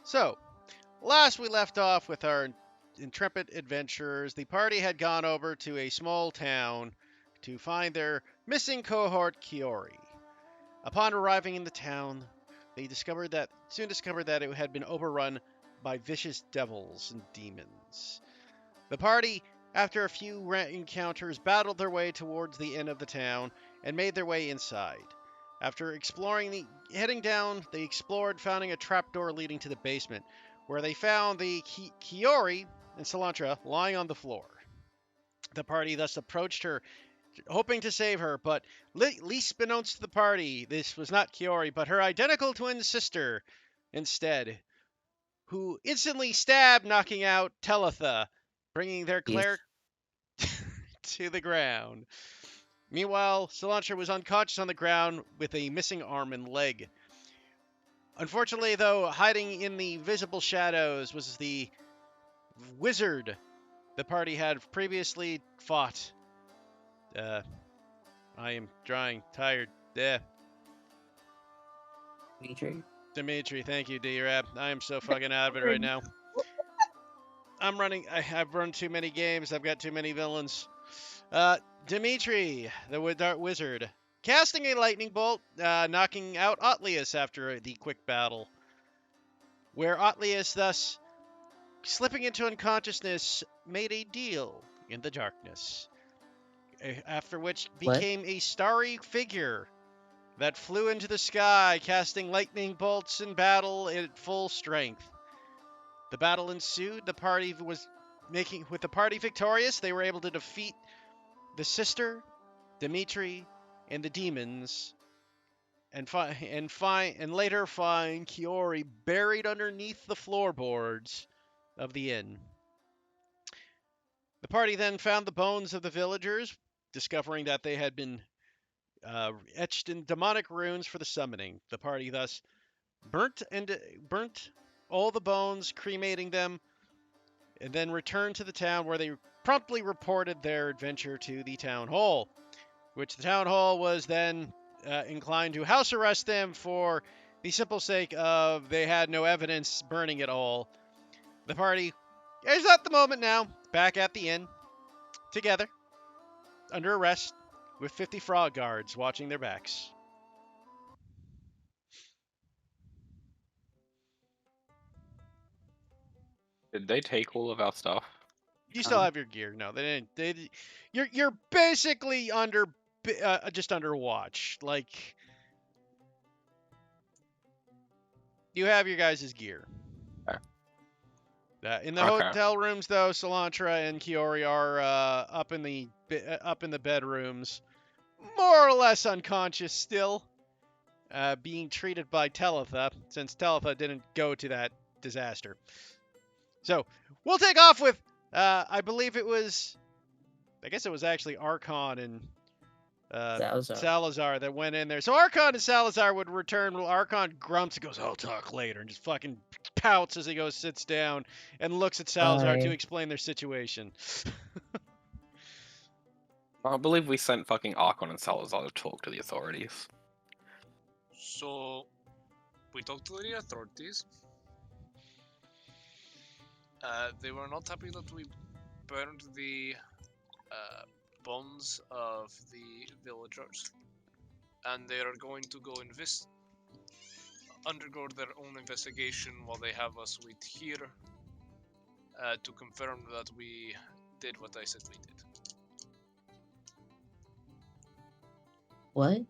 So, last we left off with our intrepid adventurers, the party had gone over to a small town to find their missing cohort Kiori. Upon arriving in the town, they soon discovered that it had been overrun by vicious devils and demons. The party, after a few encounters, battled their way towards the end of the town and made their way inside. After heading down, they explored, finding a trapdoor leading to the basement, where they found the Kiori and Salantra lying on the floor. The party thus approached her, hoping to save her, but least beknownst to the party, this was not Kiori, but her identical twin sister instead, who instantly stabbed, knocking out Telitha, bringing their Yes. cleric to the ground. Meanwhile, Salantra was unconscious on the ground with a missing arm and leg. Unfortunately, though, hiding in the visible shadows was the wizard the party had previously fought. I am drying, tired. Dimitri, thank you, D-Rab. I am so fucking out of it right now. I've run too many games. I've got too many villains. Dimitri, the Dark Wizard, casting a lightning bolt, knocking out Otlius after the quick battle. Where Otlius, thus slipping into unconsciousness, made a deal in the darkness. After which became a starry figure that flew into the sky, casting lightning bolts in battle at full strength. The battle ensued. The party victorious, they were able to defeat the sister, Dimitri, and the demons, and later find Kiori buried underneath the floorboards of the inn. The party then found the bones of the villagers, discovering that they had been etched in demonic runes for the summoning. The party thus burnt all the bones, cremating them, and then returned to the town, where they promptly reported their adventure to the town hall, which the town hall was then inclined to house arrest them for the simple sake of they had no evidence burning it all. The party is at the moment now back at the inn, together, under arrest, with 50 frog guards watching their backs. Did they take all of our stuff? You still have your gear. No, they didn't. You're basically just under watch. Like, you have your guys' gear. Okay. In the hotel rooms, though, Salantra and Kiori are up in the bedrooms, more or less unconscious still, being treated by Telitha, since Telitha didn't go to that disaster. So we'll take off with, I guess it was actually Archon and Salazar that went in there. So Archon and Salazar would return. Well, Archon grunts and goes, "I'll talk later," and just fucking pouts as he goes, sits down, and looks at Salazar to explain their situation. I believe we sent fucking Archon and Salazar to talk to the authorities. So, we talked to the authorities. They were not happy that we burned the bones of the villagers, and they are going to go undergo their own investigation while they have us wait here to confirm that we did what I said we did. What?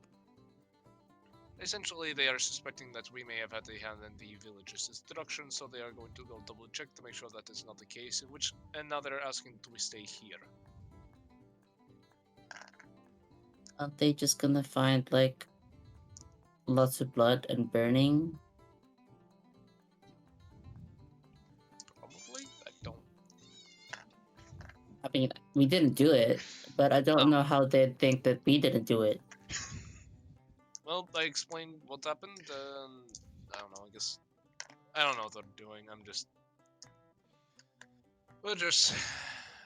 Essentially, they are suspecting that we may have had a hand in the village's destruction, so they are going to go double check to make sure that is not the case. And now they're asking do we stay here. Aren't they just gonna find like lots of blood and burning? Probably. I don't. I mean, we didn't do it, but I don't know how they'd think that we didn't do it. Well, I explained what happened, I don't know, I don't know what they're doing, we're just...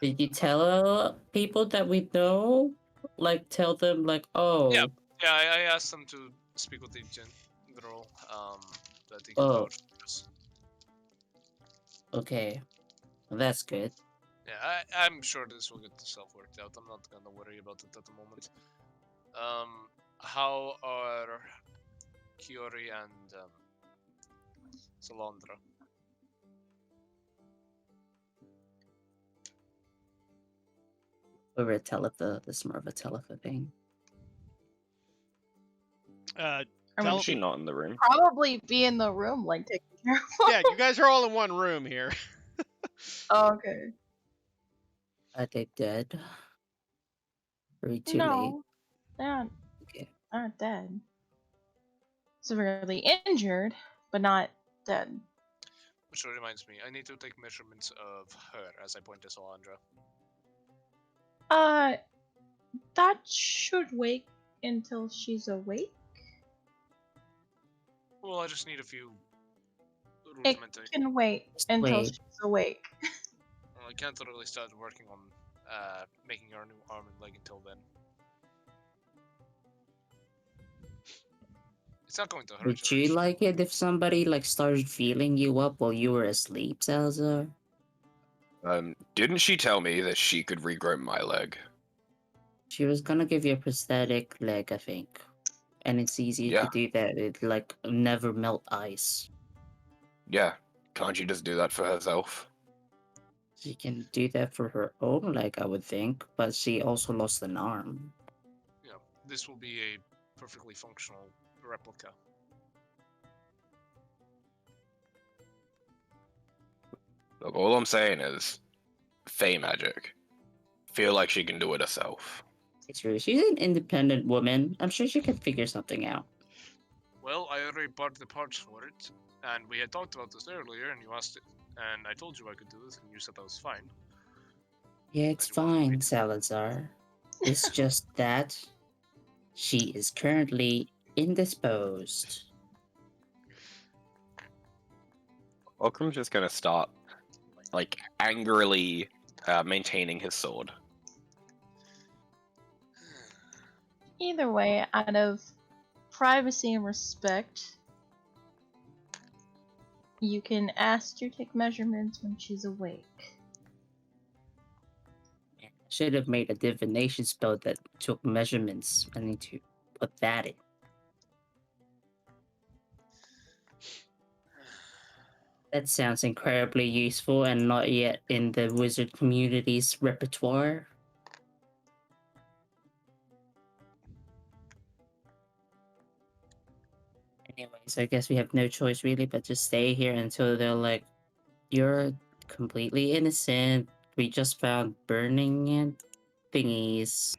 Did you tell people that we know? Like, tell them, like, oh... Yeah, I asked them to speak with the general, that he can vouch for us. Okay, well, that's good. Yeah, I'm sure this will get itself worked out. I'm not gonna worry about it at the moment. How are Kiori and Salandra? Over a telepha, the smart of a telepha thing. Uh, I Tell- mean, Is she not in the room? probably be in the room, like taking care of. yeah, you guys are all in one room here. Oh, okay. Are they dead? Are we too late? No, they're Okay. not dead. Severely injured, but not dead. Which reminds me, I need to take measurements of her as I point to Salandra. That should wait until she's awake. Well, I just need a few It rudimentary. can wait Just until wait. she's awake. Well, I can't really start working on making her a new arm and leg until then. It's not going to hurt Would her. you She- like it if somebody like started feeling you up while you were asleep, Salazar? Didn't she tell me that she could regrow my leg? She was gonna give you a prosthetic leg, I think. And it's easy Yeah. to do that. It like never melt ice. Yeah. Can't she just do that for herself? She can do that for her own leg, I would think, but she also lost an arm. Yeah, this will be a perfectly functional replica. Look, all I'm saying is, Fey magic. Feel like she can do it herself. It's true. She's an independent woman. I'm sure she can figure something out. Well, I already bought the parts for it, and we had talked about this earlier, and you asked it, and I told you I could do this, and you said that was fine. Yeah, it's But you wanted me fine, to- Salazar. It's just that she is currently indisposed. Okram's just gonna start, like, angrily maintaining his sword. Either way, out of privacy and respect, you can ask to take measurements when she's awake. Should have made a divination spell that took measurements. I need to put that in. That sounds incredibly useful and not yet in the wizard community's repertoire. Anyways, I guess we have no choice really but to stay here until they're like, you're completely innocent. We just found burning and thingies.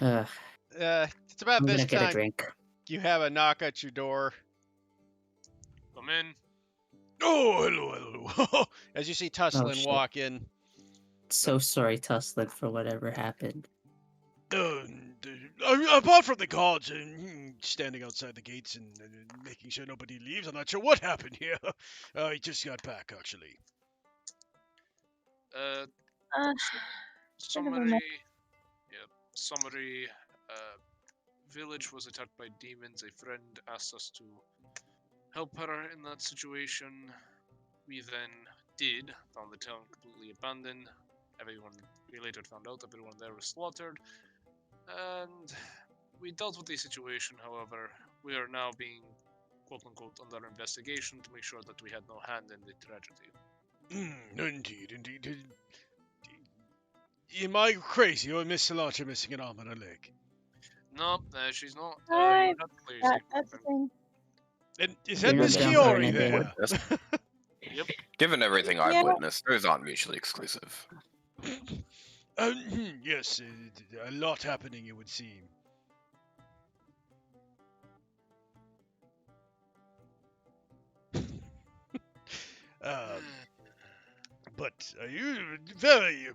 Ugh, It's about I'm this gonna get a time drink. you have a knock at your door. Come in. Oh, hello, hello. As you see Tusslin shit. walk in. So sorry, Tusslin, for whatever happened. Apart from the guards standing outside the gates and making sure nobody leaves, I'm not sure what happened here. I just got back, actually. Uh, Summary. mind. Yeah, summary. Village was attacked by demons. A friend asked us to help her in that situation. We then did. Found the town completely abandoned. We later found out everyone there was slaughtered. And we dealt with the situation, however. We are now being, quote unquote, under investigation to make sure that we had no hand in the tragedy. Indeed. Am I crazy or Miss Cilantro missing an arm and a leg? No, she's not. Hi, You're not clear, That's the thing. And is You're that not Miss down for Kiori anything. there? Yep. Given everything I've Yeah. witnessed, those aren't mutually exclusive. Yes, a lot happening, it would seem. But very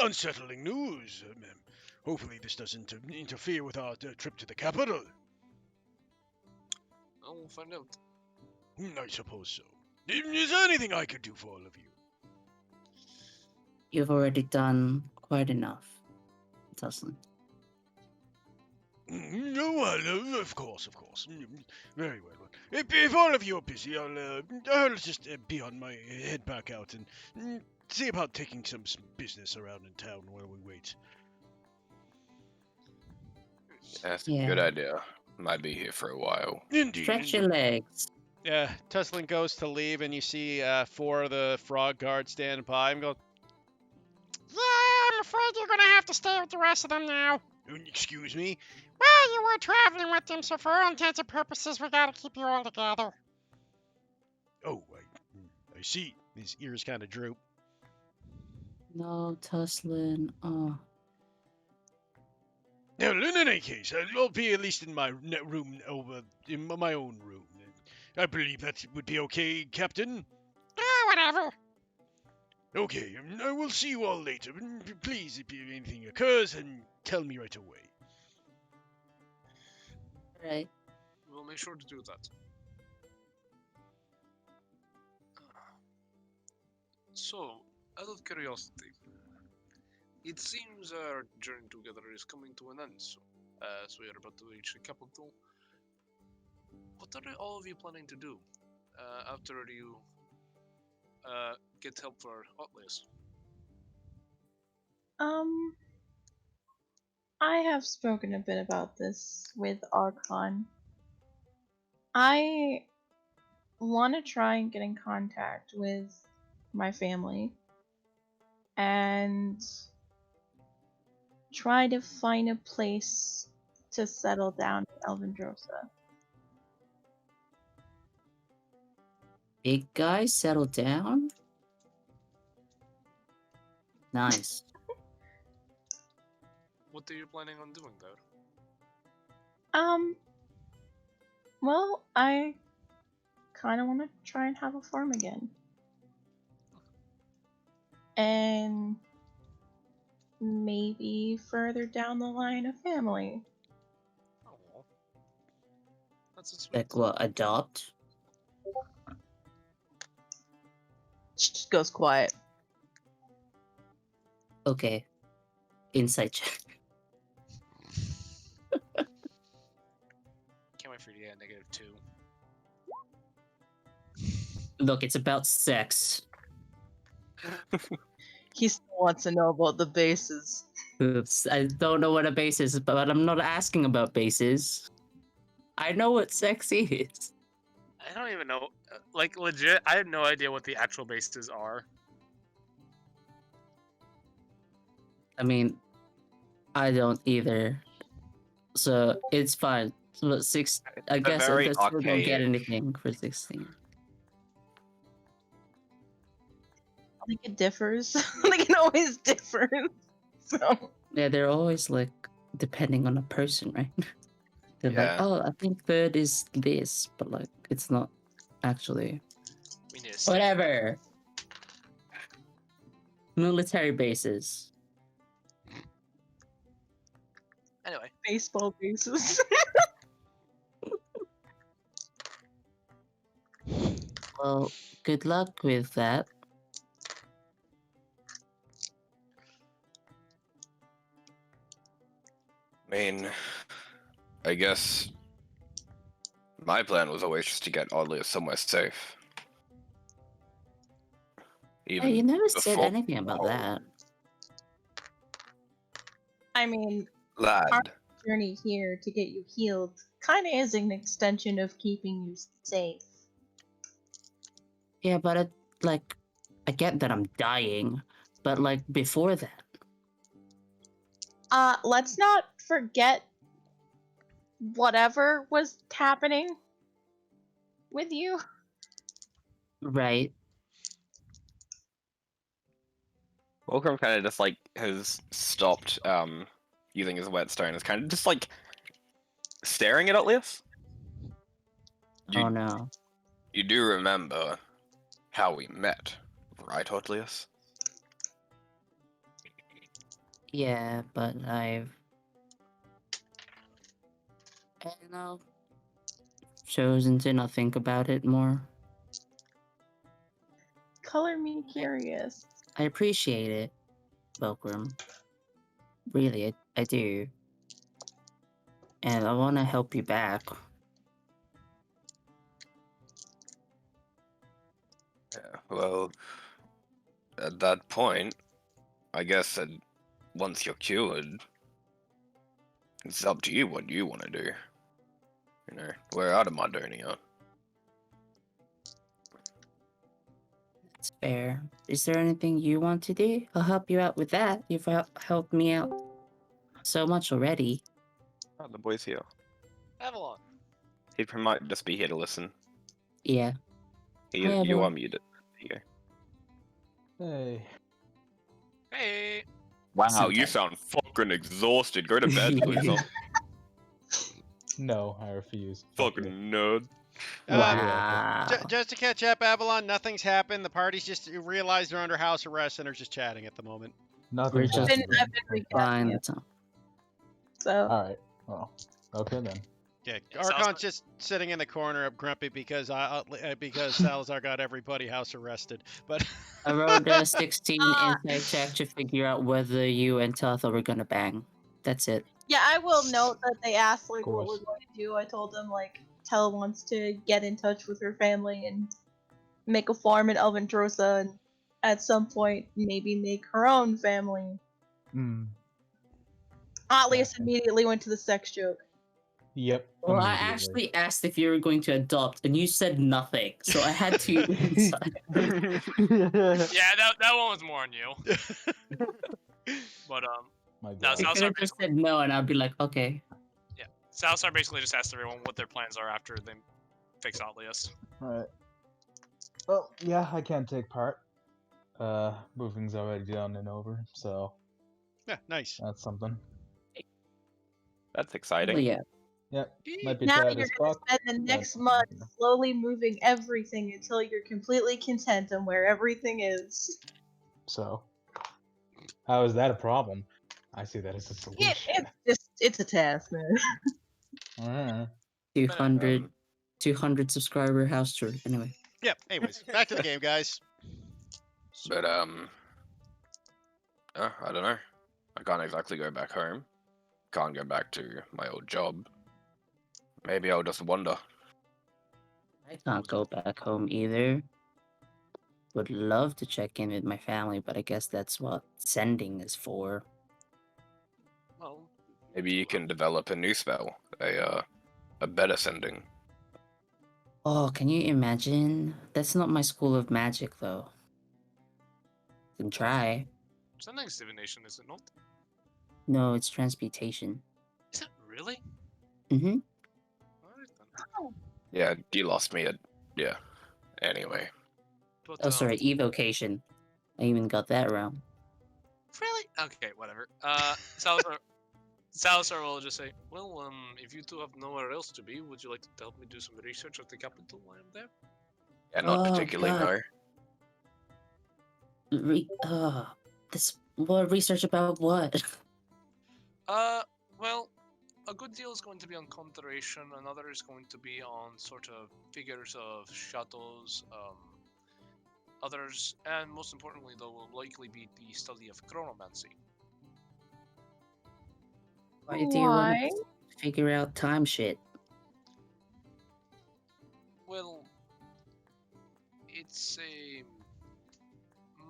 unsettling news. Hopefully this doesn't interfere with our trip to the capital. Well, we'll find out. I suppose so. Is there anything I could do for all of you? You've already done quite enough, Tusslin. No, well, of course. Very well. If all of you are busy, I'll just be on my head back out and see about taking some business around in town while we wait. That's a Yeah. good idea. Might be here for a while. Indeed. Stretch your legs. Yeah, Tusslin goes to leave, and you see 4 of the frog guards standing by him. Go, yeah, I'm afraid you're gonna have to stay with the rest of them now. Excuse me? Well, you were traveling with them, so for all intents and purposes, we gotta keep you all together. Oh, I see. His ears kind of droop. No, Tuslin. Oh. Now, in any case, I'll be at least in my room in my own room. I believe that would be okay, Captain. Whatever. Okay, I will see you all later. Please, if anything occurs, and tell me right away. Right. We'll make sure to do that. So, out of curiosity, it seems our journey together is coming to an end, so, as we are about to reach the capital. What are all of you planning to do after you get help for Atlas? I have spoken a bit about this with Archon. I want to try and get in contact with my family and try to find a place to settle down in Elvendrosa. Big guy, settle down. Nice. What are you planning on doing there? Well, I kind of want to try and have a farm again. And maybe further down the line, a family. Oh, that's a sweet. Like what? Adopt? She just goes quiet. Okay. Insight check. Can't wait for you to get a -2. Look, it's about sex. He still wants to know about the bases. Oops, I don't know what a base is, but I'm not asking about bases. I know what sex is. I don't even know. Like, legit, I have no idea what the actual bases are. I mean, I don't either. So it's fine. But I They're guess very we don't get archaic. anything for 16. I think it differs. Like it always differs. So Yeah, they're always like depending on a person, right? They're like, Yeah. oh, I think third is this, but like it's not actually. We need a stand. Whatever. Military bases. Anyway, baseball bases. Well, good luck with that. I mean, I guess my plan was always just to get Audley somewhere safe. Yeah, you never said before- anything about that. I mean, Lad, journey here to get you healed kind of is an extension of keeping you safe. Yeah, but I get that I'm dying, but like before that. Let's not forget whatever was happening with you. Right. Wilcrum kind of just like has stopped using his whetstone. Is kind of just like staring at Atlas. You, Oh no. you do remember how we met, right, Atlas? Yeah, but I've chosen to not think about it more. Color me curious. I appreciate it, Wilcrum. Really, I do. And I want to help you back. Yeah, well, at that point, I guess that once you're cured, it's up to you what you want to do. You know, we're out of Mardonia. It's fair. Is there anything you want to do? I'll help you out with that. You've helped me out so much already. Oh, the boy's here. Avalon. He might just be here to listen. Yeah. He, Hi, you are Evelyn. muted. Here. Hey. Hey. Wow, you Sometimes. sound fucking exhausted. Go to bed, loser. No, I refuse. Fuck Fucking you. nerd. Yeah, you're welcome. Wow. Just to catch up, Avalon, nothing's happened. The party's just realized they're under house arrest and are just chatting at the moment. Nothing's just- happened. I've been Fine. recapping it, so Alright. Well, okay then. Yeah, Yeah, Salazar- Archon's just sitting in the corner of grumpy because because Salazar got everybody house arrested. But I rolled a 16 Ah. insight check to figure out whether you and Tatha were gonna bang. That's it. yeah, I will note that they asked like what course. we're going to do. I told them like Tell wants to get in touch with her family and make a farm in Elvendrosa, and at some point maybe make her own family. Hmm. Atlius Gotcha. immediately went to the sex joke. Yep. Well, I immediately. actually asked if you were going to adopt, and you said nothing, so I had to inside. Yeah, that one was more on you. But My no, God. You could Salazar have just basically, said no, and I'd be like, okay. Salazar basically just asked everyone what their plans are after they fix Atlius. Alright. Well, yeah, I can't take part. Moving's already done and over, so yeah, nice. that's something. That's Well, exciting. yeah. Yep. Might be Now sad you're as gonna fuck. spend the next month slowly moving everything until you're completely content on where everything is. So, how is that a problem? I see that as a solution. It's a task, man. Alright. 200, Um, 200 subscriber house tour. Anyway. Yeah. Anyways, back to the game, guys. But I don't know. I can't exactly go back home. Can't go back to my old job. Maybe I'll just wander. I can't go back home either. Would love to check in with my family, but I guess that's what sending is for. Well, Maybe you can develop a new spell, a better sending. Oh, can you imagine? That's not my school of magic, though. Can try. Sending's divination, is it not? No, it's transmutation. Is it really? Mm-hmm. Alright then. Yeah, you lost me at yeah. Anyway, But, Oh, sorry, evocation. I even got that wrong. Really? Okay, whatever. Salazar will just say, well, if you two have nowhere else to be, would you like to help me do some research at the capital while I'm there? yeah, not Oh, particularly. God. No. This more research about what? Well, a good deal is going to be on conjuration, another is going to be on sort of figures of shadows, others, and most importantly, though, will likely be the study of chronomancy. Why do you want Why? to figure out time shit? Well, it's a.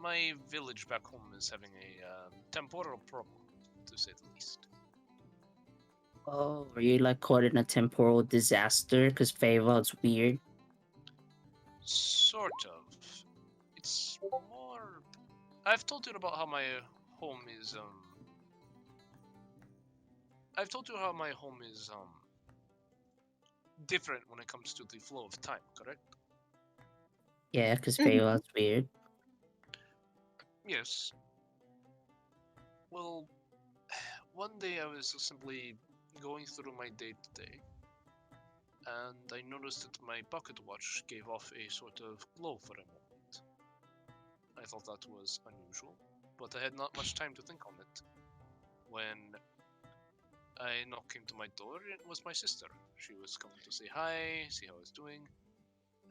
My village back home is having a temporal problem, to say the least. Oh, are you like caught in a temporal disaster because Feywild's weird? Sort of. It's more. I've told you about how my home is. I've told you how my home is different when it comes to the flow of time, correct? Yeah, because Mhm. Feywild's weird. Yes. Well, one day I was simply going through my day-to-day, and I noticed that my pocket watch gave off a sort of glow for a moment. I thought that was unusual, but I had not much time to think on it. When a knock came to my door, it was my sister. She was coming to say hi, see how I was doing,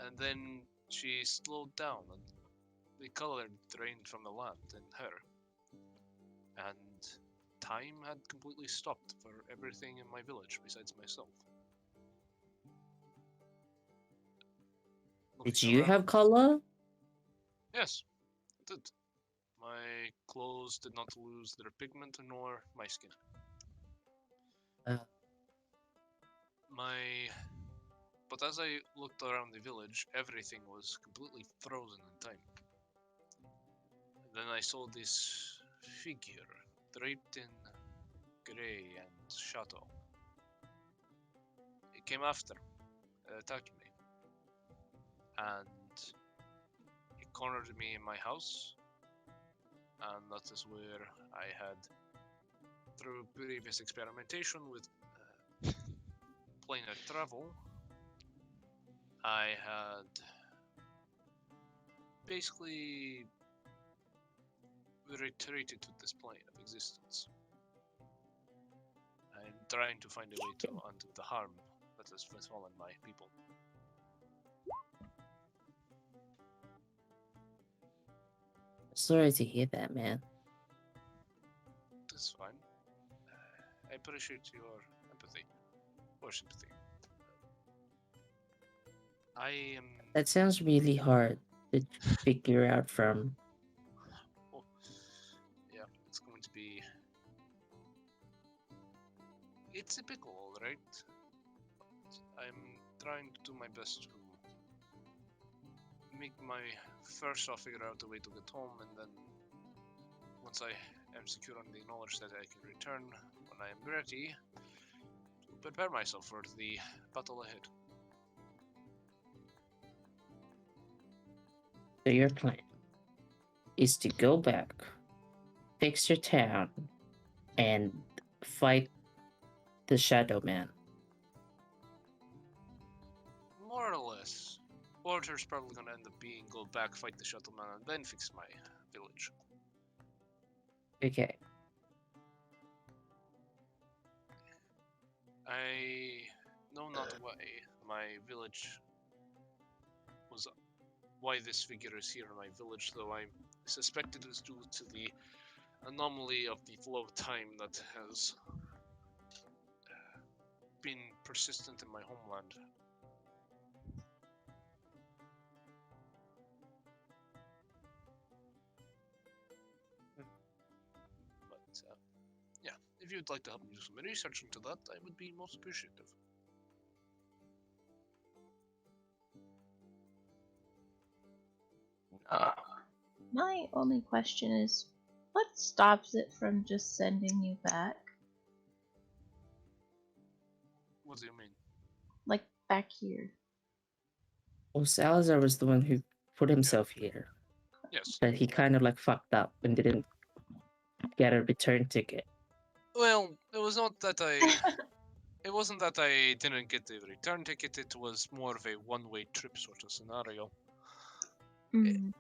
and then she slowed down and the color drained from the lamp in her. And time had completely stopped for everything in my village besides myself. Did Looking you around- have color? Yes, it did. My clothes did not lose their pigment, nor my skin. Uh, My But as I looked around the village, everything was completely frozen in time. Then I saw this figure draped in grey and shadow. It came after, attacked me, and it cornered me in my house, and that is where I had, through previous experimentation with planar travel, I had basically retreated to this plane of existence. I'm trying to find a way to undo the harm that has befallen my people. Sorry to hear that, man. That's fine. I appreciate your empathy or sympathy. I am. That sounds really hard to figure out from. Oh, yeah, it's going to be. It's a pickle, alright. I'm trying to do my best to make my first off figure out a way to get home, and then once I am secure on the knowledge that I can return when I am ready, to prepare myself for the battle ahead. So your plan is to go back, fix your town, and fight the Shadow Man. More or less. Order's probably gonna end up being go back, fight the shuttle man, and then fix my village. Okay. I know not why my village was. Why this figure is here in my village, though I suspect it is due to the anomaly of the flow of time that has been persistent in my homeland. But yeah, if you'd like to help me do some research into that, I would be most appreciative. My only question is, what stops it from just sending you back? What do you mean? Like, back here? Well, Salazar was the one who put himself here, Yes. but he kind of like fucked up and didn't get a return ticket. Well, it was not that I. It wasn't that I didn't get the return ticket, it was more of a one-way trip sort of scenario. Mm.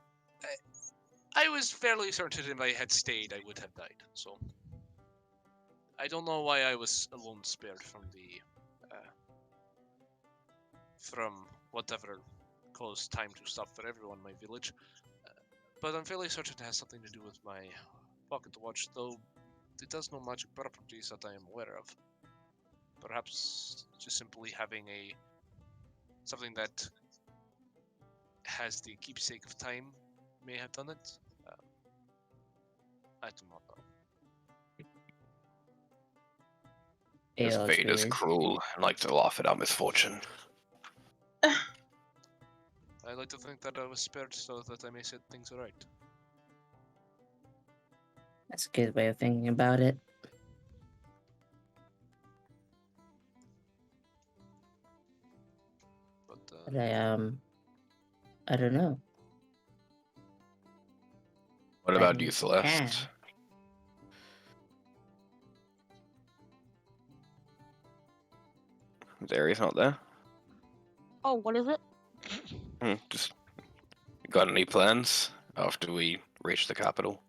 I was fairly certain if I had stayed, I would have died, so. I don't know why I was alone spared from the. From whatever caused time to stop for everyone in my village. But I'm fairly certain it has something to do with my pocket watch, though it has no magic properties that I am aware of. Perhaps just simply having a something that has the keepsake of time may have done it. I do not know. This Yeah, that's fate is weird. cruel and like to laugh at our misfortune. I like to think that I was spared so that I may set things right. That's a good way of thinking about it. But But I don't know. What about you, Can. Celeste? Zari's not there? Oh, what is it? Just got any plans after we reach the capital?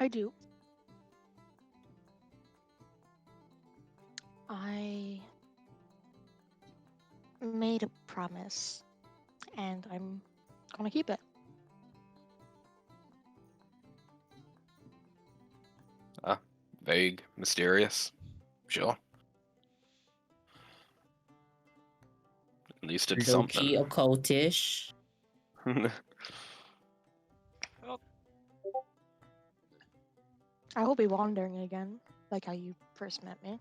I do. I made a promise, and I'm gonna keep it. Vague, mysterious. Sure. At least it's Low-key something. occultish. I will be wandering again, like how you first met me.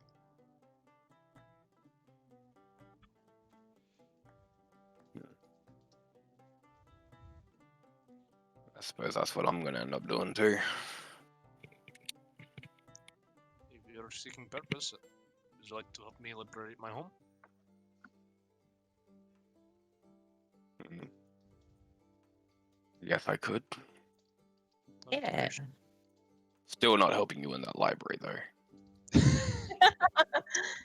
I suppose that's what I'm gonna end up doing too. If you're seeking purpose, would you like to help me liberate my home? Yes, I could. I'd Yeah. appreciate Still not helping you in that library though.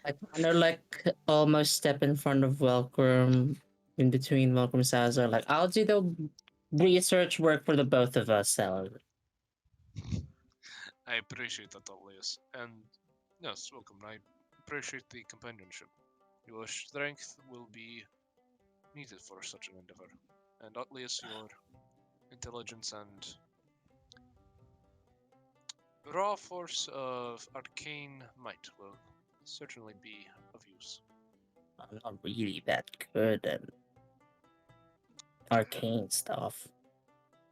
I kind of like almost step in front of Welcome, in between Welcome Salazar. Like, I'll do the research work for the both of us, Salazar. I appreciate that, Atlius. And yes, welcome. I appreciate the companionship. Your strength will be needed for such an endeavor. And Atlius, your intelligence and raw force of arcane might will certainly be of use. I'm not really that good at arcane stuff.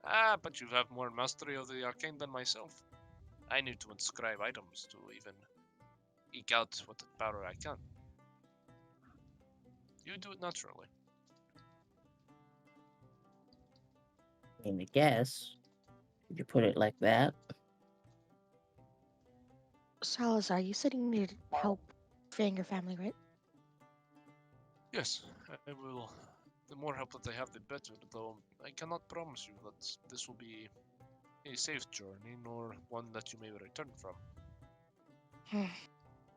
But you have more mastery of the arcane than myself. I need to inscribe items to even eke out what power I can. You do it naturally. I mean, I guess. If you put it like that. Salazar, you said you needed help freeing your family, right? Yes, I will. The more help that I have, the better, though I cannot promise you that this will be a safe journey, nor one that you may return from.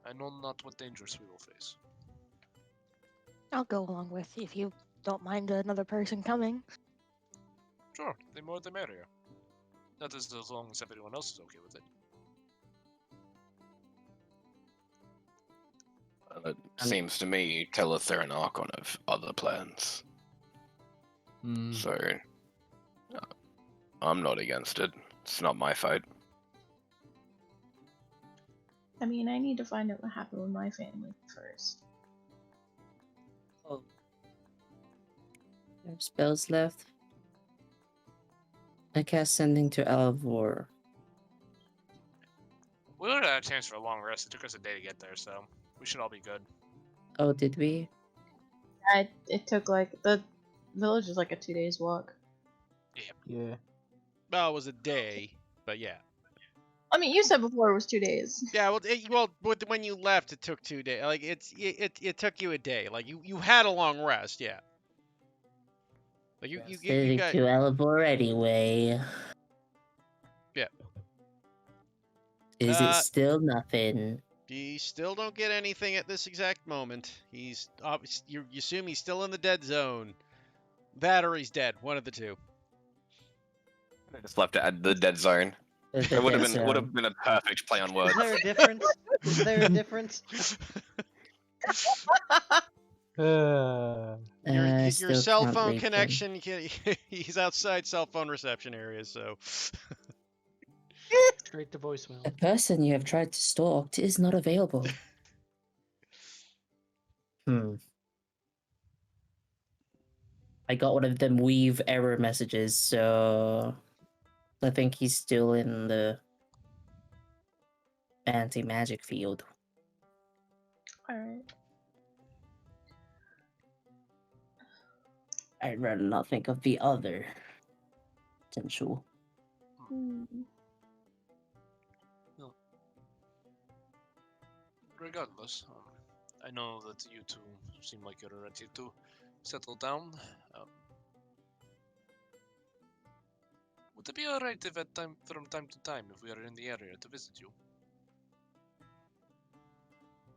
I know not what dangers we will face. I'll go along with if you don't mind another person coming. Sure, the more the merrier. That is as long as everyone else is okay with it. It seems to me Telethar and Archon have other plans. So I'm not against it. It's not my fight. I mean, I need to find out what happened with my family first. Oh. Have spells left. I cast Sending to Alvor. We would have had a chance for a long rest. It took us a day to get there, so we should all be good. Oh, did we? It took like the village is like a 2 days walk. Yeah. Well, it was a day, but yeah. I mean, you said before it was 2 days. Yeah, when you left, it took 2 days. Like it took you a day. Like you had a long rest, yeah. Like you Sending got to Alvor anyway. Yeah. Is it still nothing? You still don't get anything at this exact moment. He's you assume he's still in the dead zone. That or he's dead. One of the two. I just left it at the dead zone. The It would dead have been zone. a perfect play on Is words. there a difference? Is there a difference? Your still cell can't phone reach him. connection. He's outside cell phone reception areas, so. Straight to voicemail. A person you have tried to stalk is not available. I got one of them weave error messages, so I think he's still in the anti-magic field. Alright. I'd rather not think of the other potential. Regardless, I know that you two seem like you're ready to settle down. Would it be alright if from time to time, if we are in the area, to visit you?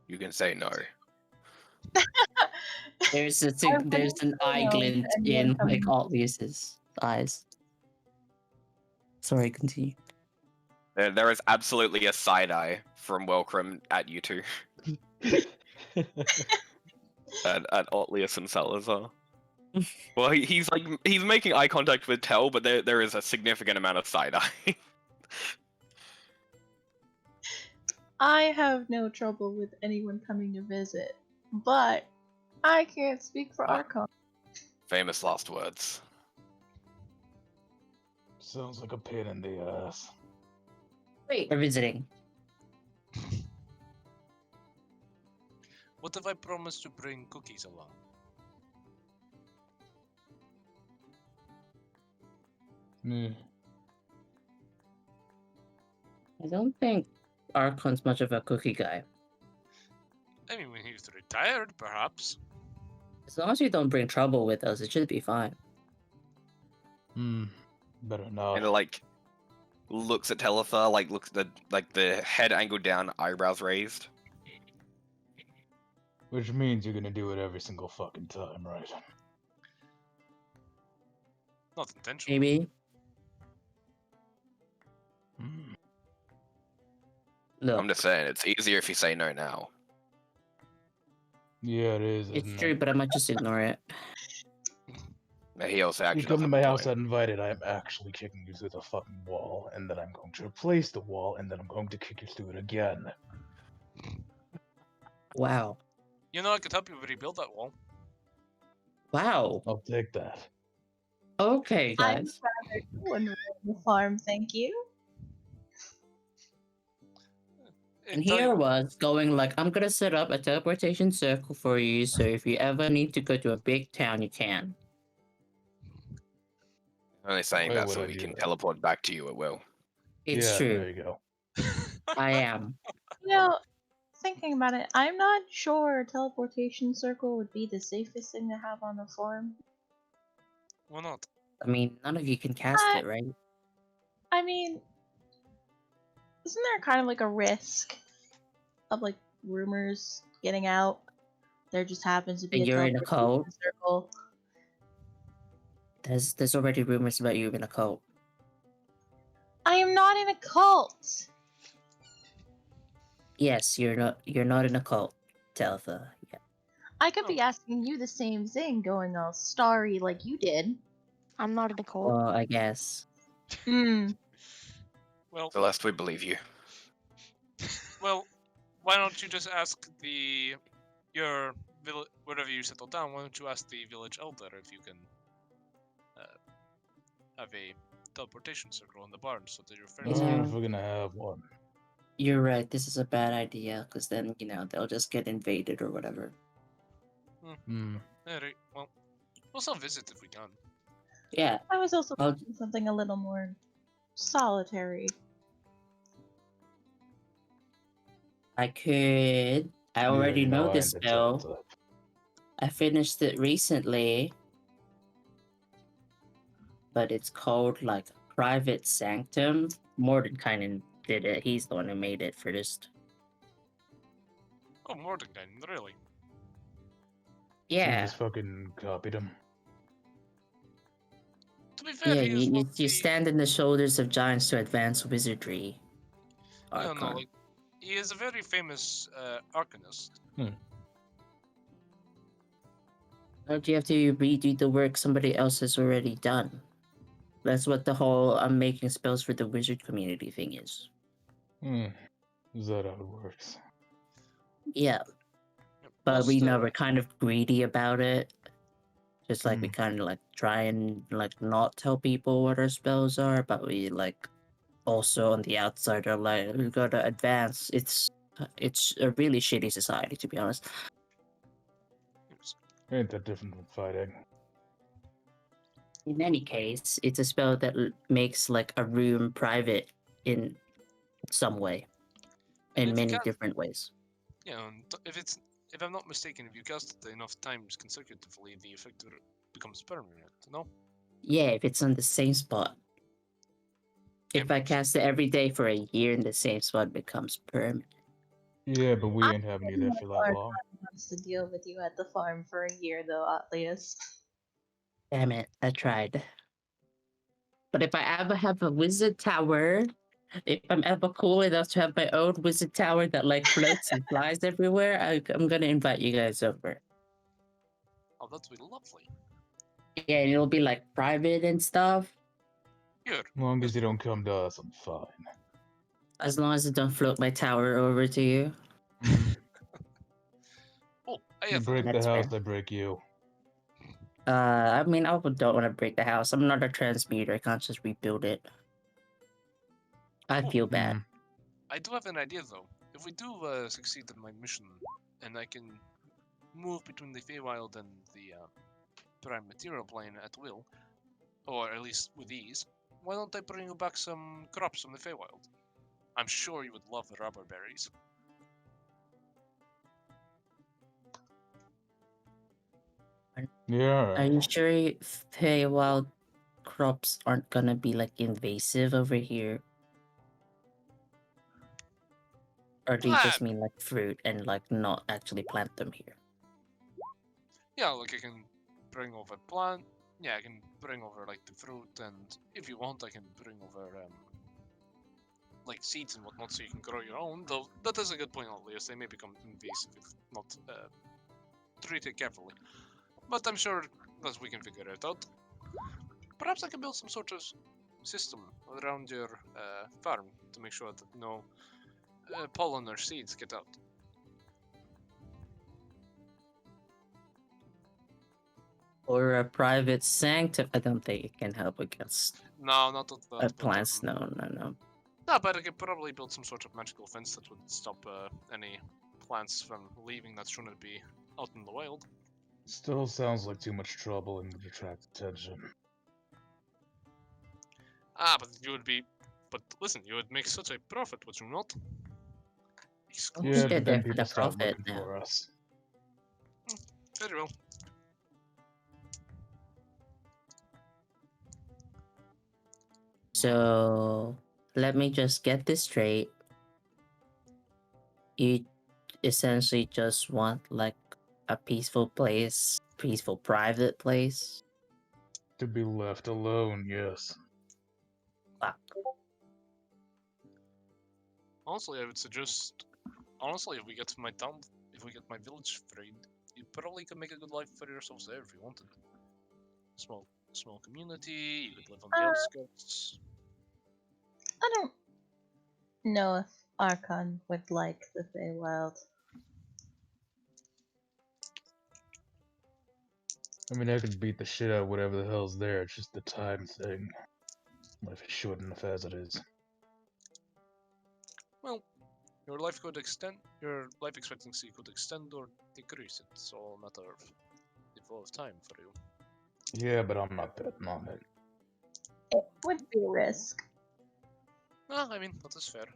You can say no. There's an eye glint in like Altlius's eyes. Sorry, continue. There is absolutely a side eye from Welcome at you two. at Otlius and Salazar. Well, he's making eye contact with Tel, but there is a significant amount of side eye. I have no trouble with anyone coming to visit, but I can't speak for Ah. Archon. Famous last words. Sounds like a pain in the ass. Wait, we're visiting. What if I promise to bring cookies along? Hmm. I don't think Archon's much of a cookie guy. I mean, when he's retired, perhaps. As long as you don't bring trouble with us, it should be fine. Better not. And like looks at Telitha, like looks at the head angled down, eyebrows raised. Which means you're gonna do it every single fucking time, right? Not intentionally. Maybe. Hmm. Look, I'm just saying, it's easier if you say no now. Yeah, it is. it's isn't true, it? but I might just ignore it. He also You actually come to doesn't my have a house point. uninvited, I'm actually kicking you through the fucking wall, and then I'm going to replace the wall, and then I'm going to kick you through it again. Wow. You know, I could help you rebuild that wall. Wow. I'll take that. Okay, I'm guys. rather cool and the farm, thank you. And Tell you here what, was going like, I'm gonna set up a teleportation circle for you, so if you ever need to go to a big town, you can. I'm only saying Why that would so I he do can that? teleport back to you at will. It's Yeah, true. there you go. I am. You know, thinking about it, I'm not sure a teleportation circle would be the safest thing to have on the farm. why not? I mean, none of you can cast it, right? I mean, isn't there kind of like a risk of like rumors getting out? There just happens to be And a you're in a teleportation cult. circle. There's already rumors about you in a cult. I am not in a cult. Yes, you're not in a cult, Teltha. Yeah. I could be asking you the same thing, going all starry like you did. I'm not in a cult. Well, I guess. Hmm. Well, Celeste, we believe you. well, why don't you just ask your village, wherever you settle down? Why don't you ask the village elder if you can have a teleportation circle in the barn so that your friends Well, Yeah. if we're gonna have one. You're right. This is a bad idea because then they'll just get invaded or whatever. Hmm. Alright, well, we'll still visit if we can. Yeah. I was also I'll- thinking something a little more solitary. I could. I already you know I this ain't the child spell. type. I finished it recently, but it's called like Private Sanctum. Mordenkainen did it. He's the one who made it first. Oh, Mordenkainen, really? You Yeah. just fucking copied him. To be fair, Yeah, he is one you of the... stand in the shoulders of giants to advance wizardry. No, Archon. like, he is a very famous arcanist. Don't you have to redo the work somebody else has already done? That's what the whole I'm making spells for the wizard community thing is. Is that how it works? Yeah, Yep, but we most, know we're kind of greedy about it. Just like we Hmm. kind of like try and like not tell people what our spells are, but we like also on the outside are like we gotta advance. It's a really shitty society, to be honest. Ain't that different from fighting? In any case, it's a spell that makes like a room private in some way, And in if you many can't- different ways. Yeah, and if I'm not mistaken, if you cast it enough times consecutively, the effect becomes permanent, no? Yeah, if it's on the same spot. If I Yep. cast it every day for a year in the same spot, it becomes permanent. Yeah, but we I ain't having you there for that long. Wants to deal with you at the farm for a year, though, Atlius. Damn it, I tried. But if I ever have a wizard tower, if I'm ever cool enough to have my own wizard tower that like floats and flies everywhere, I'm gonna invite you guys over. Oh, that would be lovely. Yeah, and it'll be like private and stuff. Here. As long as you don't come to us, I'm fine. As long as I don't float my tower over to you. Mm. Oh, I You have break the That's house, fair. they break you. I mean, I don't want to break the house. I'm not a transmuter. I can't just rebuild it. I Oh, feel bad. I do have an idea though. If we do succeed in my mission, and I can move between the Feywild and the Prime Material Plane at will, or at least with ease, why don't I bring you back some crops from the Feywild? I'm sure you would love the rubber berries. Yeah, Are you alright. sure Feywild crops aren't gonna be like invasive over here? Or do you Ah, just mean like fruit and like not actually plant them here? yeah, like I can bring over plant. Yeah, I can bring over like the fruit, and if you want, I can bring over like seeds and whatnot, so you can grow your own. Though that is a good point, Elias. They may become invasive if not treated carefully. But I'm sure that we can figure it out. Perhaps I can build some sort of system around your farm to make sure that no pollen or seeds get out. Or a private sanctum? I don't think it can help against No, not that. But plants. No. no, but I could probably build some sort of magical fence that would stop any plants from leaving that shouldn't be out in the wild. Still sounds like too much trouble and would attract attention. Ah, but you would be. But listen, you would make such a profit, would you not? We Yeah, Exclusive. get but there then for people the start profit looking now. for us. Very well. So let me just get this straight. You essentially just want like a peaceful place, peaceful private place. To be left alone, yes. Fuck. Honestly, I would suggest. Honestly, if we get my town, if we get my village freed, you probably could make a good life for yourselves there if you wanted. Small community. You could live on the Uh, outskirts. I don't know if Archon would like the Feywild. I mean, I could beat the shit out of whatever the hell's there, it's just the time thing. Life is short enough as it is. Well, your life could extend. Your life expectancy could extend or decrease. It's all a matter of the flow of time for you. Yeah, but I'm not betting on it. It would be a risk. Well, I mean that is fair.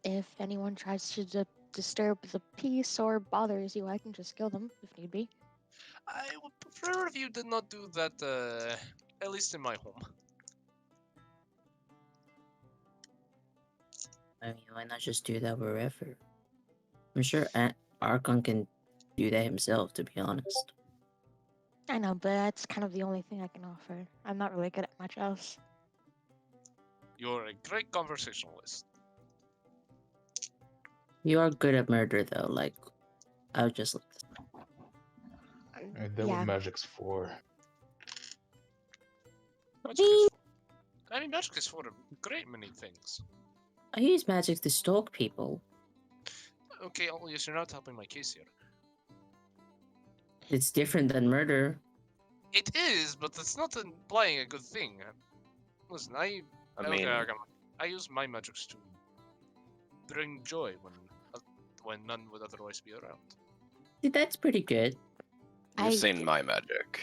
If anyone tries to disturb the peace or bothers you, I can just kill them if need be. I would prefer if you did not do that. At least in my home. I mean, why not just do that wherever? I'm sure Archon can do that himself, to be honest. I know, but that's kind of the only thing I can offer. I'm not really good at much else. You're a great conversationalist. You are good at murder, though. Like, I would just. Ain't that what Yeah, magic's for? Magic is. I mean, magic is for a great many things. I use magic to stalk people. Okay, Elias, you're not helping my case here. It's different than murder. It is, but that's not implying a good thing. Listen, I okay, mean, I use my magics to bring joy when none would otherwise be around. See, that's pretty good. you've I- seen my magic.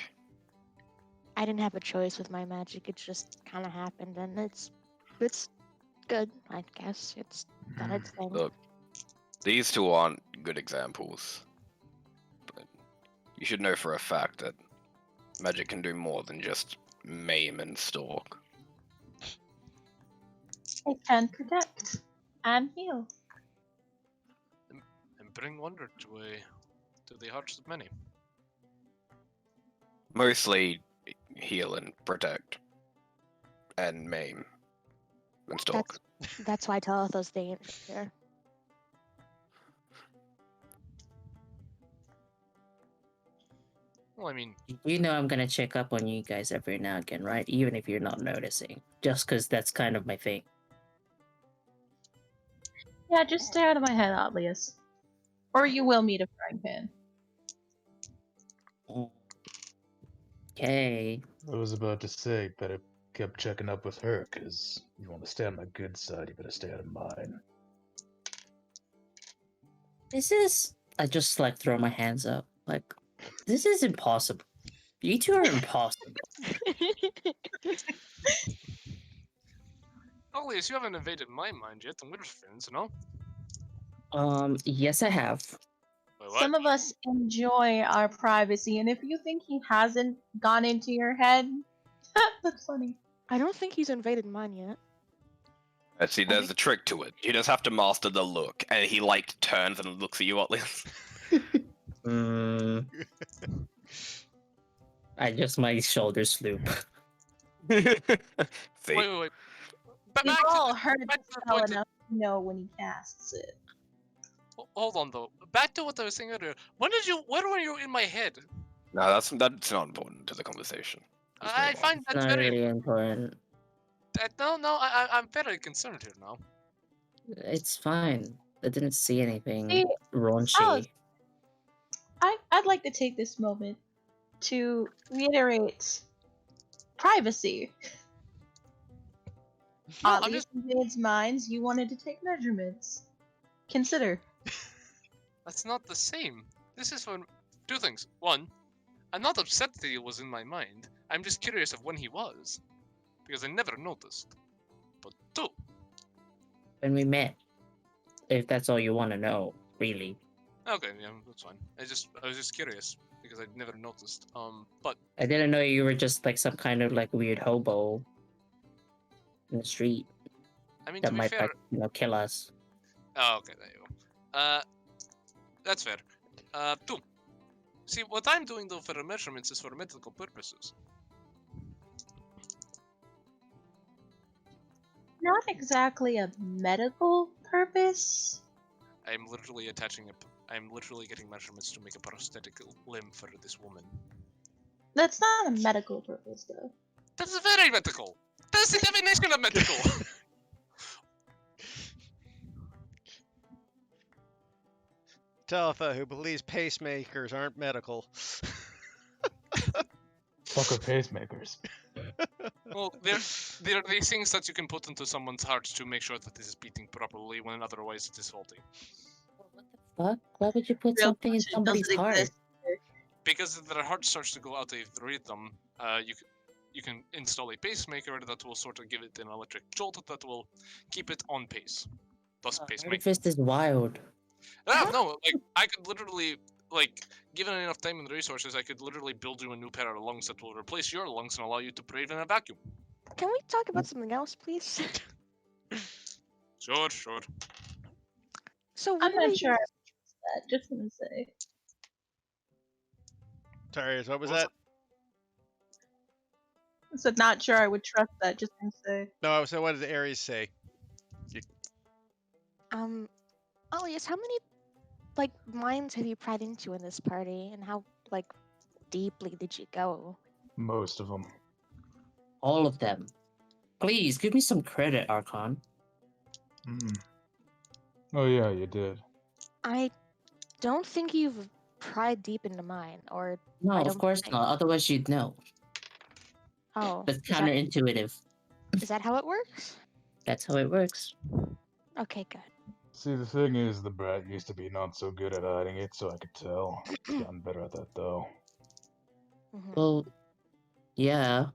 I didn't have a choice with my magic. It just kind of happened, and it's good. I guess it's done its thing. Look, these two aren't good examples, but you should know for a fact that magic can do more than just maim and stalk. It can protect and heal. And bring wonder to the hearts of many. Mostly heal and protect, and maim and stalk. That's why Telethos they ain't here. Well, I mean, You know I'm gonna check up on you guys every now and again, right? Even if you're not noticing. Just because that's kind of my thing. Yeah, just stay out of my head, Atlius. Or you will meet a frying pan. Okay. I was about to say, better keep checking up with her, because you want to stay on my good side, you better stay out of mine. This is. I just like throw my hands up. Like, this is impossible. You two are impossible. At least you haven't invaded my mind yet, and we're friends, no? Yes, I have. Wait, what? Some of us enjoy our privacy, and if you think he hasn't gone into your head, that's funny. I don't think he's invaded mine yet. See, there's a trick to it. You just have to master the look, and he like turns and looks at you at least. I just my shoulders loop. See, Wait. We've Back to all the, heard back the to the spell point that- enough to know when he casts it. Hold on though. Back to what I was saying earlier. When were you in my head? no, that's not important to the conversation. Just I move on. find that Not very really important. no. I'm very concerned here now. It's fine. I didn't see anything See, raunchy. I'd like to take this moment to reiterate privacy. No, At I'm least in Jade's minds, you wanted to take measurements. Consider. That's not the same. This is for two things. One, I'm not upset that he was in my mind. I'm just curious of when he was, because I never noticed. But two, When we met. If that's all you want to know, really. okay, yeah, that's fine. I was just curious because I'd never noticed. But I didn't know you were just like some kind of like weird hobo in the street I mean, that to be might fair, like, kill us. oh, okay, there you go. That's fair. Two. See, what I'm doing though for the measurements is for medical purposes. Not exactly a medical purpose. I'm literally I'm literally getting measurements to make a prosthetic limb for this woman. That's not a medical purpose, though. That's very medical. That's the definition of medical. Talitha, who believes pacemakers aren't medical. Fuck are pacemakers. Well, they're these things that you can put into someone's heart to make sure that this is beating properly when otherwise it is faulty. What the fuck? Why would you put Real something in question somebody's doesn't heart? exist. Because if their heart starts to go out of rhythm, you can install a pacemaker that will sort of give it an electric jolt that will keep it on pace. Thus, pacemaker. Artifice is wild. No, like I could literally, like, given enough time and resources, I could literally build you a new pair of lungs that will replace your lungs and allow you to breathe in a vacuum. Can we talk about something else, please? Sure. So I'm when not we sure I trust that. Just gonna say. Sorry, what was What was that? I said not sure I would trust that. Just gonna say. No, so what did Ares say? Elias, how many like mines have you pried into in this party, and how like deeply did you go? Most of them. All of them. Please, give me some credit, Archon. Oh yeah, you did. I don't think you've pried deep into mine, or No, I of don't course think- not. Otherwise you'd know. Oh, That's is that, counterintuitive. is that how it works? That's how it works. Okay, good. See, the thing is, the brat used to be not so good at hiding it, so I could tell. He's gotten better at that, though. Mhm. Well, yeah.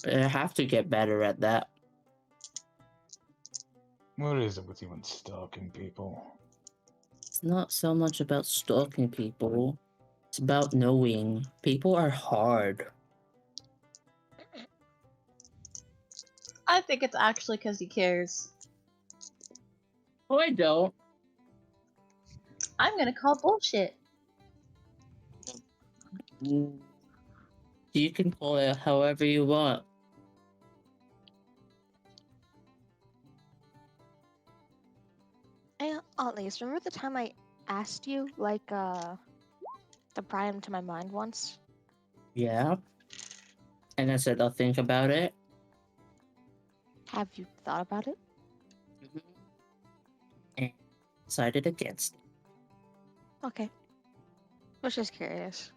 I have to get better at that. What is it with you and stalking people? It's not so much about stalking people. It's about knowing. People are hard. I think it's actually because he cares. Oh, I don't. I'm gonna call bullshit. You can call it however you want. Hey, Atlas, remember the time I asked you, like, to pry him to my mind once? Yeah. And I said I'll think about it. Have you thought about it? And decided against it. Okay. Was just curious.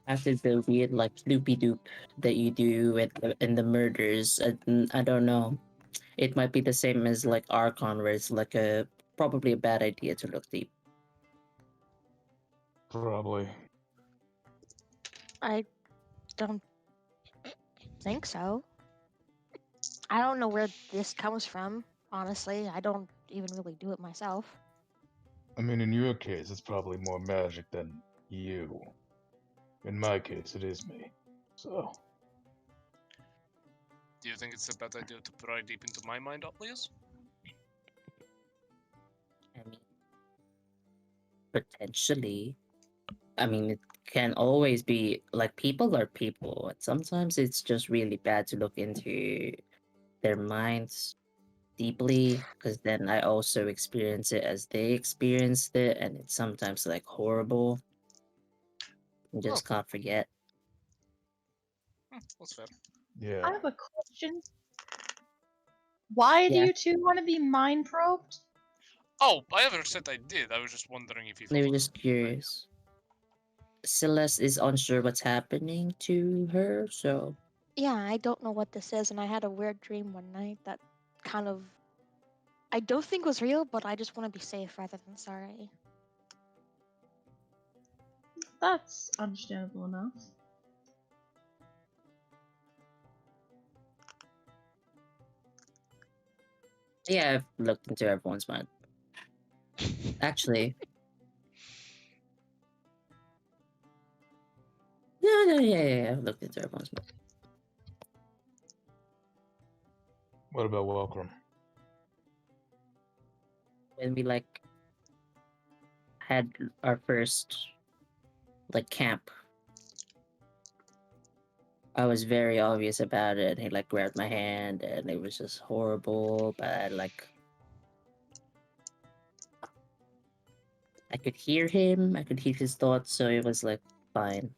After the weird like loopy doop that you do in the murders, I don't know. It might be the same as like Archon, where it's like a probably a bad idea to look deep. Probably. I don't think so. I don't know where this comes from, honestly. I don't even really do it myself. I mean, in your case, it's probably more magic than you. In my case, it is me. So, Do you think it's a bad idea to pry deep into my mind, Atlius? I mean, potentially. I mean, it can always be like people are people. And sometimes it's just really bad to look into their minds deeply because then I also experience it as they experienced it, and it's sometimes like horrible. You just can't forget. That's fair. yeah. I have a question. Why do Yeah. you two want to be mind probed? Oh, I never said I did. I was just wondering if you. They were just curious. Celeste is unsure what's happening to her, so Yeah, I don't know what this is, and I had a weird dream one night that kind of I don't think was real, but I just want to be safe rather than sorry. That's understandable enough. yeah, I've looked into everyone's mind. Actually, yeah, I've looked into everyone's mind. What about Welcome? When we like had our first like camp, I was very obvious about it. He like grabbed my hand, and it was just horrible. But I could hear him. I could hear his thoughts, so it was like fine.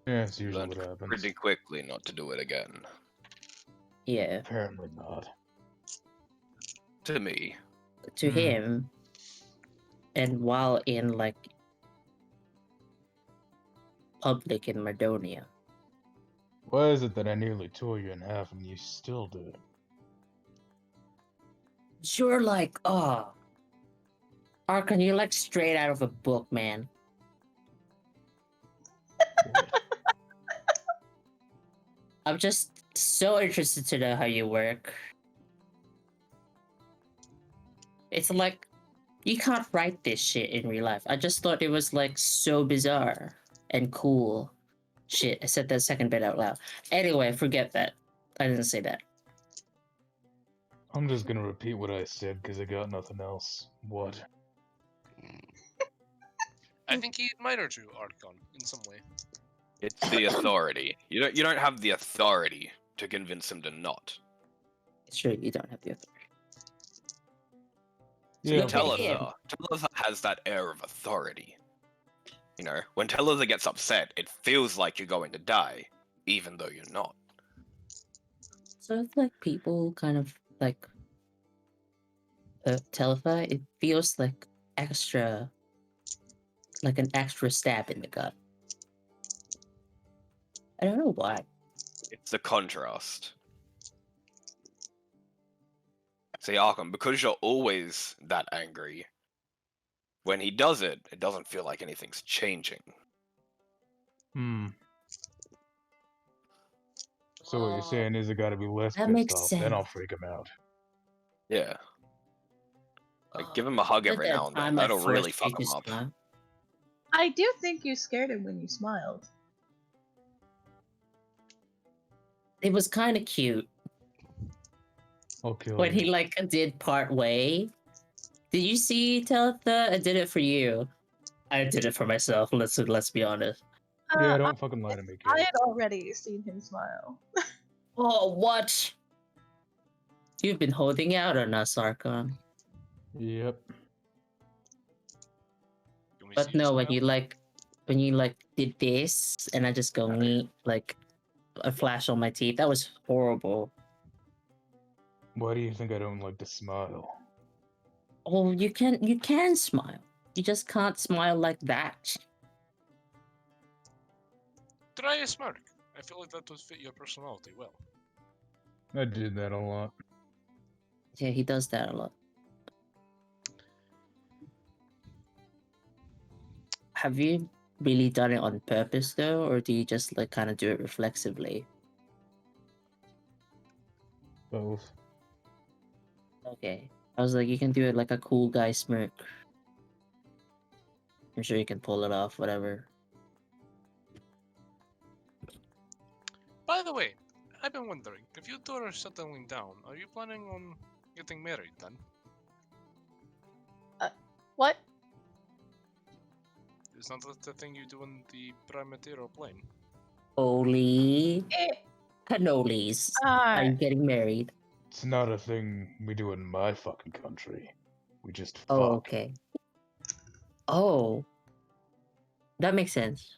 Yeah, it's usually Learned what happens. pretty quickly not to do it again. Yeah, Apparently not. To me. to Hmm. him, and while in like public in Madonia. Why is it that I nearly tore you in half and you still do it? You're like, oh, Archon, you're like straight out of a book, man. What? I'm just so interested to know how you work. It's like, you can't write this shit in real life. I just thought it was like so bizarre and cool. Shit, I said that second bit out loud. Anyway, forget that. I didn't say that. I'm just gonna repeat what I said because I got nothing else. What? I think he admired you, Archon, in some way. It's the authority. You don't have the authority to convince him to not. It's true, you don't have the authority. See, Yeah, Telethar has that air of authority. You know, when Telethar gets upset, it feels like you're going to die, even though you're not. So it's like people kind of like Telethar, it feels like extra, like an extra stab in the gut. I don't know why. It's the contrast. See, Arkham, because you're always that angry, when he does it, it doesn't feel like anything's changing. Hmm. So what you're saying is I gotta be less That pissed makes off, sense. then I'll freak him out. Yeah. Like, give him a hug every now and then. That'll really fuck him up. Smile. I do think you scared him when you smiled. It was kind of cute I'll kill when you. he like did part way. Did you see Telethar? I did it for you. I did it for myself. Let's be honest. Yeah, I, don't fucking lie to me, I kid. had already seen him smile. Oh, what? You've been holding out on us, Archon. Yep. Can we But see no, his when you did this, and I just go neat, like a flash on my teeth. That was horrible. Why do you think I don't like to smile? Oh, you can smile. You just can't smile like that. Try a smirk. I feel like that would fit your personality well. I did that a lot. Yeah, he does that a lot. Have you really done it on purpose though, or do you just like kind of do it reflexively? Both. Okay. I was like, you can do it like a cool guy smirk. I'm sure you can pull it off, whatever. By the way, I've been wondering, if you two are settling down, are you planning on getting married then? What? Isn't that the thing you do in the Primatero plane? Holy Eh, cannolis. Are you getting married? It's not a thing we do in my fucking country. We just fuck. Oh, okay. Oh. That makes sense.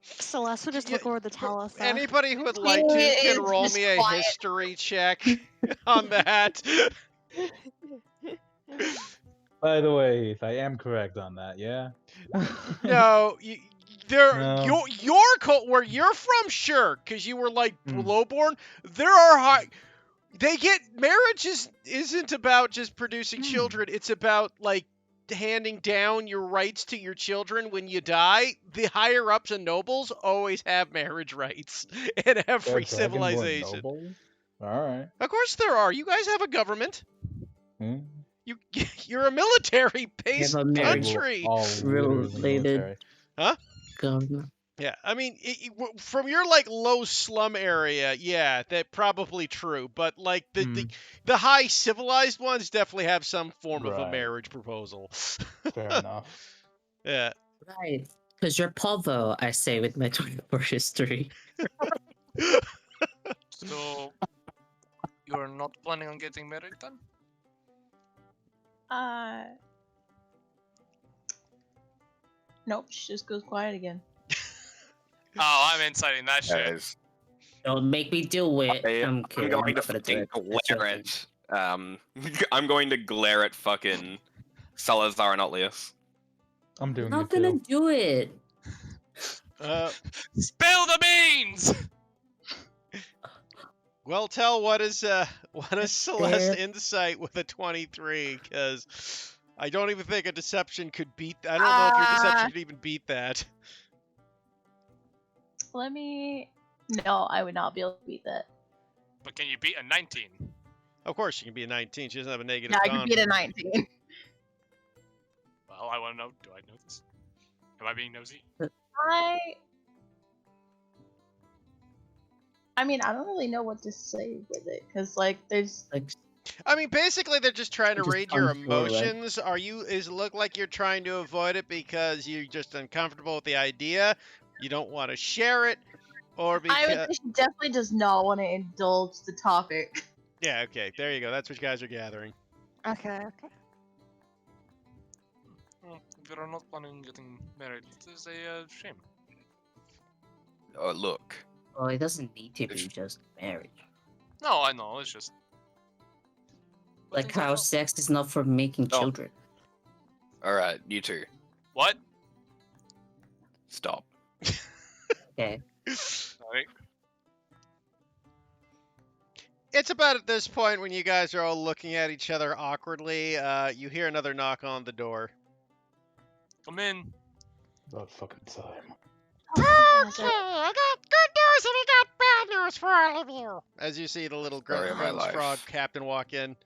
Celeste would just Yeah, look over the Talitha. Anybody who would like to It can is roll just me a quiet. history check on that. By the way, if I am correct on that, yeah? No, No. where you're from, sure, because you were like Hmm. lowborn. There are high. They get marriage isn't about just producing children. It's about like handing down your rights to your children when you die. The higher ups and nobles always have marriage rights in every Dragonborn civilization. nobles? Alright. Of course there are. You guys have a government. Hmm. You're a military-based a marriage country. All literally Related. military. Government. Yeah, I mean, from your like low slum area, yeah, that probably true. But like the high civilized ones definitely have some form of a Right. marriage proposal. Fair enough. Yeah. Right. Because you're Povo, I say with my 24 history. So, you're not planning on getting married then? Nope, she just goes quiet again. Oh, I'm inciting that shit. Guys, Don't make me do it. I'm kidding. I'm going to not gonna do fucking it. It's glare okay. at. I'm going to glare at fucking Salazar and Otlius. I'm I'm doing not it gonna too. do it. Spill the beans! Well, tell what is Celeste Fair. insight with a 23? Because I don't even think a deception could beat. I don't know if your deception could even beat that. Let me. No, I would not be able to beat that. But can you beat a 19? Of course, she can be a 19. She doesn't have a negative Yeah, I con. could beat a 19. Well, I want to know. Do I know this? Am I being nosy? I mean, I don't really know what to say with it, because, like, there's. Like, I mean, basically, they're just trying to Just read your unsure, right? emotions. Is it look like you're trying to avoid it because you're just uncomfortable with the idea? You don't want to share it, or I would because say she definitely does not want to indulge the topic. yeah, okay, there you go. That's what you guys are gathering. Okay. Well, if you're not planning on getting married, it is a shame. Oh, look. well, it doesn't need to be just marriage. No, I know. It's just. But Like things like how that- sex is not for making Oh. children. Alright, you two. What? Stop. Okay. Sorry. It's about at this point when you guys are all looking at each other awkwardly. You hear another knock on the door. Come in. About fucking time. I got good news and I got bad news for all of you. As you see the little Story of my Gruntless life. Frog captain walk in.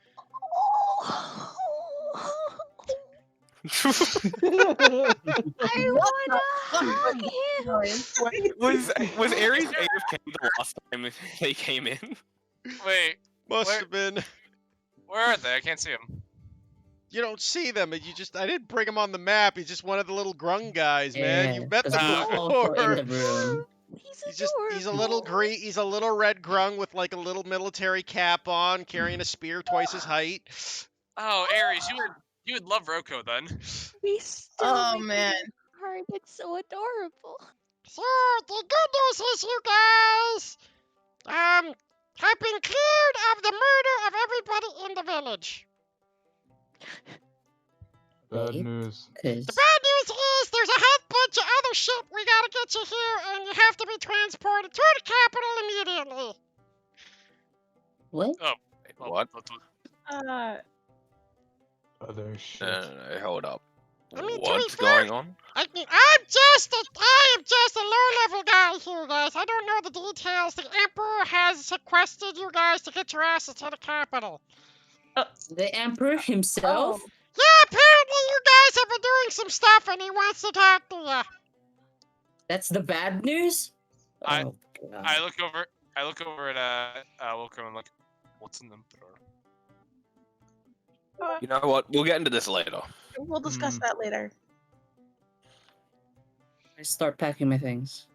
I wanna hug him. was Ares AFK the last time they came in? Wait, Must Where- have been. where are they? I can't see them. You don't see them. I didn't bring him on the map. He's just one of the little grung guys, man. You've met 'cause them we're also in before. the room. He's a little green. He's a little red grung with like a little military cap on, carrying a spear twice his height. Oh, Ares, you would love Roko then. He's still Oh, making man. me cry, but so adorable. So the good news is, you guys, have been cleared of the murder of everybody in the village. Bad Right? news. The 'Cause bad news is there's a whole bunch of other shit we gotta get you here, and you have to be transported to the capital immediately. what? Oh, Wait, well, what? Other shit. No, hold up. I mean, to be What's fair, going on? I mean, I am just a low-level guy here, guys. I don't know the details. The Emperor has sequestered you guys to get your asses to the capital. The Emperor himself? Oh, Yeah, apparently you guys have been doing some stuff, and he wants to talk to you. That's the bad news? I- Oh, God. I look over at Wilco and like, what's an emperor? You know what? We'll get into this later. we'll discuss that later. I start packing my things.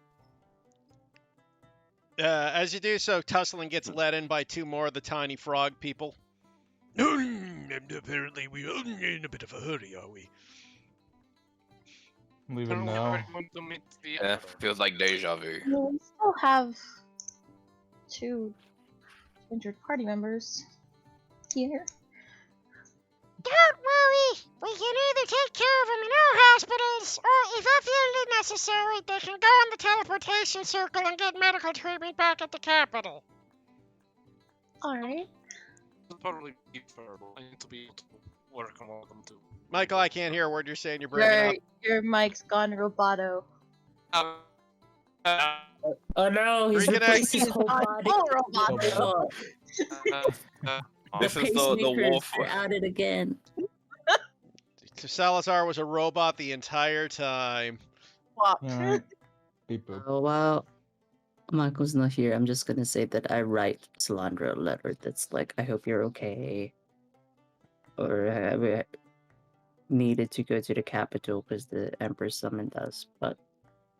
As you do so, Tussling gets led in by two more of the tiny frog people. Apparently, we're in a bit of a hurry, are we? Leaving We now. already went to meet the Yeah, emperor. feels like deja vu. Well, we still have 2 injured party members here. Don't worry. We can either take care of them in our hospitals, or if absolutely necessary, they can go in the teleportation circle and get medical treatment back at the capital. Alright. It'll probably be preferable. I need to be able to work on one of them too. Michael, I can't hear a word you're saying. You're breaking up. Your mic's gone roboto. Oh no, he's Reconnect. replaced his He's whole gone body. full roboto. Oh, This the is the pacemakers wolf. are at it again. Salazar was a robot the entire time. Swap. Alright. Beep boop. Oh, well, Michael's not here. I'm just gonna say that I write Salandra a letter that's like, I hope you're okay. Or I needed to go to the capital because the Emperor summoned us, but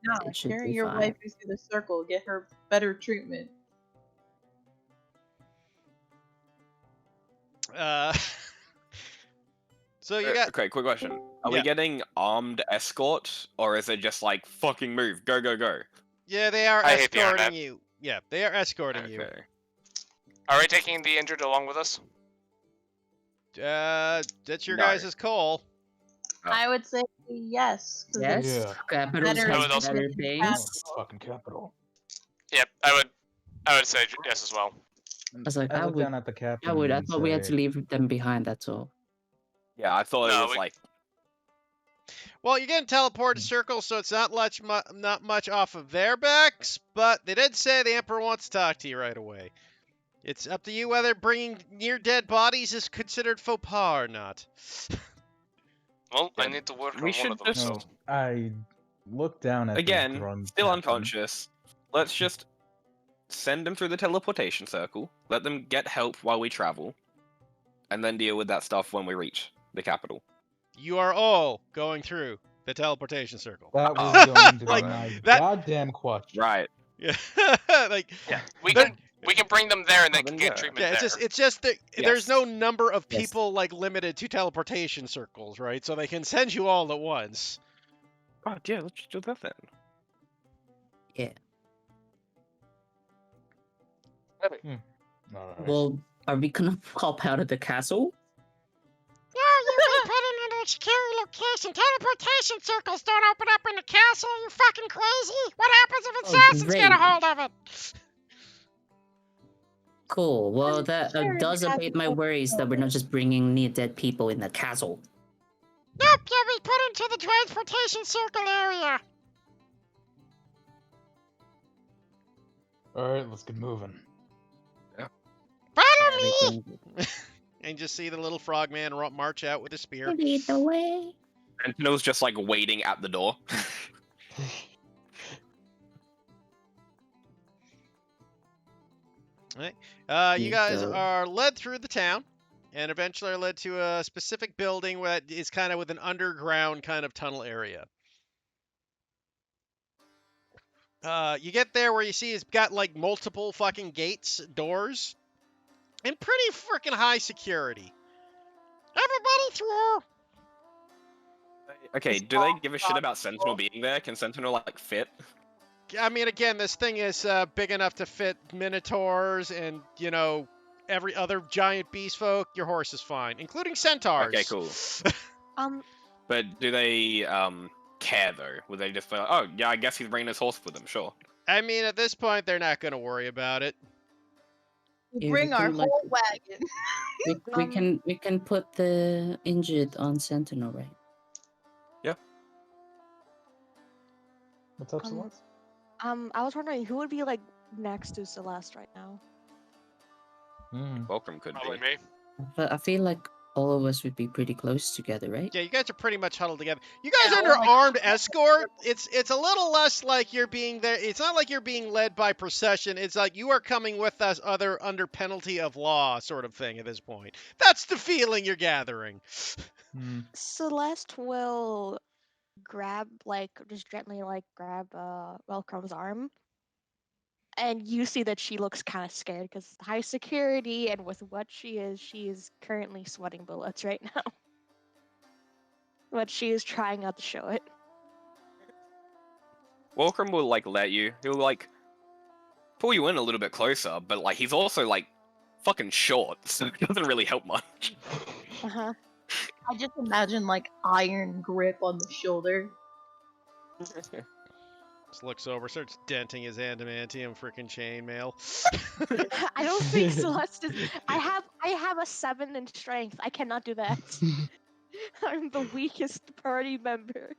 No, it should carry be your fine. wife through the circle. Get her better treatment. So you got. Okay, quick question. Are Yeah. we getting armed escort, or is it just like fucking move, go, go, go? Yeah, they are I hate the escorting internet. you. Yeah, they are escorting Okay. Are we taking the injured along with us? you. That's your No. guys' call. Oh. I would say yes. 'cause Yes, it's Yeah. capitals better have I would also- better in the things. capital. Fucking capital. Yep, I would say yes as well. was like, I look would- down at the captain. I would. I and thought we had to say, leave them behind. That's all. Yeah, I thought No, it was we- like Well, you're getting teleported circles, so it's not much off of their backs, but they did say the Emperor wants to talk to you right away. It's up to you whether bringing near-dead bodies is considered faux pas or not. Well, I Yeah, need to work we on one should of them, just- so... No, I look down at this again, drunk still captain. unconscious. Let's just send them through the teleportation circle. Let them get help while we travel, and then deal with that stuff when we reach the capital. You are all going through the teleportation circle. That was going to Like, be my that- goddamn question. Right. Yeah, like We They're- can bring them there and they Oh, can then get yeah. treatment yeah, there. it's just that there's Yes. no number of Yes. people like limited to teleportation circles, right? So they can send you all at once. God, yeah, let's just do that then. Alright. Well, are we gonna pop out of the castle? No, you've been put in a secure location. Teleportation circles don't open up in the castle. You fucking crazy? What happens if Oh, assassins get a great. hold of it? Cool. Well, that Sure, does it has abate to my go worries that we're not just bringing near dead people in the castle. Nope, you'll be put into the transportation circle area. Alright, let's get moving. Follow me. Everything. And just see the little frogman march out with a spear. Lead the way. Sentinel's just like waiting at the door. You Yeah, guys so- are led through the town, and eventually are led to a specific building that is kind of with an underground kind of tunnel area. You get there where you see it's got like multiple fucking gates, doors, and pretty freaking high security. Everybody through. Okay, do they give a shit about Sentinel being there? Can Sentinel like fit? I mean, again, this thing is big enough to fit minotaurs and, every other giant beast folk. Your horse is fine, including centaurs. Okay, cool. Um, But do they care though? Would they just be like, oh yeah, I guess he's bringing his horse with him, sure. I mean, at this point, they're not going to worry about it. We Yeah, bring we our can, like- whole wagon. We can put the injured on Sentinel, right? What's up, Um, Celeste? I was wondering who would be like next to Celeste right now. Welcome could Probably be. me. But I feel like all of us would be pretty close together, right? Yeah, you guys are pretty much huddled together. You guys Yeah, under we're like- armed escort. It's a little less like you're being there. It's not like you're being led by procession. It's like you are coming with us under penalty of law sort of thing at this point. That's the feeling you're gathering. Celeste will just gently grab Welcome's arm. And you see that she looks kind of scared because high security and with what she is currently sweating bullets right now. But she is trying not to show it. Welcome will let you. He'll pull you in a little bit closer, but he's also fucking short, so it doesn't really help much. Uh-huh. I just imagine iron grip on the shoulder. Just looks over, starts denting his adamantium freaking chainmail. I don't think Celeste is. I have a 7 in strength. I cannot do that. I'm the weakest party member.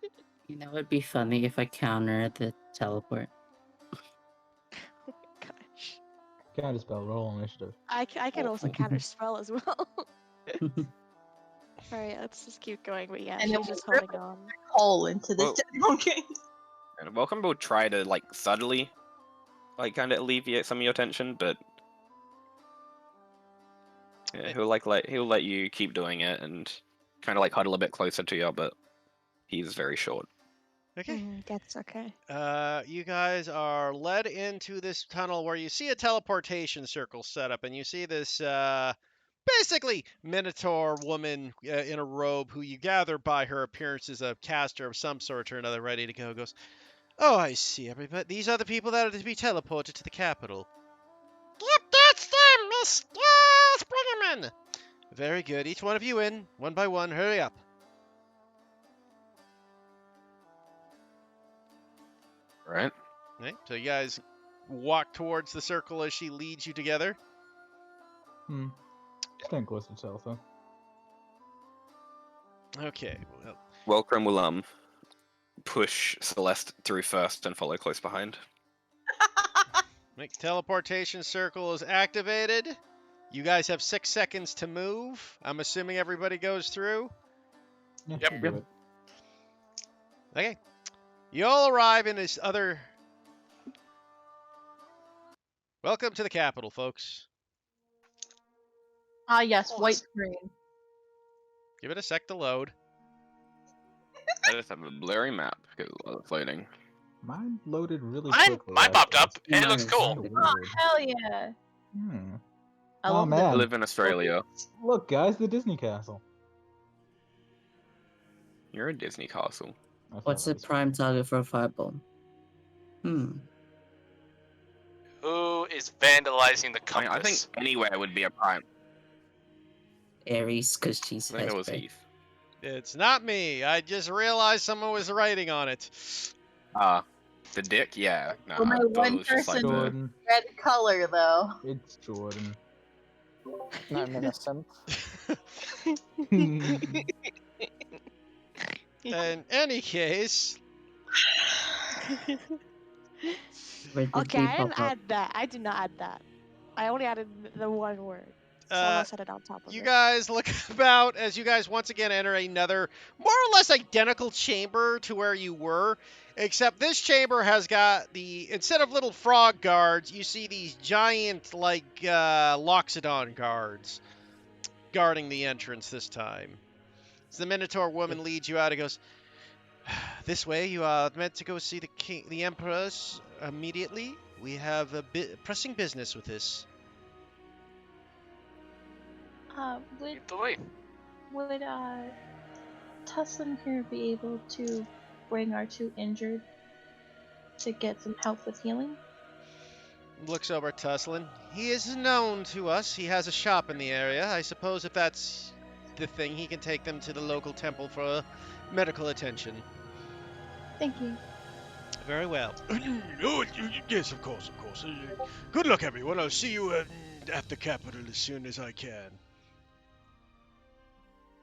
You know, it'd be funny if I counter the teleport. Oh my gosh. Counter spell, roll initiative. I can also counter spell as well. Alright, let's just keep going. But yeah, And then she's just we'll holding on. Hole into this. Well- Okay. And Welcome will try to subtly kind of alleviate some of your tension, but yeah, he'll let you keep doing it and kind of huddle a bit closer to you, but he's very short. Okay. That's okay. You guys are led into this tunnel where you see a teleportation circle set up, and you see this basically minotaur woman in a robe who you gather by her appearance is a caster of some sort or another ready to go. Goes, oh, I see, everybody. These are the people that are to be teleported to the capital. Yep, that's them, miss. Yes, bring them in. Very good. Each one of you in, one by one. Hurry up. Right? Okay, so you guys walk towards the circle as she leads you together. Staying close to Teltha. Okay. Well, Welcome will push Celeste through first and follow close behind. make teleportation circle is activated. You guys have 6 seconds to move. I'm assuming everybody goes through. Yeah, Yep. we'll do it. Okay. You all arrive in this other. Welcome to the capital, folks. Ah, yes, Oh, white it's- screen. Give it a sec to load. I just have a blurry map because it's loading. Mine loaded really Mine quickly. popped up, It's and it looks Nice. cool. kinda Oh, weird. hell yeah. I Oh, love man. I live in Australia. Look, guys, the Disney castle. You're a Disney castle. I thought What's that the was prime target for a firebomb? Who is vandalizing the I compass? think anywhere would be a prime. Ares, because she's I think that was Hesper. Heath. It's not me. I just realized someone was writing on it. The dick? Yeah. No, For my I thought one it was just person- the... Jordan. Red color, though. It's Jordan. I'm innocent. In any case, Where did Okay, we I didn't pop up? add that. I did not add that. I only added the one word. Someone else had it on top of you it. guys look about as you guys once again enter another more or less identical chamber to where you were, except this chamber has got instead of little frog guards, you see these giant Loxodon guards guarding the entrance this time. So the Minotaur woman leads you out and goes, this way, you are meant to go see the emperors immediately. We have a pressing business with this. Would Lead the way. would Tussin here be able to bring our 2 injured to get some help with healing? Looks over at Tusslin. He is known to us. He has a shop in the area. I suppose if that's the thing, he can take them to the local temple for medical attention. Thank you. Very well. Oh, yes, of course, of course. Good luck, everyone. I'll see you at the capital as soon as I can.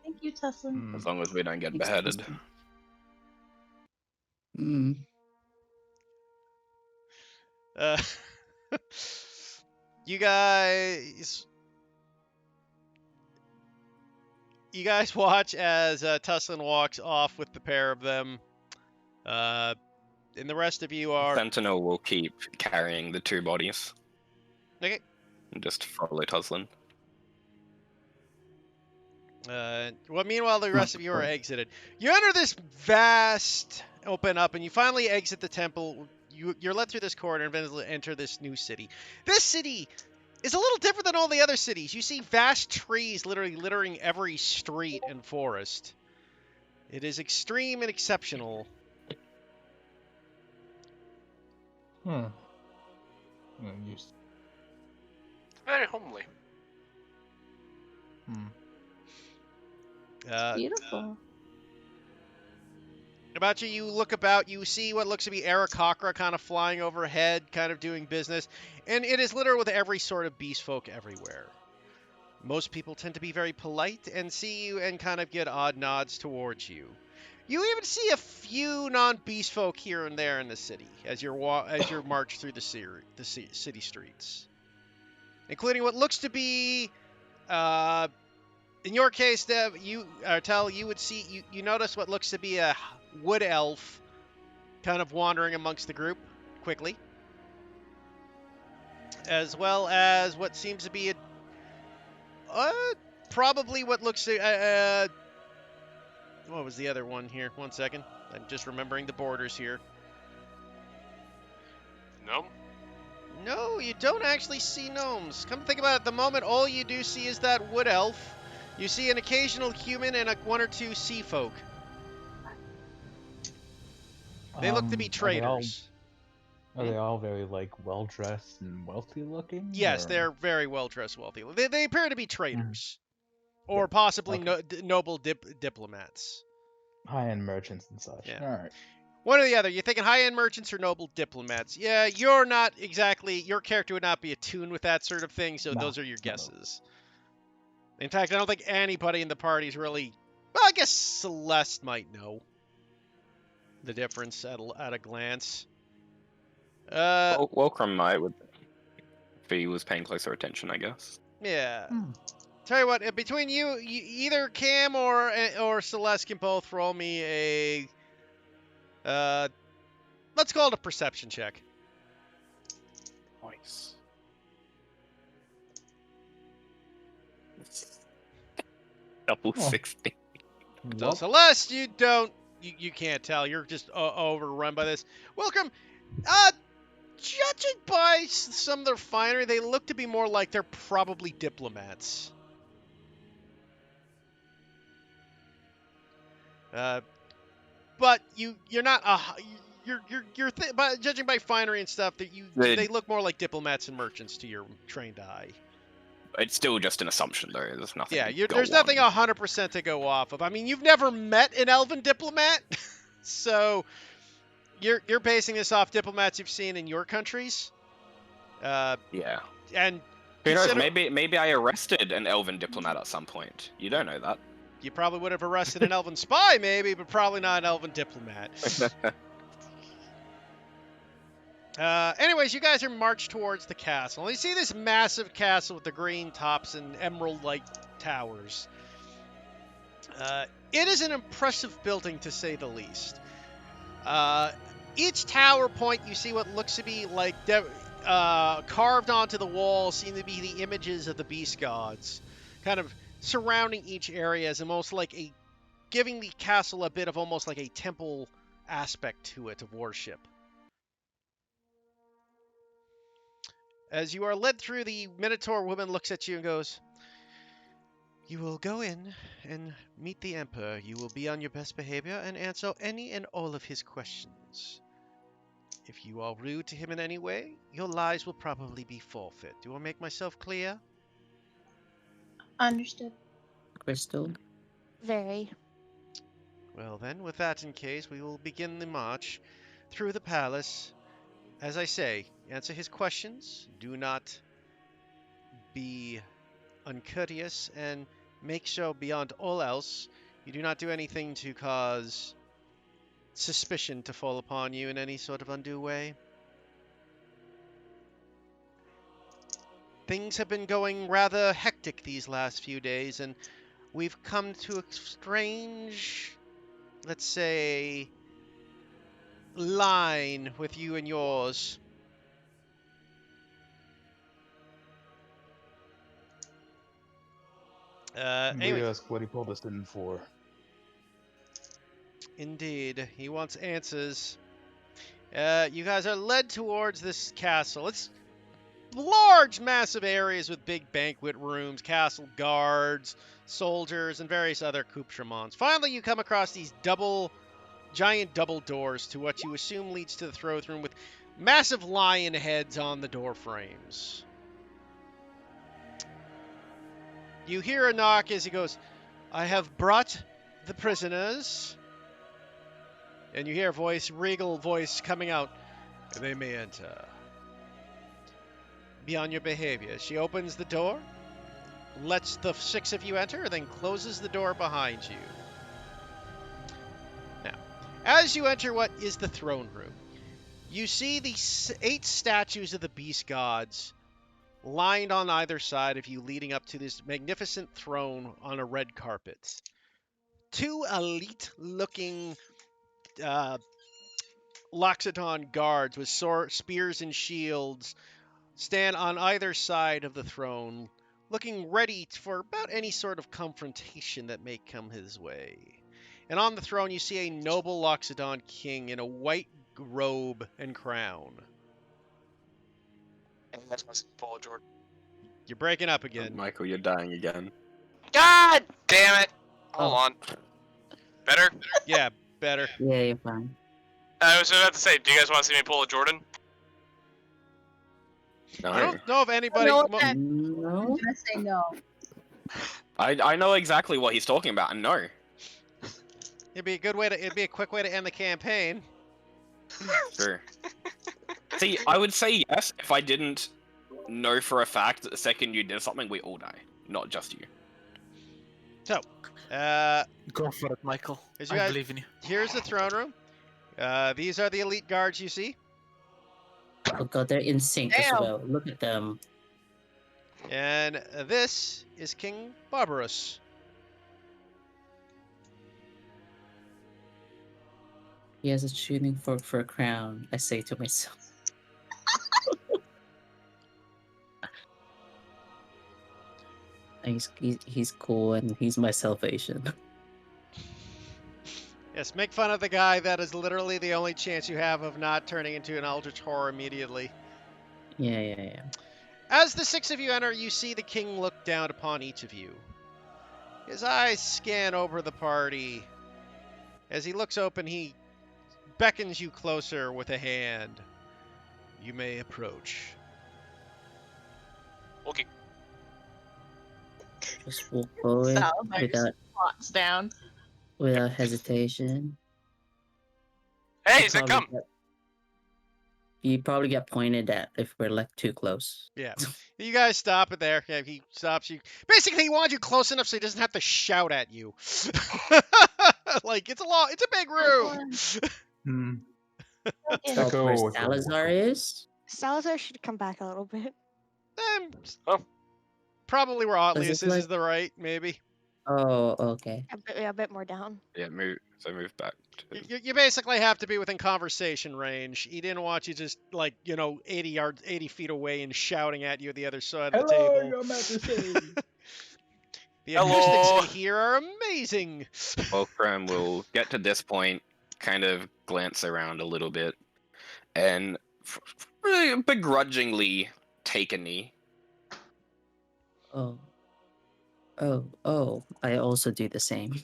Thank you, Tussin. As long as we don't get Thanks, beheaded. Kristen. Mm. Uh, you guys watch as Tusslin walks off with the pair of them. And the rest of you are Sentinel will keep carrying the 2 bodies. okay. And just follow Tuslin. Well, meanwhile, the rest of you are exited. You enter this vast open up, and you finally exit the temple. You're led through this corridor and eventually enter this new city. This city is a little different than all the other cities. You see vast trees literally littering every street and forest. It is extreme and exceptional. Used. Very homely. Beautiful. About you look about, you see what looks to be Aarakocra kind of flying overhead, kind of doing business, and it is littered with every sort of beast folk everywhere. Most people tend to be very polite and see you and kind of get odd nods towards you. You even see a few non-beast folk here and there in the city as you're march through the city streets, including what looks to be, in your case, Dev, you would see you notice what looks to be a wood elf, kind of wandering amongst the group quickly, as well as what seems to be probably what looks to what was the other one here? One second. I'm just remembering the borders here. No? No, you don't actually see gnomes. Come to think about it, at the moment, all you do see is that wood elf. You see an occasional human and one or two sea folk. They look to be traders. Are they all very well dressed and wealthy looking? Yes, or- they're very well dressed, wealthy. They appear to be traders, or possibly noble diplomats. High-end merchants and such. Yeah. All right. One or the other. You're thinking high-end merchants or noble diplomats. Yeah, you're not exactly. Your character would not be attuned with that sort of thing, so those are your guesses. In fact, I don't think anybody in the party is really. Well, I guess Celeste might know the difference at a glance. Welcome might would if he was paying closer attention, I guess. Yeah. Tell you what, between you, either Cam or Celeste can both roll me a. Let's call it a perception check. Nice. Double 60. So Celeste, you can't tell. You're just overrun by this. Welcome. Judging by some of their finery, they look to be more like they're probably diplomats. But you're not but judging by finery and stuff, that they look more like diplomats and merchants to your trained eye. It's still just an assumption, though. There's nothing. Yeah, there's nothing 100% to go off of. I mean, you've never met an elven diplomat, so you're basing this off diplomats you've seen in your countries. Yeah. And who knows? Maybe I arrested an elven diplomat at some point. You don't know that. You probably would have arrested an elven spy, maybe, but probably not an elven diplomat. Anyways, you guys are marched towards the castle. And you see this massive castle with the green tops and emerald-like towers. It is an impressive building, to say the least. Each tower point, you see what looks to be like carved onto the wall, seem to be the images of the beast gods, kind of surrounding each area as almost like giving the castle a bit of almost like a temple aspect to it of worship. As you are led through, the Minotaur woman looks at you and goes, "You will go in and meet the Emperor. You will be on your best behavior and answer any and all of his questions. If you are rude to him in any way, your lives will probably be forfeit. Do I make myself clear? Understood. Crystal. Very. Well then, with that in case, we will begin the march through the palace. As I say, answer his questions. Do not be uncourteous, and make sure beyond all else you do not do anything to cause suspicion to fall upon you in any sort of undue way. Things have been going rather hectic these last few days, and we've come to a strange, let's say, line with you and yours. We Anyway, ask what he pulled us in for. indeed, he wants answers. You guys are led towards this castle. It's large, massive areas with big banquet rooms, castle guards, soldiers, and various other accoutrements. Finally, you come across these giant double doors to what you assume leads to the throne room with massive lion heads on the door frames. You hear a knock as he goes, "I have brought the prisoners." And you hear a voice, regal voice coming out, "They may enter." Be on your behavior. She opens the door, lets the 6 of you enter, then closes the door behind you. Now, as you enter what is the throne room, you see the 8 statues of the beast gods lined on either side of you, leading up to this magnificent throne on a red carpet. 2 elite-looking Loxodon guards with spears and shields stand on either side of the throne, looking ready for about any sort of confrontation that may come his way. And on the throne, you see a noble Loxodon king in a white robe and crown. And that's my Paul Jordan. You're breaking up again. Michael, you're dying again. God damn it! Hold Oh. on. Better? Yeah, better. Yeah, you're fine. I was about to say, do you guys want to see me pull a Jordan? No. I don't know if anybody. No, mo- I'm No. gonna say no. I know exactly what he's talking about, and no. It'd be a quick way to end the campaign. Sure. See, I would say yes if I didn't know for a fact that the second you did something, we all die. Not just you. So, Go for it, Michael. as you guys, believe in you. here's the throne room. These are the elite guards you see. Oh god, they're in sync as Damn. well. Look at them. And this is King Barbarous. He has a tuning fork for a crown, I say to myself. And he's cool and he's my salvation. Yes, make fun of the guy that is literally the only chance you have of not turning into an eldritch horror immediately. Yeah. As the 6 of you enter, you see the king look down upon each of you. His eyes scan over the party. As he looks open, he beckons you closer with a hand. You may approach. Okay. Just walk forward Salazar without squats down. hesitation. Hey, You he said probably come. You probably get pointed at if we're like too close. Yeah. You guys stop it there. Yeah, he stops you. Basically, he wants you close enough so he doesn't have to shout at you. Like, it's a big room. Hmm. So Echo, where echo, Salazar echo. is? Salazar should come back a little bit. Oh. Probably where Otlius this is like- the right, maybe. Oh, okay. A bit more down. Yeah, move back. You basically have to be within conversation range. He didn't want you just, 80 feet away and shouting at you at the other side of the Hello, table. Your Majesty. The Hello. acoustics in here are amazing. Wolfram will get to this point, kind of glance around a little bit, and really begrudgingly take a knee. Oh. I also do the same.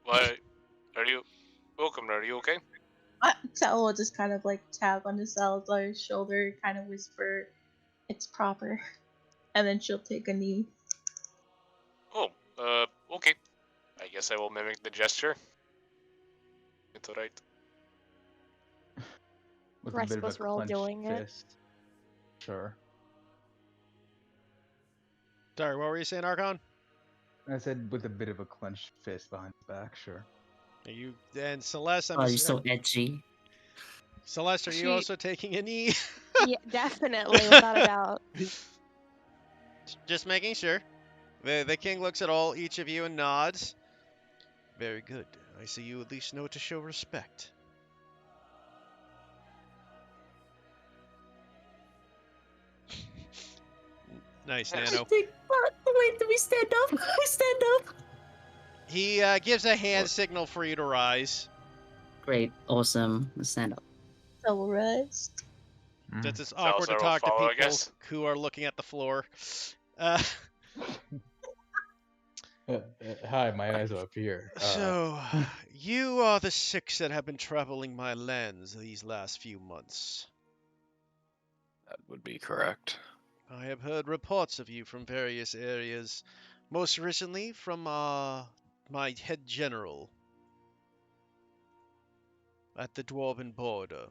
Why are you welcome, are are you okay? Tal will just kind of like tap on the Salazar's shoulder, kind of whisper, "It's proper," and then she'll take a knee. Oh, okay. I guess I will mimic the gesture. It's alright. With I a bit of a suppose we're all clenched doing it. fist. Sure. Sorry, what were you saying, Archon? I said with a bit of a clenched fist behind his back, sure. Are you and Celeste? Oh, you're so edgy. Celeste, are you She- also taking a knee? Yeah, definitely, without a doubt. Just making sure. The king looks at each of you and nods. Very good. I see you at least know to show respect. Nice, Yes. Nano. Wait, do we stand up? We stand up. He gives a hand signal for you to rise. Great, awesome. Let's stand up. So rise. Since it's awkward to Salazar will talk to follow, I people guess. who are looking at the floor. Uh, Hi, my eyes are up here. so, you are the 6 that have been traveling my lands these last few months. That would be correct. I have heard reports of you from various areas, most recently from my head general at the Dwarven border.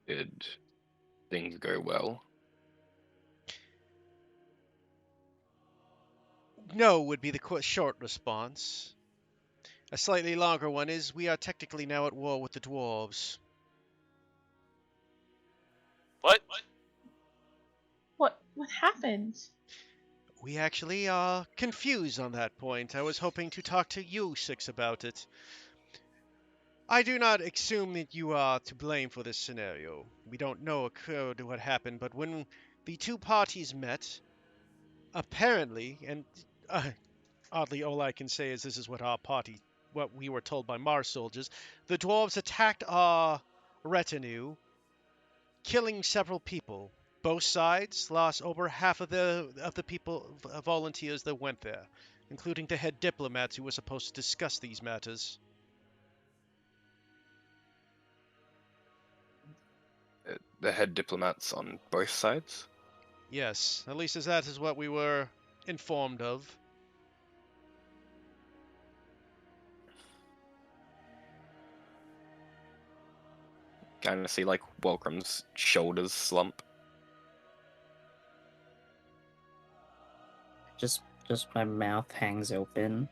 Did things go well? No would be the short response. A slightly longer one is we are technically now at war with the dwarves. What? What happened? We actually are confused on that point. I was hoping to talk to you 6 about it. I do not assume that you are to blame for this scenario. We don't know occurred what happened, but when the 2 parties met, apparently, and oddly, all I can say is this is what we were told by Mars soldiers, the dwarves attacked our retinue, killing several people. Both sides lost over half of the people, volunteers that went there, including the head diplomats who were supposed to discuss these matters. The head diplomats on both sides? Yes, at least as that is what we were informed of. Kind of see like Welcome's shoulders slump. Just my mouth hangs open.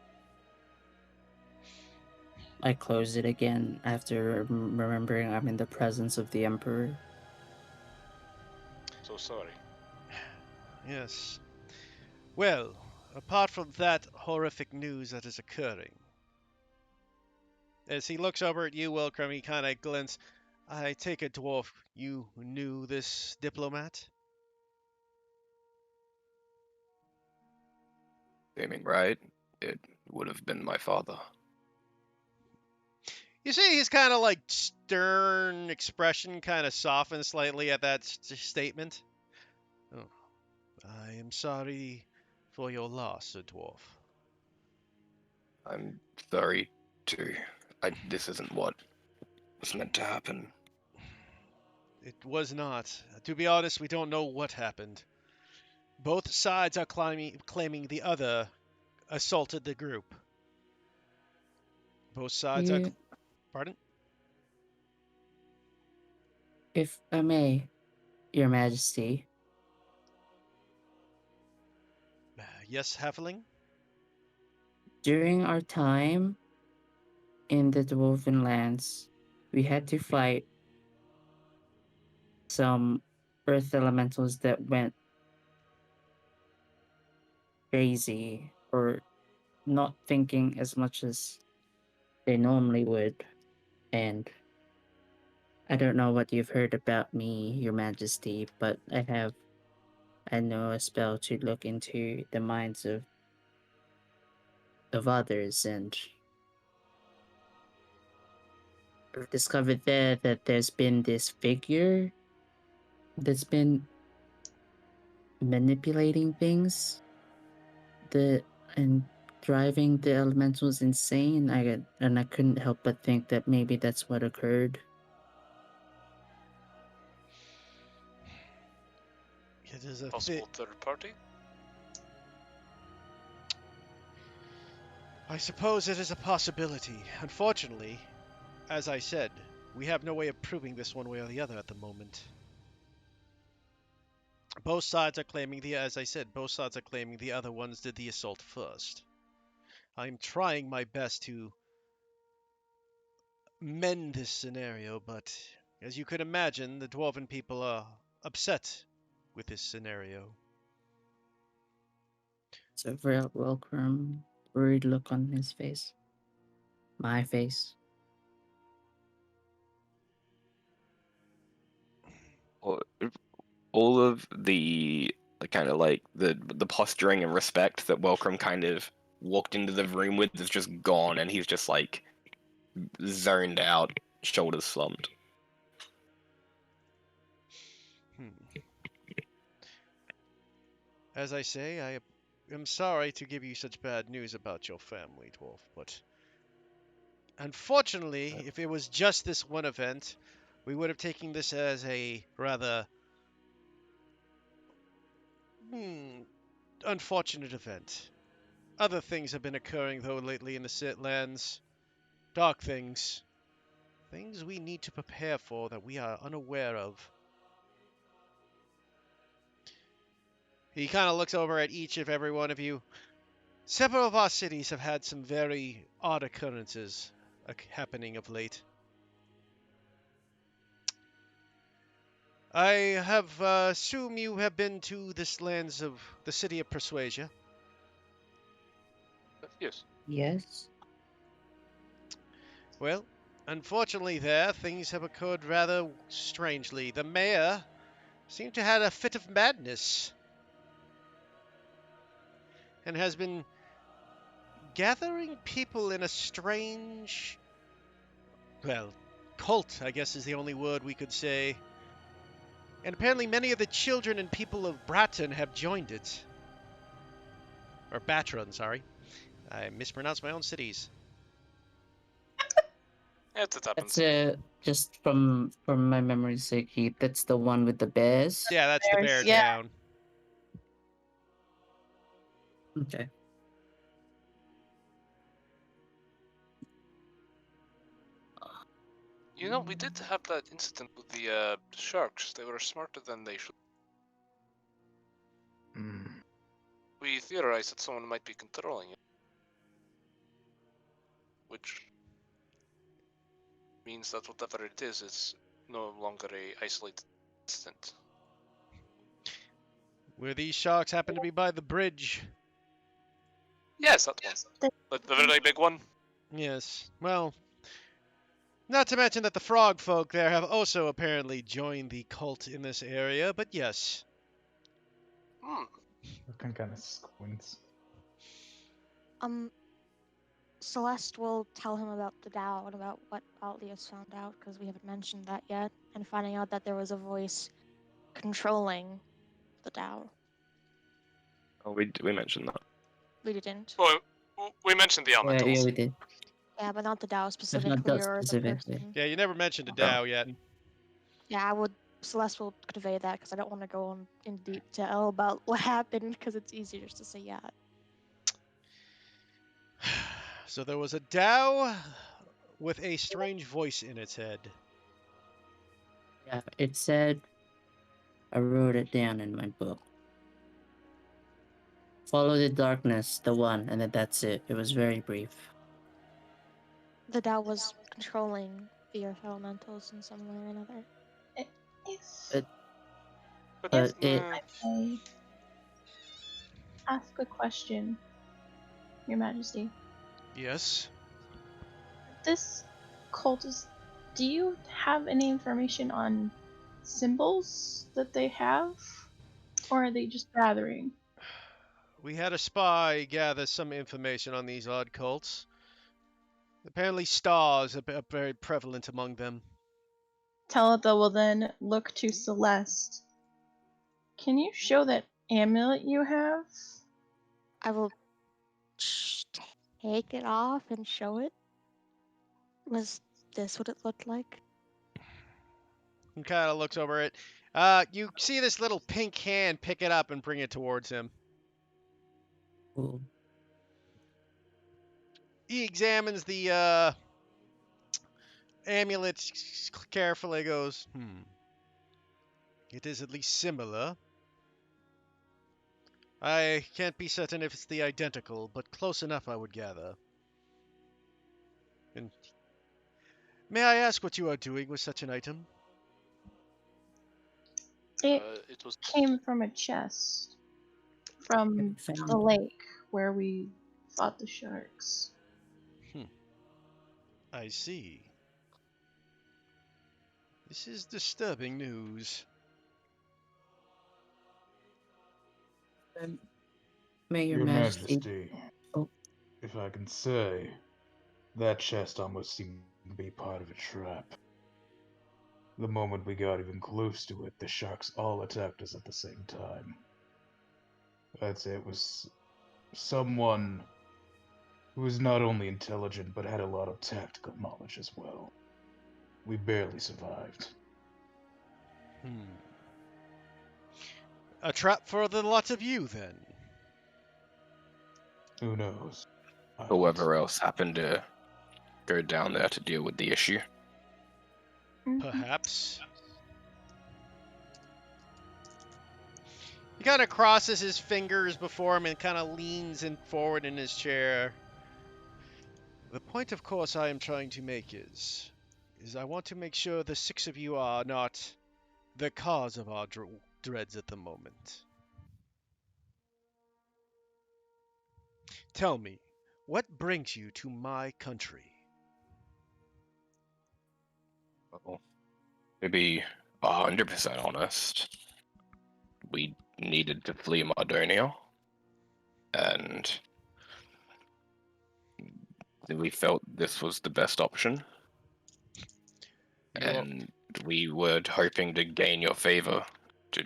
I close it again after remembering I'm in the presence of the Emperor. So sorry. Yes. Well, apart from that horrific news that is occurring, as he looks over at you, Wilcrum, he kind of glints. I take it, dwarf, you knew this diplomat? Aiming right, it would have been my father. You see, his kind of like stern expression kind of softens slightly at that statement. Oh, I am sorry for your loss, Sir Dwarf. I'm sorry too. This isn't what was meant to happen. It was not. To be honest, we don't know what happened. Both sides are claiming the other assaulted the group. Both sides are. Pardon? If I may, Your Majesty. Yes, Halfling? During our time in the Dwarven lands, we had to fight some earth elementals that went crazy or not thinking as much as they normally would. And I don't know what you've heard about me, Your Majesty, but I know a spell to look into the minds of others, and I've discovered there that there's been this figure that's been manipulating things. And driving the elementals insane. I couldn't help but think that maybe that's what occurred. It is a Possible third party? I suppose it is a possibility. Unfortunately, as I said, we have no way of proving this one way or the other at the moment. Both sides are claiming as I said, both sides are claiming the other ones did the assault first. I'm trying my best to mend this scenario, but as you could imagine, the dwarven people are upset with this scenario. It's a real welcome, worried look on his face. My face. All of the kind of like the posturing and respect that Welcome kind of walked into the room with is just gone, and he's just like zoned out, shoulders slumped. As I say, I am sorry to give you such bad news about your family, Dwarf, but unfortunately, if it was just this one event, we would have taken this as a rather unfortunate event. Other things have been occurring, though, lately in the Sitlands. Dark things. Things we need to prepare for that we are unaware of. He kind of looks over at each of every one of you. Several of our cities have had some very odd occurrences happening of late. I have assume you have been to this lands of the city of Persuasia. Yes. Yes? Well, unfortunately there, things have occurred rather strangely. The mayor seemed to have a fit of madness and has been gathering people in a strange, well, cult, I guess is the only word we could say. And apparently many of the children and people of Bratton have joined it. Or Batron, sorry. I mispronounced my own cities. Yeah, that happens. That's just from my memory's sake, Heath, that's the one with the bears? Yeah, that's the bear Bears, yeah. town. Okay. You know, we did have that incident with the sharks. They were smarter than they should. We theorized that someone might be controlling it. Which means that whatever it is no longer a isolated incident. Where these sharks happen to be by the bridge. Yes, that one. But the very big one? Yes. Well, not to mention that the frog folk there have also apparently joined the cult in this area, but yes. Looking kind of squints. Celeste will tell him about the Tao and about what Altlius found out, because we haven't mentioned that yet, and finding out that there was a voice controlling the Tao. Oh, we mentioned that. We didn't. Well, we mentioned the elementals. Yeah, we did. Yeah, but not the Tao But specifically not that or the specifically. person. Yeah, you never mentioned a Dao yet. Yeah, Celeste will convey that because I don't want to go on in detail about what happened because it's easier just to say yeah. So there was a Dao with a strange voice in its head. Yeah, it said, I wrote it down in my book. Follow the darkness, the one, and then that's it. It was very brief. The Tao was controlling the Earth Elementals in some way or another. But it... I ask a question, Your Majesty. Yes? This cultist, do you have any information on symbols that they have? Or are they just gathering? We had a spy gather some information on these odd cults. Apparently stars are very prevalent among them. Talitha will then look to Celeste. Can you show that amulet you have? I will take it off and show it? Was this what it looked like? He kind of looks over it. You see this little pink hand pick it up and bring it towards him. Ooh. He examines the amulet carefully, goes, it is at least similar. I can't be certain if it's the identical, but close enough, I would gather. And may I ask what you are doing with such an item? It It was came from a chest from Found the lake where we fought the sharks. I see. This is disturbing news. May Your Your Majesty. Majesty, Oh. if I can say, that chest almost seemed to be part of a trap. The moment we got even close to it, the sharks all attacked us at the same time. I'd say it was someone who was not only intelligent but had a lot of tactical knowledge as well. We barely survived. A trap for the lot of you, then. Who knows? Whoever else happened to go down there to deal with the issue. Perhaps. He kind of crosses his fingers before him and kind of leans in forward in his chair. The point, of course, I am trying to make is I want to make sure the 6 of you are not the cause of our dreads at the moment. Tell me, what brings you to my country? Well, to be 100% honest, we needed to flee Mardonia, and we felt this was the best option. And we were hoping to gain your favor to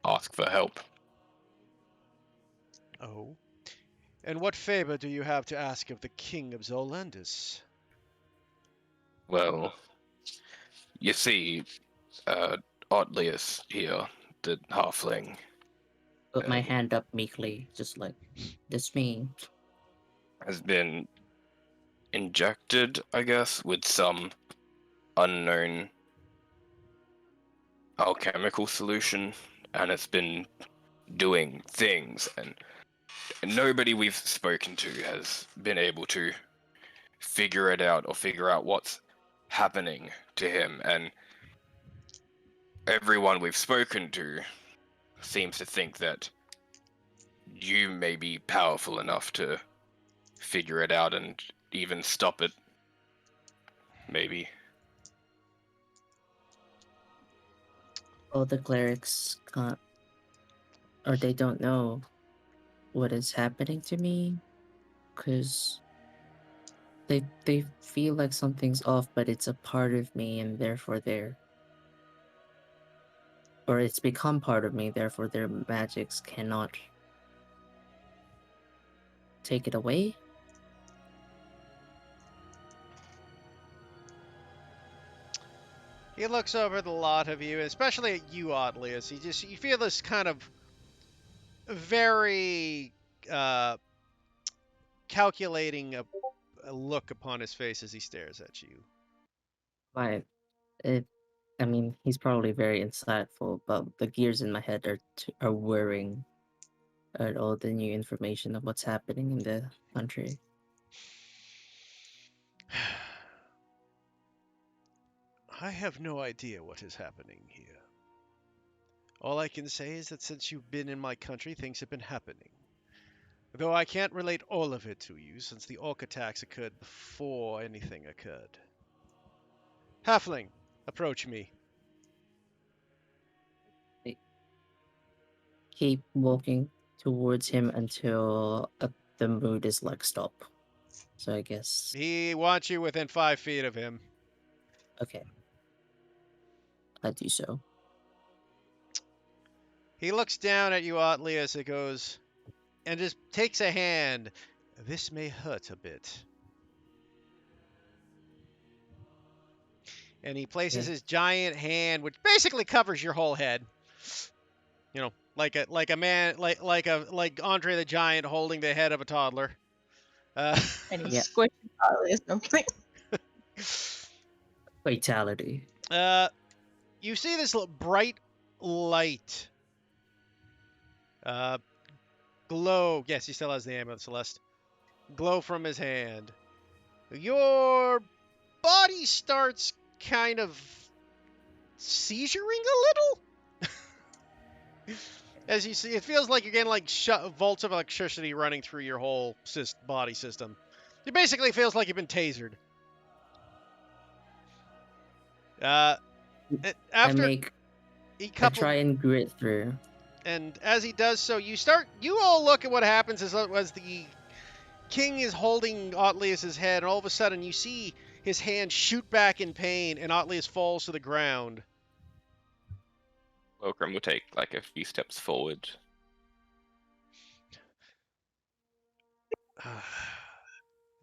ask for help. Oh? And what favor do you have to ask of the King of Zolandis? Well, you see, Otlius here, the halfling, Put my hand up meekly, just like, this me. has been injected, I guess, with some unknown alchemical solution, and it's been doing things, and nobody we've spoken to has been able to figure it out or figure out what's happening to him, and everyone we've spoken to seems to think that you may be powerful enough to figure it out and even stop it. Maybe. All the clerics can't, or they don't know what is happening to me, because they feel like something's off, but it's a part of me, and therefore or it's become part of me, therefore their magics cannot take it away. He looks over the lot of you, especially at you, Otlius. You feel this kind of very calculating a look upon his face as he stares at you. I mean, he's probably very insightful, but the gears in my head are whirring at all the new information of what's happening in the country. I have no idea what is happening here. All I can say is that since you've been in my country, things have been happening. Though I can't relate all of it to you, since the orc attacks occurred before anything occurred. Halfling, approach me. Keep walking towards him until the mood is like stop. So I guess. He wants you within 5 feet of him. Okay. I do so. He looks down at you oddly as it goes, and just takes a hand, This may hurt a bit. And he places Yeah. his giant hand, which basically covers your whole head. You know, like a man, like Andre the Giant holding the head of a toddler. And he Yeah. squished Charlie. No kidding. Fatality. You see this bright light glow. Yes, he still has the amulet, Celeste. Glow from his hand. Your body starts kind of seizuring a little. As you see, it feels like you're getting like volts of electricity running through your whole body system. It basically feels like you've been tasered. I After I try and grit through. and as he does so, you all look at what happens as the king is holding Otlius's head, and all of a sudden you see his hand shoot back in pain, and Otlius falls to the ground. Welcome will take like a few steps forward.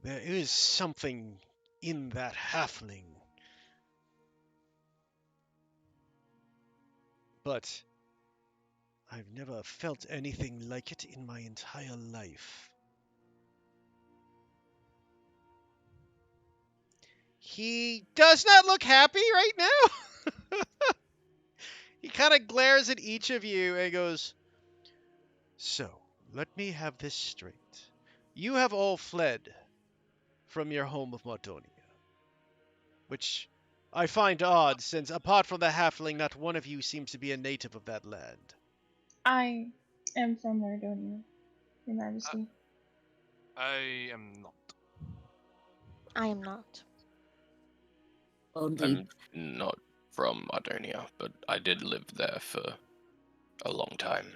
There is something in that halfling. But I've never felt anything like it in my entire life. He does not look happy right now. He kind of glares at each of you and goes, "So, let me have this straight. You have all fled from your home of Mardonia, which I find odd, since apart from the halfling, not one of you seems to be a native of that land." I am from Nardonia, Your Majesty. I am not. I am not. Only I'm not from Ardonia, but I did live there for a long time.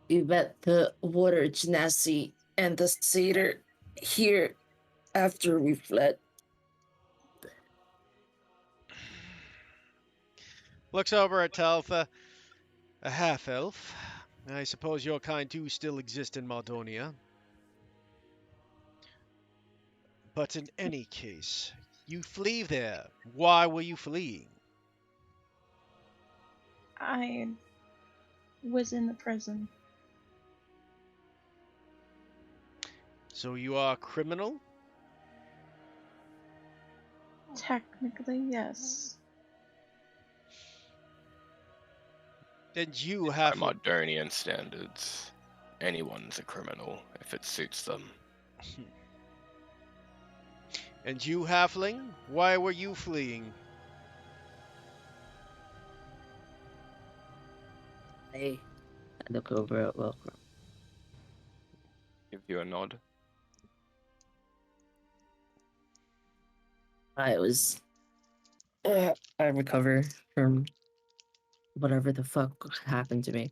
we met the water genasi and the satyr here after we fled. Looks over at Taltha, a half-elf. I suppose your kind do still exist in Mardonia. But in any case, you flee there. Why were you fleeing? I was in the prison. So you are a criminal? Technically, yes. And you By have... Mardonian standards, anyone's a criminal if it suits them. And you, halfling? Why were you fleeing? I look over at Welcome. Give you a nod. I recover from whatever the fuck happened to me.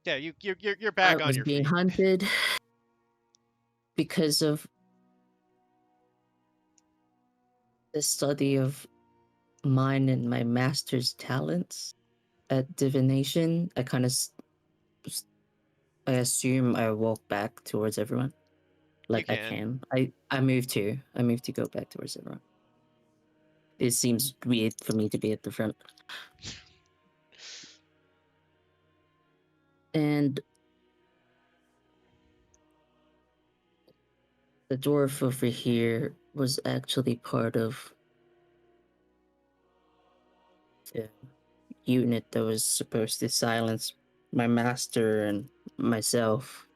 Yeah, you're I back on was your being feet. hunted because of the study of mine and my master's talents at divination. I assume I walk back towards everyone. Like I can. can. I move to go back towards everyone. It seems weird for me to be at the front. And the dwarf over here was actually part of the unit that was supposed to silence my master and myself.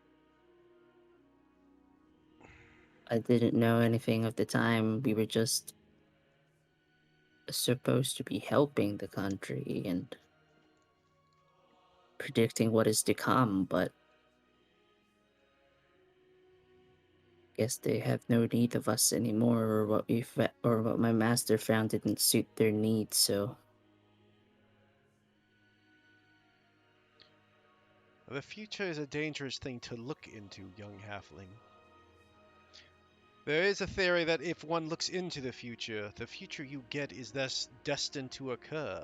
I didn't know anything of the time. We were just supposed to be helping the country and predicting what is to come, but guess they have no need of us anymore, or what my master found didn't suit their needs, so The future is a dangerous thing to look into, young halfling. There is a theory that if one looks into the future you get is thus destined to occur,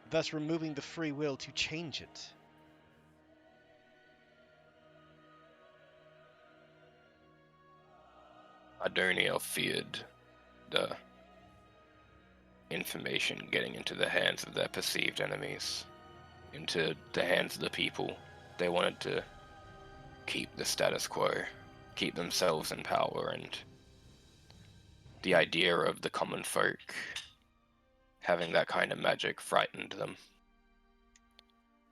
thus removing the free will to change it. Adonia feared the information getting into the hands of their perceived enemies, into the hands of the people. They wanted to keep the status quo, keep themselves in power, and the idea of the common folk having that kind of magic frightened them.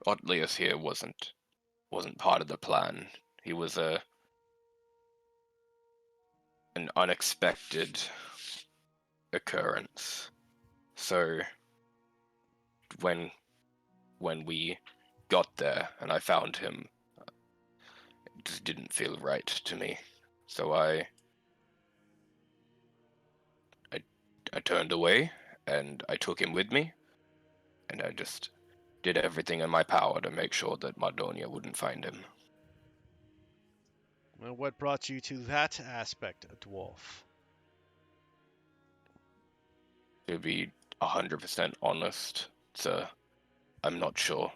Otlius here wasn't part of the plan. He was an unexpected occurrence. So when we got there and I found him, it just didn't feel right to me. So I turned away and I took him with me, and I just did everything in my power to make sure that Mardonia wouldn't find him. Well, what brought you to that aspect, dwarf? To be 100% honest, sir, I'm not sure.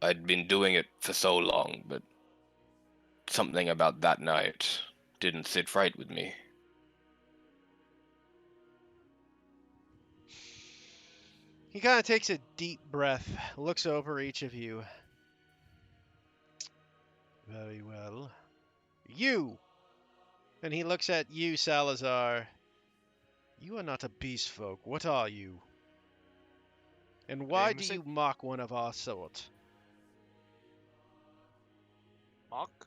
I'd been doing it for so long, but something about that night didn't sit right with me. He kind of takes a deep breath, looks over each of you. Very well. You! And he looks at you, Salazar. You are not a beast folk. What are you? And why do you mock one of our sort? Mock?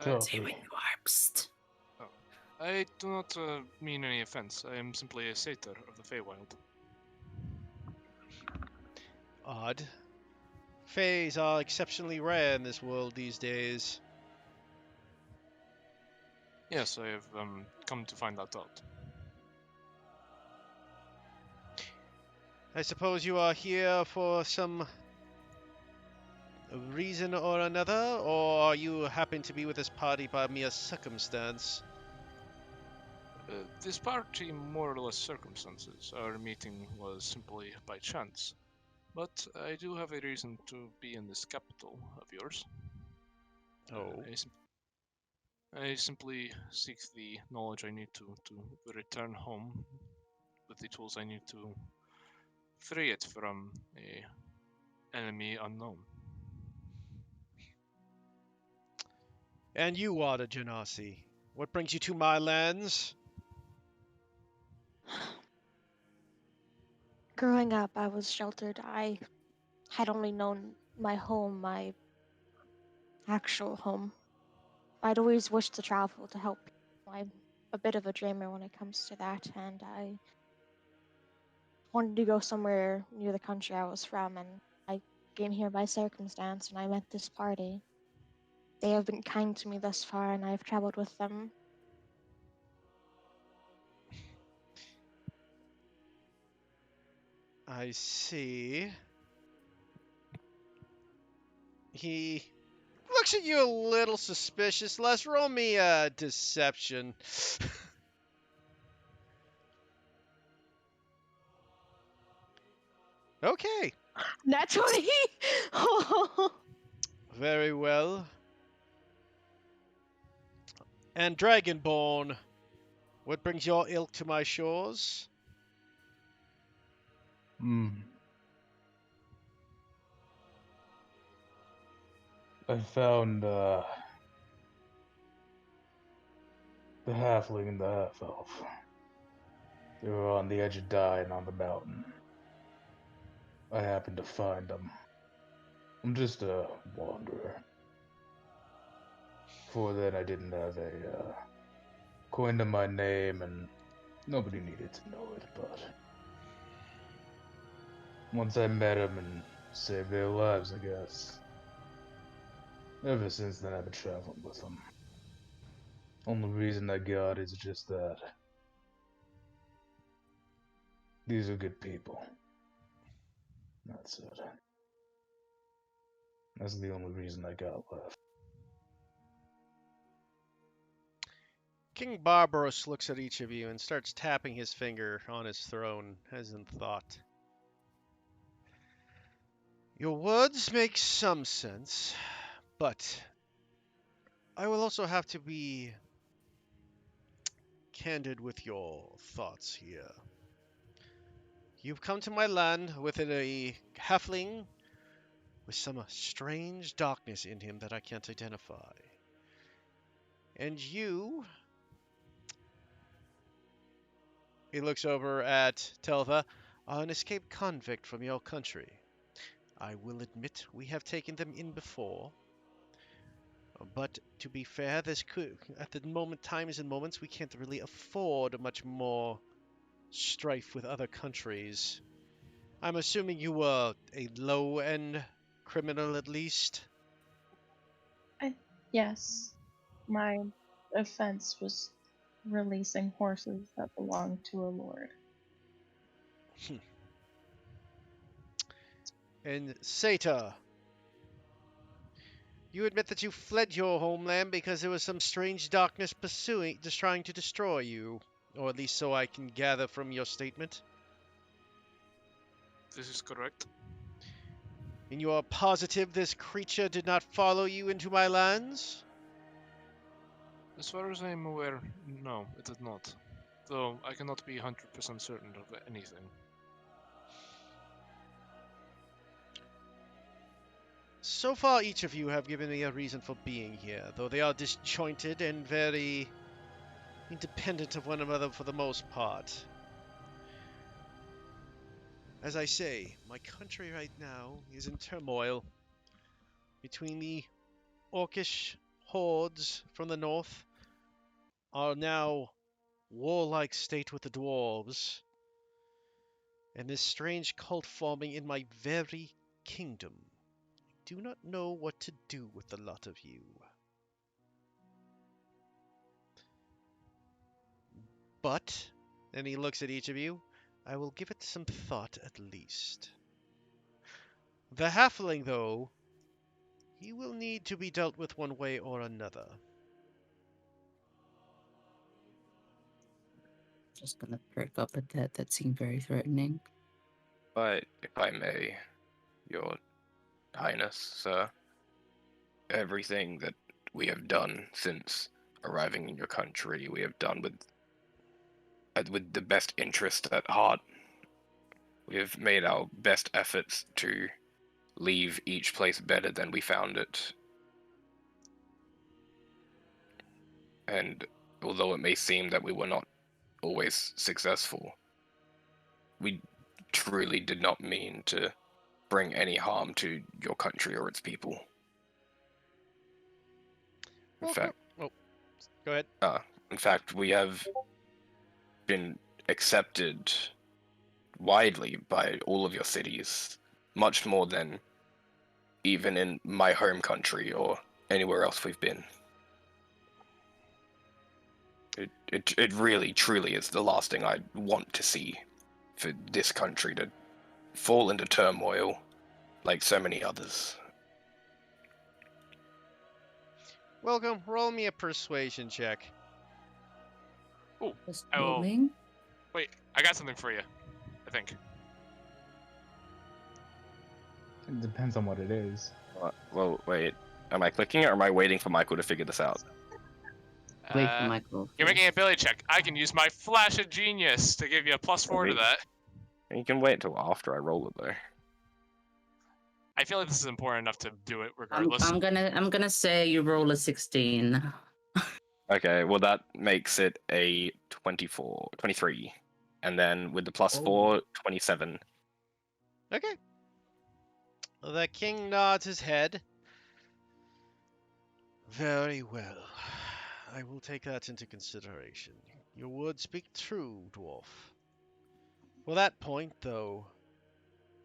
Say when you are. Psst. I do not mean any offense. I am simply a satyr of the Feywild. Odd. Fays are exceptionally rare in this world these days. Yes, I have come to find that out. I suppose you are here for some reason or another, or are you happen to be with this party by mere circumstance? This party more or less circumstances. Our meeting was simply by chance. But I do have a reason to be in this capital of yours. Oh. I simply seek the knowledge I need to return home with the tools I need to free it from a enemy unknown. And you, Wada Janasi, what brings you to my lands? Growing up, I was sheltered. I had only known my home, my actual home. I'd always wished to travel to help people. I'm a bit of a dreamer when it comes to that, and I wanted to go somewhere near the country I was from, and I came here by circumstance, and I met this party. They have been kind to me thus far, and I've traveled with them. I see. He looks at you a little suspicious. Let's roll me a deception. Okay. Nat 20! Very well. And Dragonborn, what brings your ilk to my shores? I found the halfling and the half-elf. They were on the edge of dying on the mountain. I happened to find them. I'm just a wanderer. Before then, I didn't have a coin to my name, and nobody needed to know it, but once I met them and saved their lives, I guess. Ever since then, I've been traveling with them. Only reason I got is just that. These are good people. That's it. That's the only reason I got left. King Barbaros looks at each of you and starts tapping his finger on his throne, as in thought. Your words make some sense, But I will also have to be candid with your thoughts here. You've come to my land with a halfling with some strange darkness in him that I can't identify. And you, he looks over at Telva, are an escaped convict from your country. I will admit we have taken them in before, but to be fair, at the moment, times and moments, we can't really afford much more strife with other countries. I'm assuming you were a low-end criminal at least? Yes, my offense was releasing horses that belonged to a lord. And Seta, you admit that you fled your homeland because there was some strange darkness just trying to destroy you. Or at least so I can gather from your statement. This is correct. And you are positive this creature did not follow you into my lands? As far as I am aware, no, it did not. Though I cannot be 100% certain of anything. So far, each of you have given me a reason for being here, though they are disjointed and very independent of one another for the most part. As I say, my country right now is in turmoil between the orcish hordes from the north, our now warlike state with the dwarves, and this strange cult forming in my very kingdom. I do not know what to do with the lot of you. But, and he looks at each of you, I will give it some thought at least. The halfling, though, he will need to be dealt with one way or another. Just gonna perk up at that. That seemed very threatening. But if I may, Your Highness, sir, everything that we have done since arriving in your country, we have done with the best interest at heart. We have made our best efforts to leave each place better than we found it. And although it may seem that we were not always successful, we truly did not mean to bring any harm to your country or its people. In fact, oh, go ahead. In fact, we have been accepted widely by all of your cities, much more than even in my home country or anywhere else we've been. It really, truly is the last thing I want to see for this country to fall into turmoil like so many others. Welcome. Roll me a persuasion check. Oh, Just I will. roaming? Wait, I got something for you. I think. It depends on what it is. Well, wait. Am I clicking it or am I waiting for Michael to figure this out? Wait for Michael. You're making a first. ability check. I can use my flash of genius to give you a +4 to Wait. that. You can wait until after I roll it, though. I feel like this is important enough to do it I'm regardless. gonna say you roll a 16. Okay, well that makes it a 23. And then with the +4, 27. Okay. The king nods his head. Very well. I will take that into consideration. Your words speak true, dwarf. For that point, though,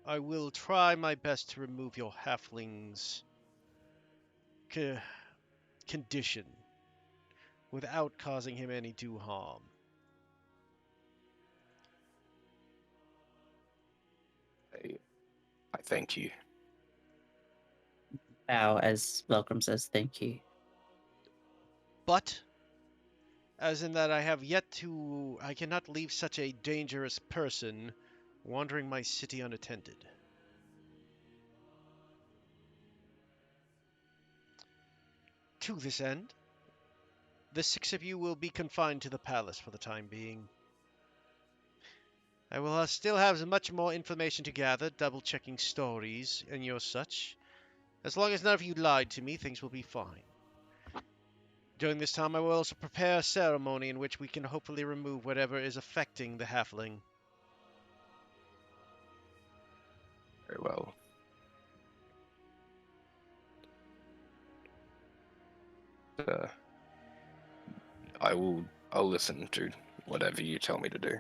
I will try my best to remove your halfling's condition without causing him any due harm. I thank you. Bow as Welcome says thank you. But, as in that I cannot leave such a dangerous person wandering my city unattended. to this end, the 6 of you will be confined to the palace for the time being. I will still have much more information to gather, double-checking stories and your such. As long as none of you lied to me, things will be fine. During this time, I will also prepare a ceremony in which we can hopefully remove whatever is affecting the halfling. Very well. I'll listen to whatever you tell me to do.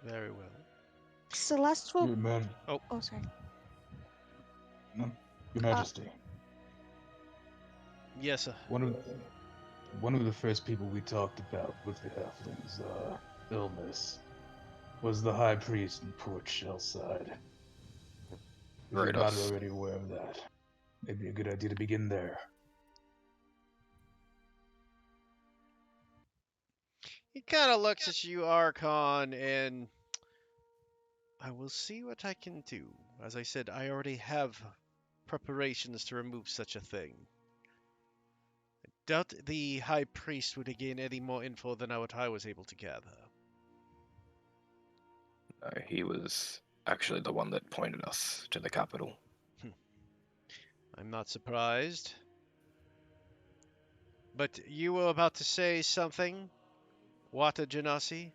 Very well. Celeste will. Your, Oh, sorry. Your Majesty. Yes, sir. One of the first people we talked about with the halfling's illness was the High Priest in Port Shellside. If you're Right, not us. already aware of that, maybe a good idea to begin there. He kind of looks at you, Archon, and I will see what I can do. As I said, I already have preparations to remove such a thing. I doubt the High Priest would gain any more info than what I was able to gather. He was actually the one that pointed us to the capital. I'm not surprised. But you were about to say something, Wata Janasi?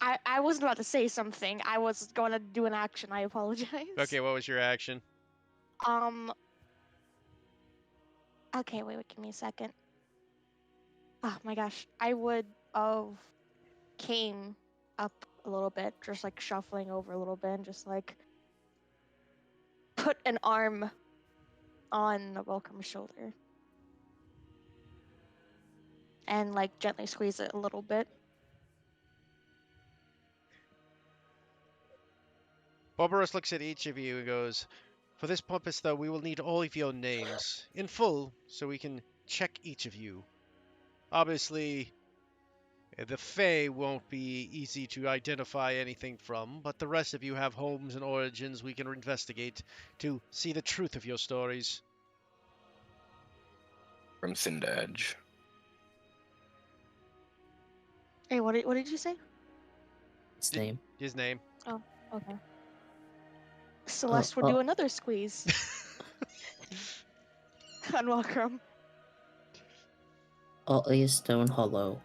I wasn't about to say something. I was going to do an action. I apologize. Okay, what was your action? Okay, wait, give me a second. Oh my gosh. I would have came up a little bit, just like shuffling over a little bit, and just like put an arm on Welcome's shoulder. And like gently squeeze it a little bit. Barbaros looks at each of you and goes, for this purpose, though, we will need all of your names in full so we can check each of you. Obviously, the Fae won't be easy to identify anything from, but the rest of you have homes and origins we can investigate to see the truth of your stories. From Cinder Edge. Hey, what did you say? His name. His name. Oh, okay. Celeste would do another squeeze. On Welcome. Otley Stone Hollow.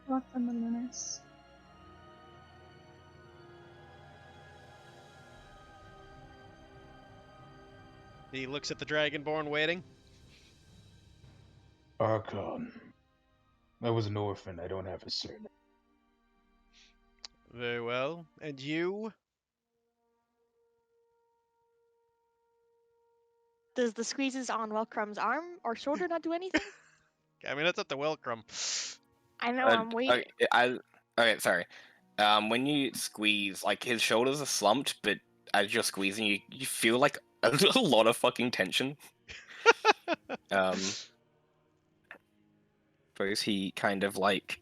Welcome, Luminous. He looks at the Dragonborn waiting. Archon. I was an orphan. I don't have a surname. Very well. And you? Does the squeezes on Welcome's arm or shoulder not do anything? I mean, that's up to Welcome. I know, I'm waiting. Okay, sorry. When you squeeze, like his shoulders are slumped, but as you're squeezing, you feel like a lot of fucking tension. Suppose he kind of like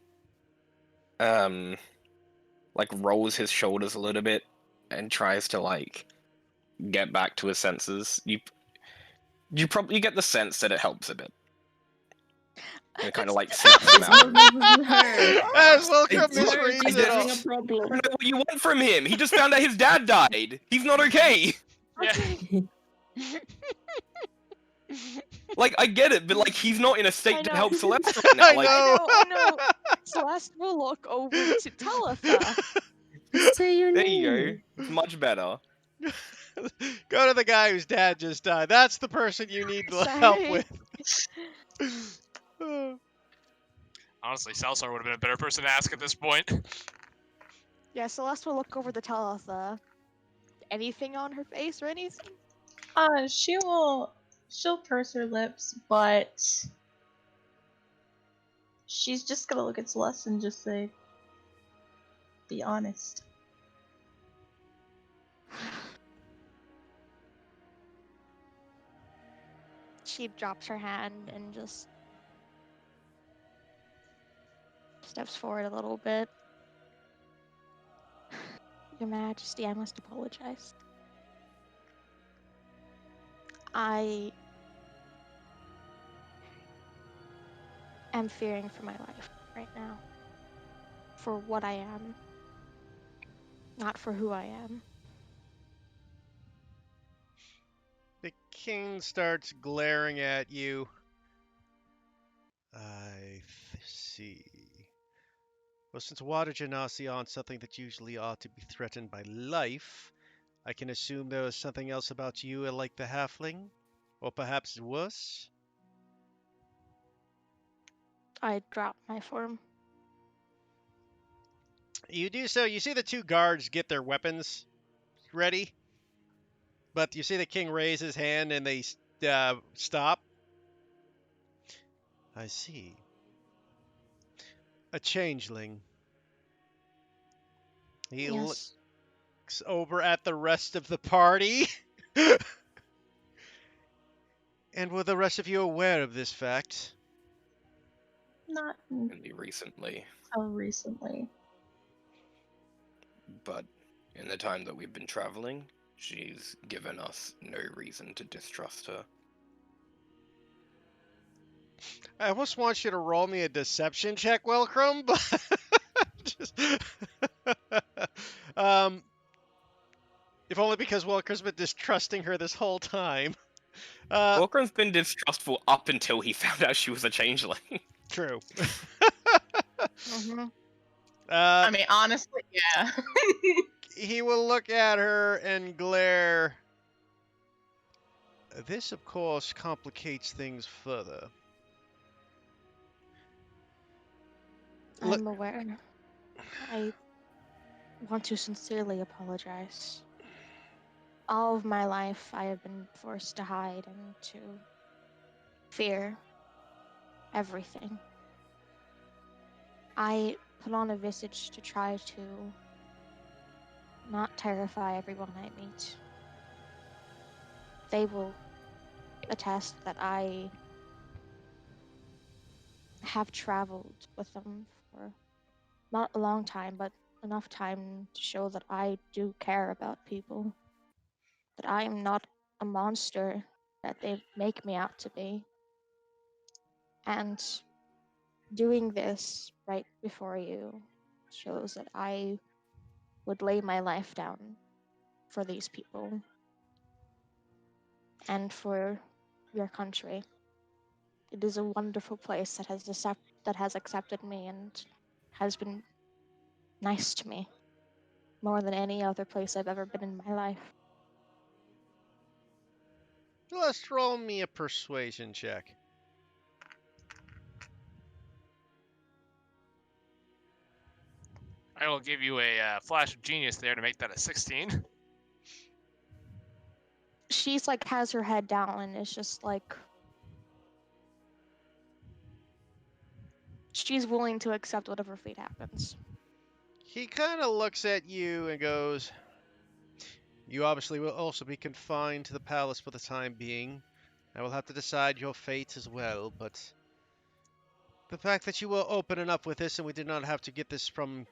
rolls his shoulders a little bit and tries to like get back to his senses. You probably get the sense that it helps a bit. And it kind of like snaps him out. As Welcome It's- misreads he's it having all. a problem. I don't know what you want from him. He just found out his dad died. He's not okay. Yeah. Like, I get it, but like he's not in a I state to know. help Celeste right now. I Like, know. I know. Celeste will look over to Talitha. Say your there name. you go. It's much better. Go to the guy whose dad just died. That's the person you need help Sorry. with. Honestly, Salsar would have been a better person to ask at this point. Yeah, Celeste will look over to Talitha. Anything on her face or anything? She'll purse her lips, but she's just gonna look at Celeste and just say, be honest. She drops her hand and just steps forward a little bit. Your Majesty, I must apologize. I am fearing for my life right now. For what I am, not for who I am. The king starts glaring at you. See. Well, since water genasi aren't something that usually ought to be threatened by life, I can assume there was something else about you like the halfling? Or perhaps worse? I drop my form. You do so. You see the two guards get their weapons ready, but you see the king raise his hand and they stop. I see. A changeling. He Yes, looks over at the rest of the party. And were the rest of you aware of this fact? Not Only recently, so recently. but in the time that we've been traveling, she's given us no reason to distrust her. I almost want you to roll me a deception check, Welcrum, but just, um, if only because Welcrum's been distrusting her this whole time. Walker's been distrustful up until he found out she was a changeling. True. mm-hmm. Uh, I mean, honestly, yeah. he will look at her and glare. This, of course, complicates things further. I'm aware. I want to sincerely apologize. All of my life, I have been forced to hide and to fear everything. I put on a visage to try to not terrify everyone I meet. They will attest that I have traveled with them for not a long time, but enough time to show that I do care about people. That I am not a monster that they make me out to be. And doing this right before you shows that I would lay my life down for these people and for your country. It is a wonderful place that has accepted me and has been nice to me more than any other place I've ever been in my life. Let's roll me a persuasion check. I will give you a flash of genius there to make that a 16. She's like has her head down and is just like she's willing to accept whatever fate happens. He kind of looks at you and goes, "You obviously will also be confined to the palace for the time being. I will have to decide your fate as well, but the fact that you were open enough with this and we did not have to get this from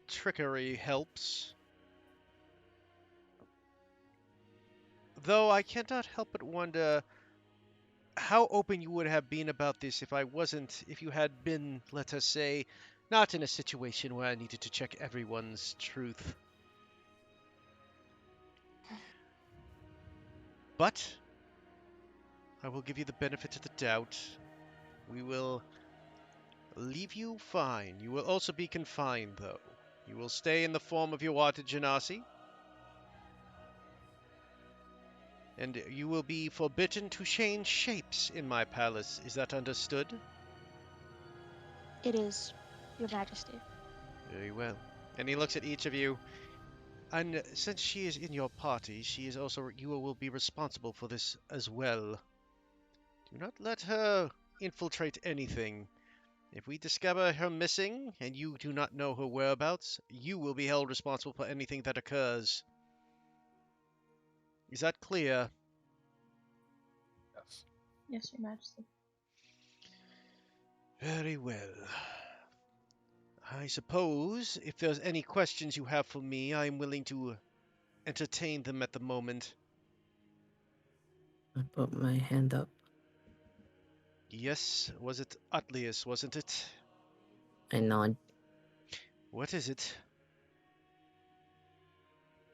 trickery helps. Though I cannot help but wonder how open you would have been about this if you had been, let us say, not in a situation where I needed to check everyone's truth. But I will give you the benefit of the doubt. We will leave you fine. You will also be confined, though. You will stay in the form of your Wata Genasi, and you will be forbidden to change shapes in my palace. Is that understood? It is, Your Majesty. Very well. And he looks at each of you. And since she is in your party, you will be responsible for this as well. Do not let her infiltrate anything. If we discover her missing and you do not know her whereabouts, you will be held responsible for anything that occurs. Is that clear? Yes. Yes, Your Majesty. Very well. I suppose if there's any questions you have for me, I'm willing to entertain them at the moment. I put my hand up. Yes, was it Atlius, wasn't it? I nod. What is it?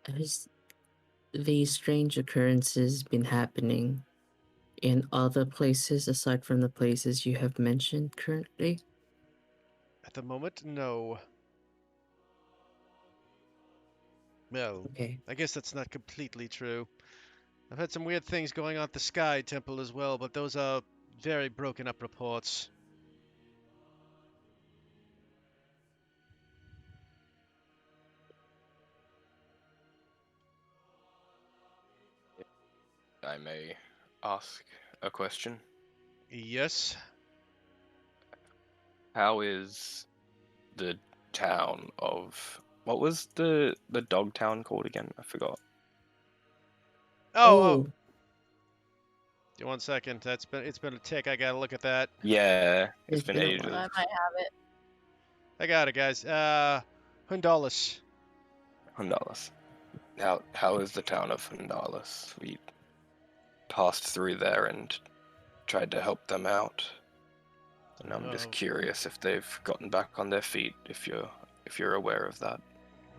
Has these strange occurrences been happening in other places aside from the places you have mentioned currently? At the moment, no. Well, Okay. I guess that's not completely true. I've had some weird things going on at the Sky Temple as well, but those are very broken up reports. I may ask a question. Yes. How is the town of what was the dog town called again? I forgot. Oh. Give 1 second. It's been a tick. I gotta look at that. Yeah, it's It's been been a ages. while. I might have it. I got it, guys. Hundalis. Hundalis. How is the town of Hundalis? We passed through there and tried to help them out. And I'm just curious if they've gotten back on their feet, if you're aware of that.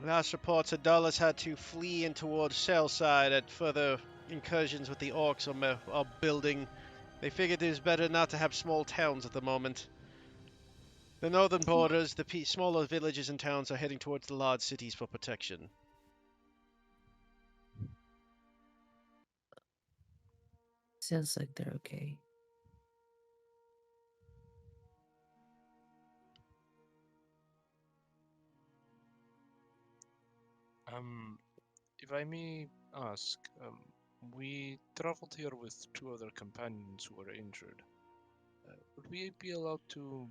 Last reports, Hundalis had to flee in towards Sailside at further incursions with the orcs are building. They figured it was better not to have small towns at the moment. The northern borders, the smaller villages and towns are heading towards the large cities for protection. Sounds like they're okay. If I may ask, we traveled here with 2 other companions who were injured. Would we be allowed to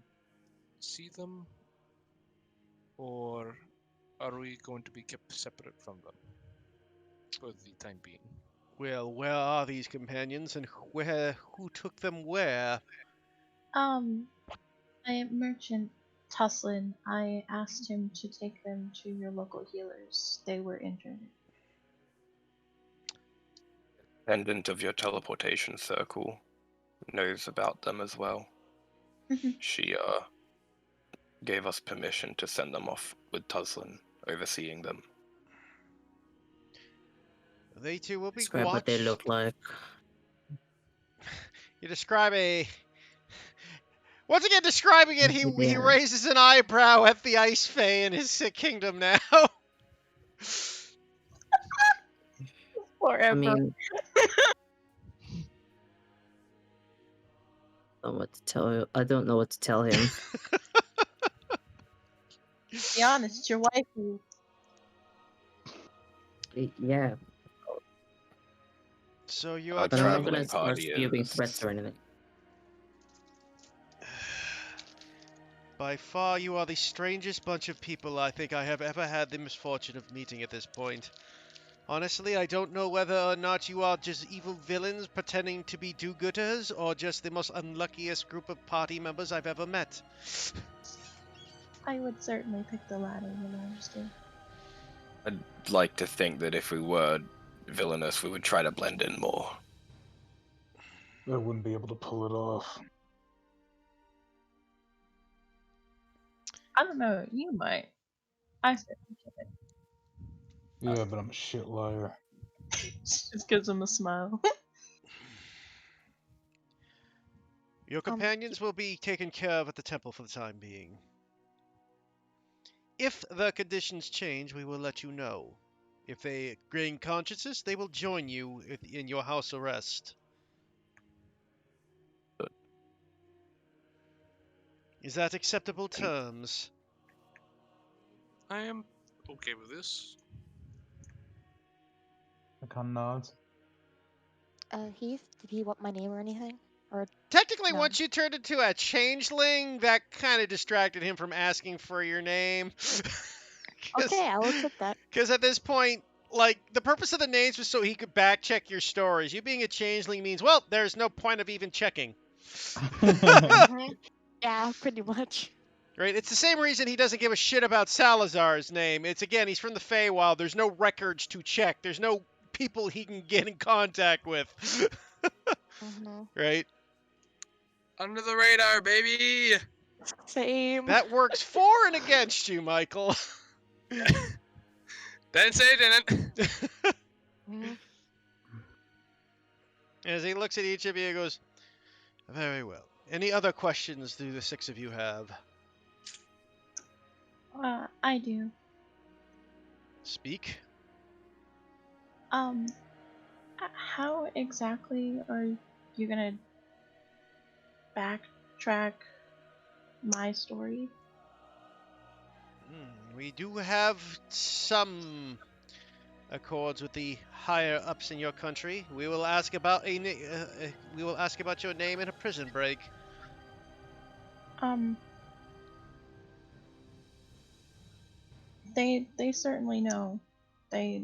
see them, or are we going to be kept separate from them for the time being? Well, where are these companions, and who took them where? My merchant Tuslin, I asked him to take them to your local healers. They were injured. Attendant of your teleportation circle knows about them as well. She gave us permission to send them off with Tuslin overseeing them. They too will be Describe watched. what they look like. You describe a. Once again, describing it, he Yeah. raises an eyebrow at the Ice Fae in his sick kingdom now. Forever. I mean, I don't know what to tell you. I don't know what to tell him. Be honest, it's your wife who. Yeah, So you Our are but I'm not traveling. gonna traveling start party spewing is threats or anything. By far, you are the strangest bunch of people I think I have ever had the misfortune of meeting at this point. Honestly, I don't know whether or not you are just evil villains pretending to be do-gooders, or just the most unluckiest group of party members I've ever met. I would certainly pick the latter, Your Majesty. I'd like to think that if we were villainous, we would try to blend in more. I wouldn't be able to pull it off. I don't know, you might. I certainly could. Yeah, but I'm a shit liar. Just gives him a smile. Your companions will be taken care of at the temple for the time being. If the conditions change, we will let you know. If they gain consciousness, they will join you in your house arrest. Is that acceptable terms? I am okay with this. I kind of nods. Heath, did he want my name or anything? Or Technically, no? once you turned into a changeling, that kind of distracted him from asking for your name. Okay, I'll accept that. Because at this point, like, the purpose of the names was so he could back check your stories. You being a changeling means, well, there's no point of even checking. Yeah, pretty much. Right? It's the same reason he doesn't give a shit about Salazar's name. It's, again, he's from the Feywild. There's no records to check. There's no people he can get in contact with. Right? Under the radar, baby. Same. That works for and against you, Michael. Didn't say it didn't. As he looks at each of you, he goes, very well. Any other questions do the 6 of you have? I do. Speak. How exactly are you gonna backtrack my story? We do have some accords with the higher ups in your country. We will ask about we will ask about your name in a prison break. They certainly know. They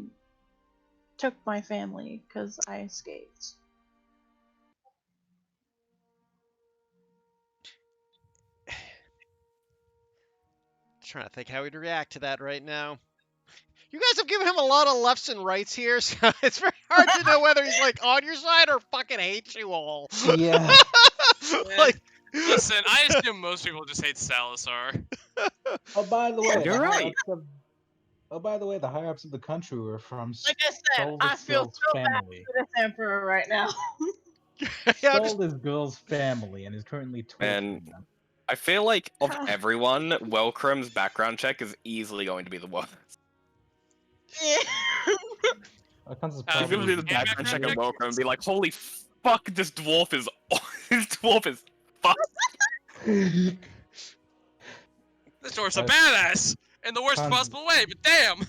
took my family because I escaped. Trying to think how he'd react to that right now. You guys have given him a lot of lefts and rights here, so it's very hard to know whether he's like on your side or fucking hates you all. Yeah. Like, Listen, I assume most people just hate Salazar. Oh, by the way, You're right. the higher ups of the country were from Like I said, I feel Skull's so bad family. for this emperor right now. Stole this girl's family and is currently torturing And them. I feel like of everyone, Welcrum's background check is easily going to be the worst. Arkansas is He's gonna do the probably background check on check. Welcrum and be like, "Holy fuck, this dwarf is fucked." This dwarf's a badass in the worst possible way, but damn.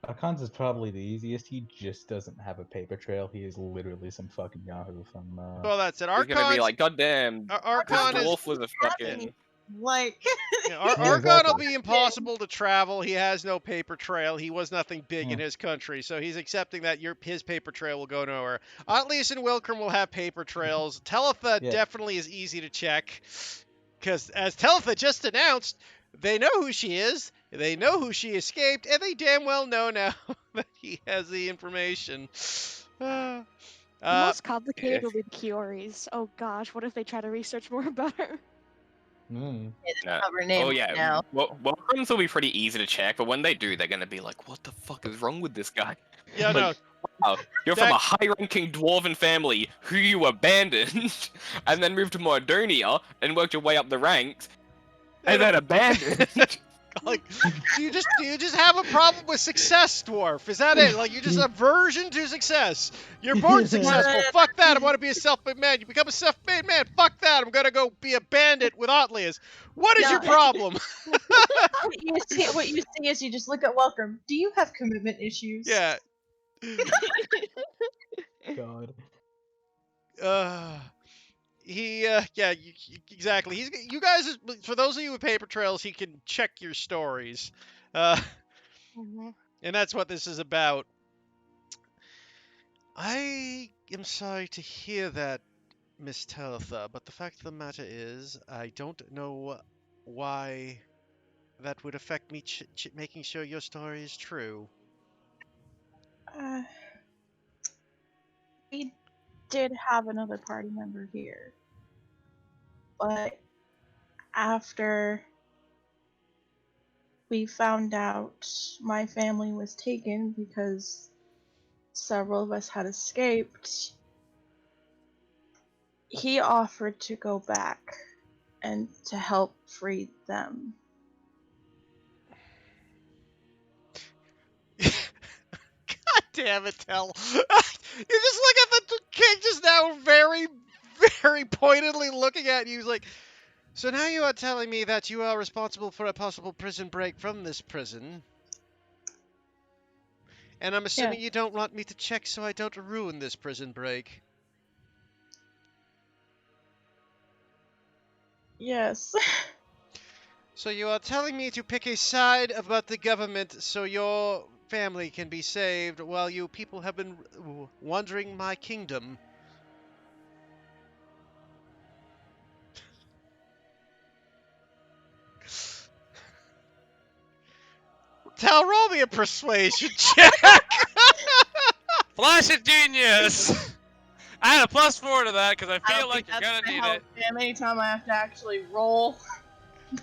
Arkansas is probably the easiest. He just doesn't have a paper trail. He is literally some fucking Yahoo from. well, that's it. He's gonna be like, "God damn, Archon this is dwarf was a fucking." Like, Archon will be impossible to travel. He has no paper trail. He was nothing big in his country, so he's accepting that his paper trail will go nowhere. Atlius and Wilcrum will have paper trails. Talitha definitely is easy to check, because as Talitha just announced, they know who she is, they know who she escaped, and they damn well know now that he has the information. The most complicated will be Kiori's. Oh gosh, what if they try to research more about her? Oh yeah, Welcrum's will be pretty easy to check, but when they do, they're gonna be like, "What the fuck is wrong with this guy?" Yeah, like, wow, you're from a high-ranking dwarven family who you abandoned, and then moved to Mordonia and worked your way up the ranks, and then abandoned. Like, do you just have a problem with success, dwarf? Is that it? Like, you're just aversion to success. You're born successful. Fuck that. I want to be a self-made man. You become a self-made man. Fuck that. I'm gonna go be a bandit with Atlius. What is your problem? What you see is you just look at Welcome. Do you have commitment issues? Yeah. God. Exactly. You guys, for those of you with paper trails, he can check your stories, and that's what this is about. I am sorry to hear that, Miss Talitha, but the fact of the matter is, I don't know why that would affect me making sure your story is true. We did have another party member here, but after we found out my family was taken because several of us had escaped, he offered to go back and to help free them. God damn it, Tell. You just look at the king just now very, very pointedly looking at you. He's like, so now you are telling me that you are responsible for a possible prison break from this prison. And I'm assuming you don't want me to check so I don't ruin this prison break. Yes. So you are telling me to pick a side about the government so your family can be saved while you people have been wandering my kingdom. Tell, roll me a persuasion check. Flash of genius! I had a +4 to that because I I feel don't like think you're that's gonna gonna need help it. him anytime I have to actually roll.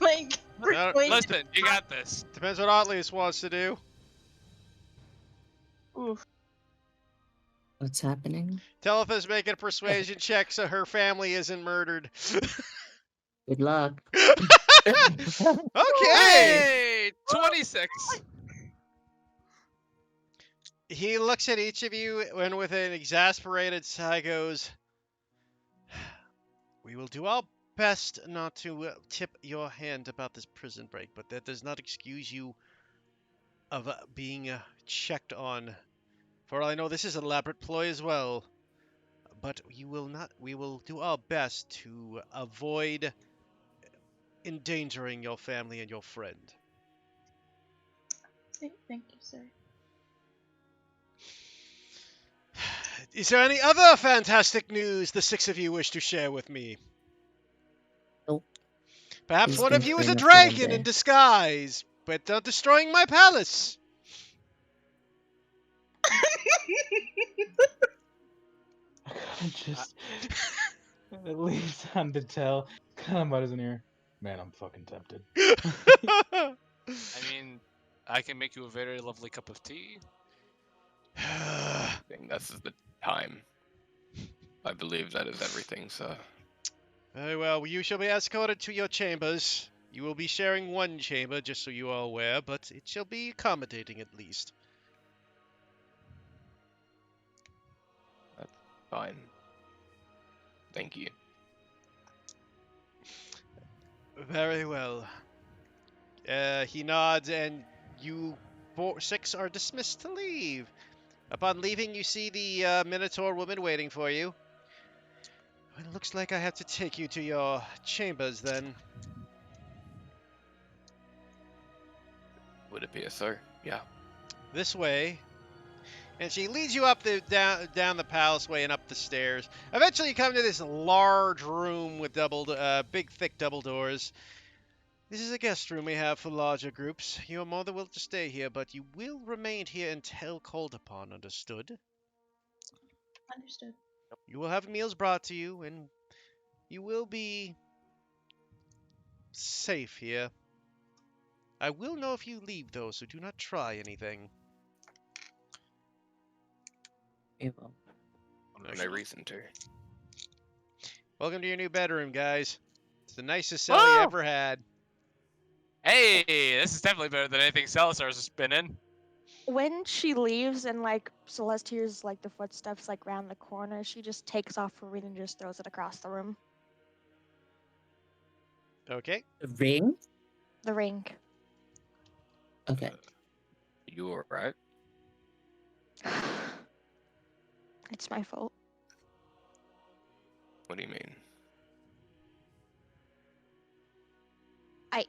Like, No, wait. Listen, you got this. Depends what Otlius wants to do. Oof. What's happening? Telitha's making a persuasion check so her family isn't murdered. Good luck. Okay. Hey, 26. He looks at each of you and with an exasperated sigh goes, "We will do our best not to tip your hand about this prison break, but that does not excuse you of being checked on. For all I know, this is an elaborate ploy as well. But you will not. We will do our best to avoid endangering your family and your friend." Thank you, sir. Is there any other fantastic news the six of you wish to share with me? Nope. Perhaps He's one been of you is through a enough for one dragon in day. disguise, but not destroying my palace. I kinda just it leaves time to tell. Kind of mutters in here. Man, I'm fucking tempted. I mean, I can make you a very lovely cup of tea. I think this is the time. I believe that is everything, sir. Very well, you shall be escorted to your chambers. You will be sharing one chamber, just so you are aware, but it shall be accommodating at least. That's fine. Thank you. Very well. He nods, and you six are dismissed to leave. Upon leaving, you see the Minotaur woman waiting for you. It looks like I have to take you to your chambers then. Would appear so. Yeah. This way. And she leads you up the down the palace-way and up the stairs. Eventually, you come to this large room with big, thick double doors. This is a guest room we have for larger groups. You are more than welcome to stay here, but you will remain here until called upon. Understood? Understood. You will have meals brought to you, and you will be safe here. I will know if you leave, though, so do not try anything. We will. No reason to. Welcome to your new bedroom, guys. It's the nicest cell you Woo! ever had. Hey, this is definitely better than anything Salazar's has been in. When she leaves and like Celeste hears like the footsteps like round the corner, she just takes off her ring and just throws it across the room. Okay. The ring? The ring. Okay. You alright? It's my fault. What do you mean? I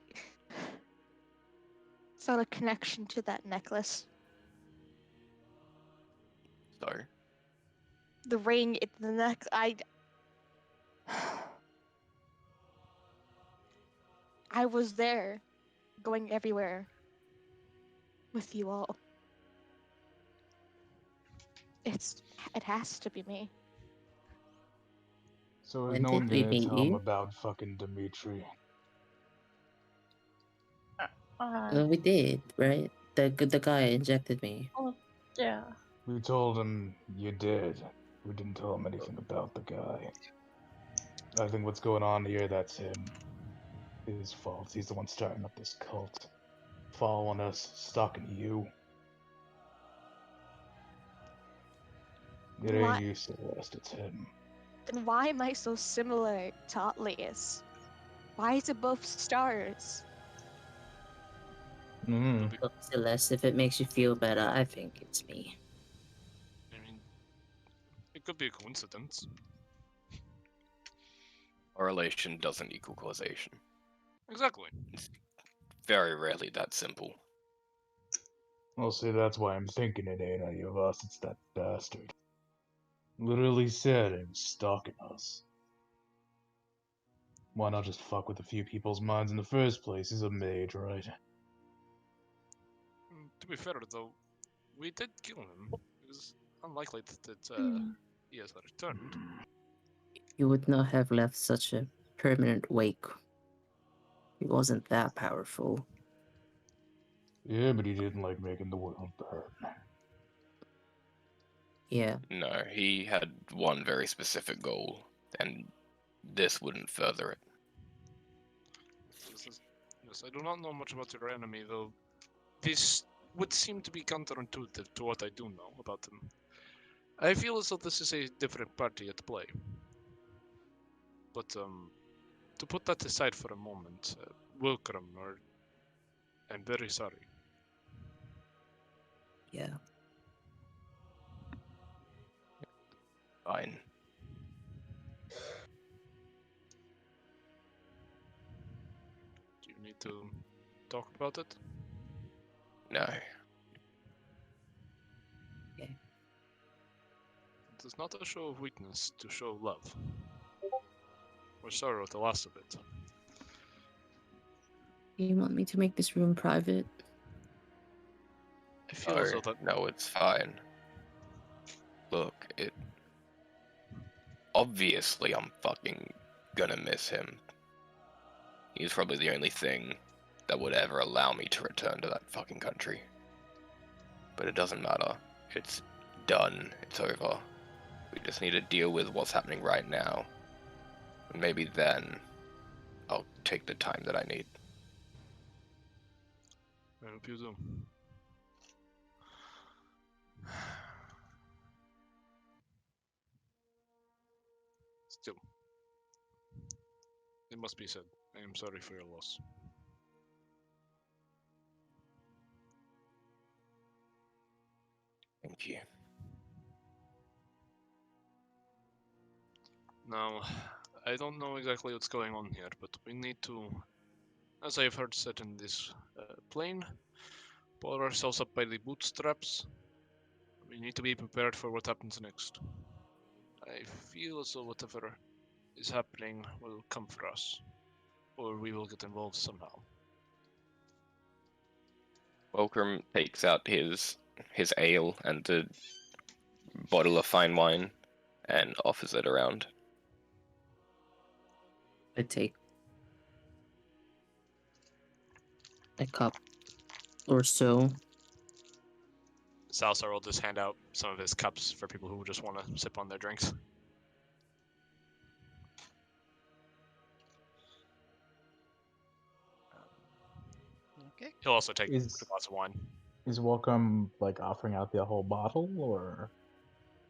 saw a connection to that necklace. Sorry. The ring, the neck. I was there, going everywhere with you all. It has to be me. So is When no one did we gonna meet tell him you? about fucking Dimitri? We did, right? The guy injected me. Oh, yeah. We told him you did. We didn't tell him anything about the guy. I think what's going on here, that's him. His fault. He's the one starting up this cult. Following us, stalking you. It Why- ain't you, Celeste, it's him. Then why am I so similar to Atlius? Why is it both stars? Mm. Look, Celeste, if it makes you feel better, I think it's me. I mean, it could be a coincidence. Correlation doesn't equal causation. Exactly. It's very rarely that simple. Well, see, that's why I'm thinking it ain't any of us, it's that bastard. Literally said he was stalking us. Why not just fuck with a few people's minds in the first place? He's a mage, right? To be fair, though, we did kill him. It was unlikely that Hmm. he has returned. You would not have left such a permanent wake. He wasn't that powerful. Yeah, but he didn't like making the world burn. Yeah. No, he had one very specific goal, and this wouldn't further it. Yes, I do not know much about your enemy, though. This would seem to be counterintuitive to what I do know about him. I feel as though this is a different party at play. But, to put that aside for a moment, welcome, or I'm very sorry. Yeah. Fine. Do you need to talk about it? No. Okay. It is not a show of weakness to show love. Or sorrow at the loss of it. You want me to make this room private? I feel as though that No, it's fine. Look, obviously I'm fucking gonna miss him. He's probably the only thing that would ever allow me to return to that fucking country. But it doesn't matter. It's done. It's over. We just need to deal with what's happening right now. And maybe then I'll take the time that I need. I hope you do. Still, it must be said, I am sorry for your loss. Thank you. Now, I don't know exactly what's going on here, but we need to, as I've heard said in this plane, pull ourselves up by the bootstraps. We need to be prepared for what happens next. I feel as though whatever is happening will come for us, or we will get involved somehow. Welcome takes out his ale and a bottle of fine wine and offers it around. I take a cup or so. Salsar will just hand out some of his cups for people who just want to sip on their drinks. Okay. He'll also take Is- a glass of wine. Is Welcome like offering out the whole bottle, or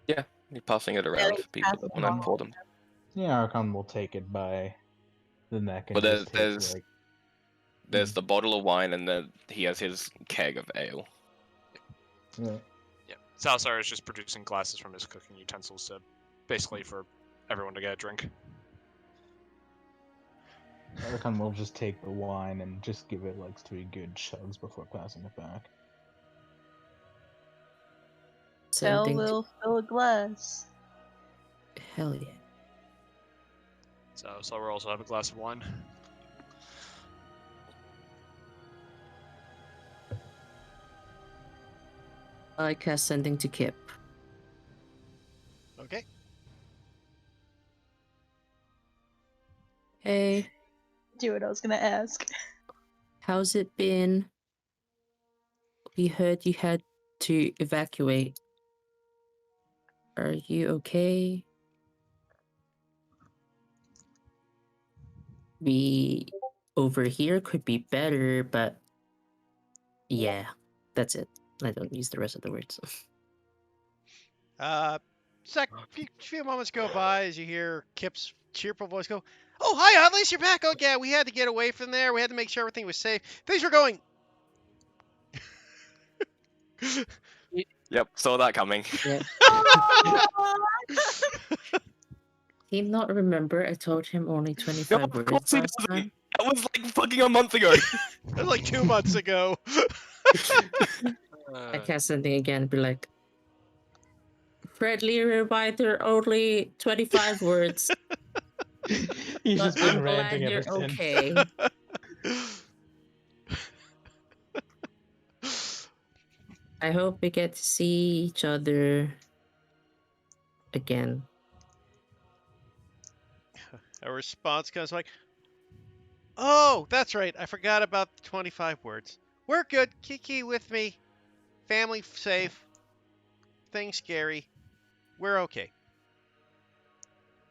Yeah, he's passing it around for people that want to pour them. yeah, Archon will take it by the neck and But just there's take like there's the bottle of wine, and then he has his keg of ale. yeah. Yeah, Salsar is just producing glasses from his cooking utensils to basically for everyone to get a drink. Archon will just take the wine and just give it like 3 good chugs before passing it back. Tell Sending will fill a glass. Hell yeah. So Salsar will also have a glass of wine. I cast sending to Kip. Okay. Hey, Do what I was gonna ask. how's it been? We heard you had to evacuate. Are you okay? We over here could be better, but yeah, that's it. I don't use the rest of the words. Few moments go by as you hear Kip's cheerful voice go, "Oh, hi, at least you're back. Oh, yeah, we had to get away from there. We had to make sure everything was safe. Things were going." Yep, saw that coming. Yeah. He not remember I told him only 25 of course words he last doesn't. time. That was like fucking a month ago. It was like 2 months ago. I cast something again, be like, friendly reminder, only 25 words. He's But just been I'm glad ranting you're ever since. okay. I hope we get to see each other again. A response comes like, "Oh, that's right. I forgot about the 25 words. We're good. Kiki with me. Family safe. Thing scary. We're okay.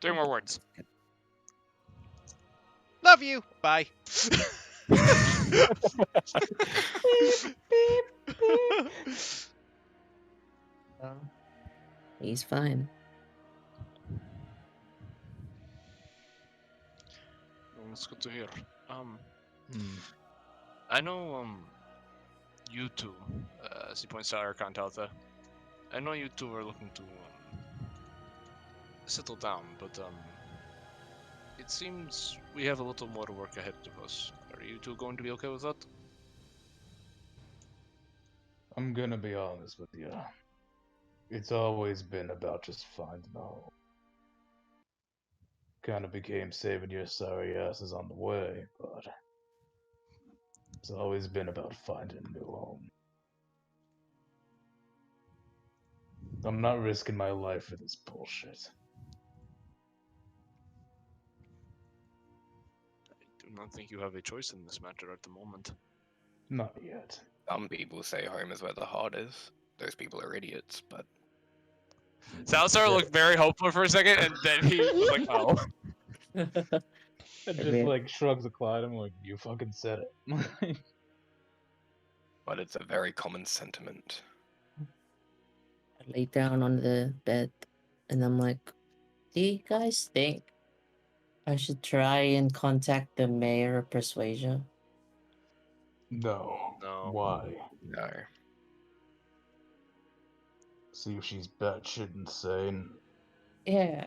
3 more words. Love you. Bye." He's fine. Well, that's good to hear. Hmm. I know, you two, as he points out Archon Alpha, I know you two are looking to, settle down, but, it seems we have a little more work ahead of us. Are you two going to be okay with that? I'm gonna be honest with you. It's always been about just finding a home. Kinda became saving your sorry asses on the way, but it's always been about finding a new home. I'm not risking my life for this bullshit. I do not think you have a choice in this matter at the moment. Not yet. Some people say home is where the heart is. Those people are idiots, but Salazar looked very hopeful for a second, and then he was like, "Oh." It just like shrugs a cloud. I'm like, you fucking said it. but it's a very common sentiment. I lay down on the bed and I'm like, do you guys think I should try and contact the mayor of Persuasion? No. No. Why? No. See if she's batshit insane. Yeah.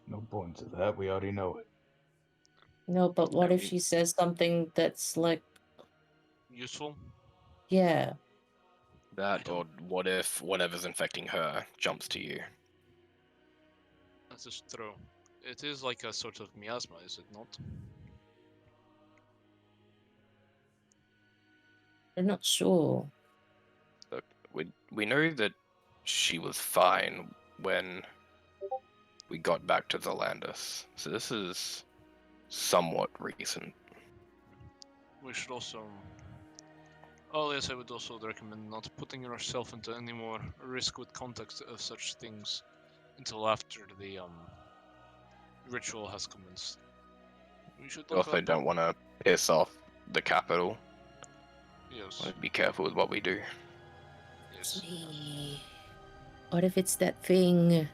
No point to that. We already know it. No, but what I if mean- she says something that's like, Useful? yeah, That, or what if whatever's infecting her jumps to you? That is true. It is like a sort of miasma, is it not? they're not sure. Look, we know that she was fine when we got back to Zelandis, so this is somewhat recent. We should also... Oh yes, I would also recommend not putting yourself into any more risk with context of such things until after the ritual has commenced. We should We look also up... don't want to piss off the capital. Yes. Want to be careful with what we do. Yes. Me. What if it's that thing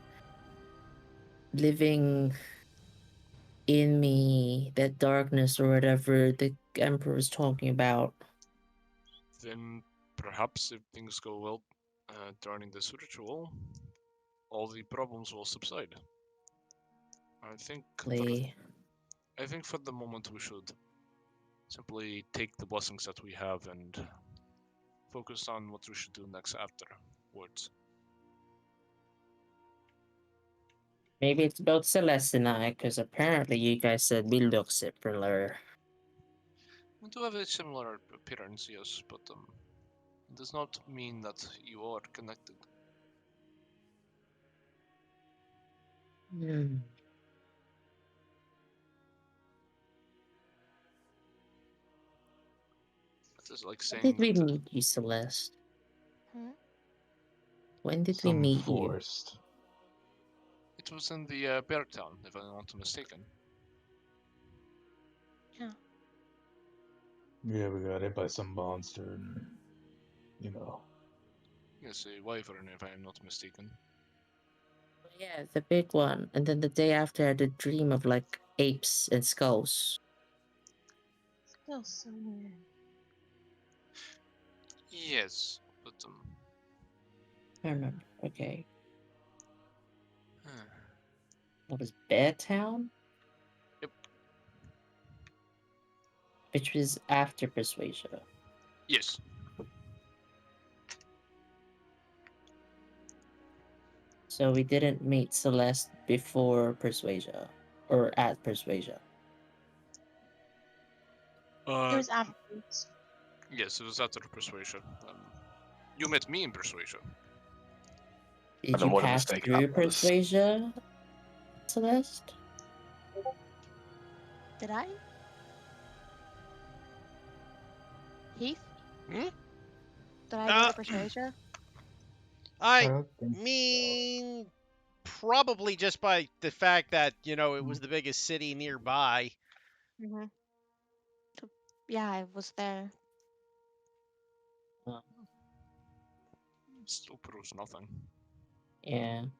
living in me, that darkness or whatever the Emperor was talking about? Then perhaps if things go well during this ritual, all the problems will subside. I think for the moment we should simply take the blessings that we have and focus on what we should do next afterwards. Maybe it's about Celeste and I, because apparently you guys said we look similar. We do have a similar appearance, yes, but it does not mean that you are connected. Hmm. It is like When saying did we that meet you, Celeste? Hmm? When did we Some meet you? forest. it was in the bear town, if I'm not mistaken. Yeah, we got hit by some monster and, you know. Yes, a wyvern, if I am not mistaken. Yeah, the big one. And then the day after, I had a dream of like apes and skulls. Feels so weird. Yes, but I remember. Okay. huh. What was Bear Town? Yep. Which was after Persuasion. Yes. So we didn't meet Celeste before Persuasion. Or at Persuasion. It was afterwards. Yes, it was after Persuasion. You met me in Persuasion. Did then you what a pass mistake through that was. Persuasion, Celeste? Did I? Heath? Hmm? Did I go to Persuasion? I don't think mean, probably just by the fact that, you know, it Hmm. was the biggest city nearby. Mm-hmm. Yeah, I was there. Still proves nothing. Yeah. We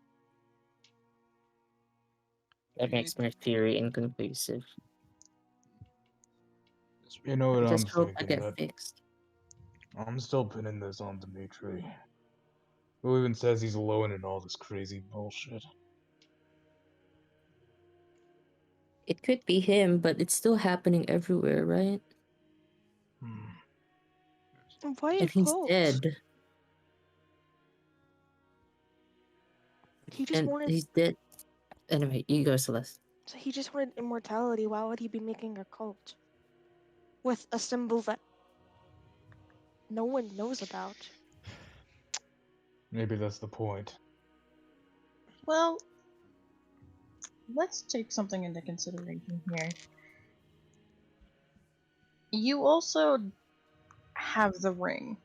That makes need- my theory inconclusive. yes, we- You know I what I'm just hope I thinking, get but fixed. I'm still pinning this on Dimitri. Who even says he's alone in all this crazy bullshit? It could be him, but it's still happening everywhere, right? Hmm. Why a And he's cult? dead. He just And wanted. he's dead. Anyway, you go, Celeste. So he just wanted immortality. Why would he be making a cult with a symbol that no one knows about? Maybe that's the point. Well, let's take something into consideration here. You also have the ring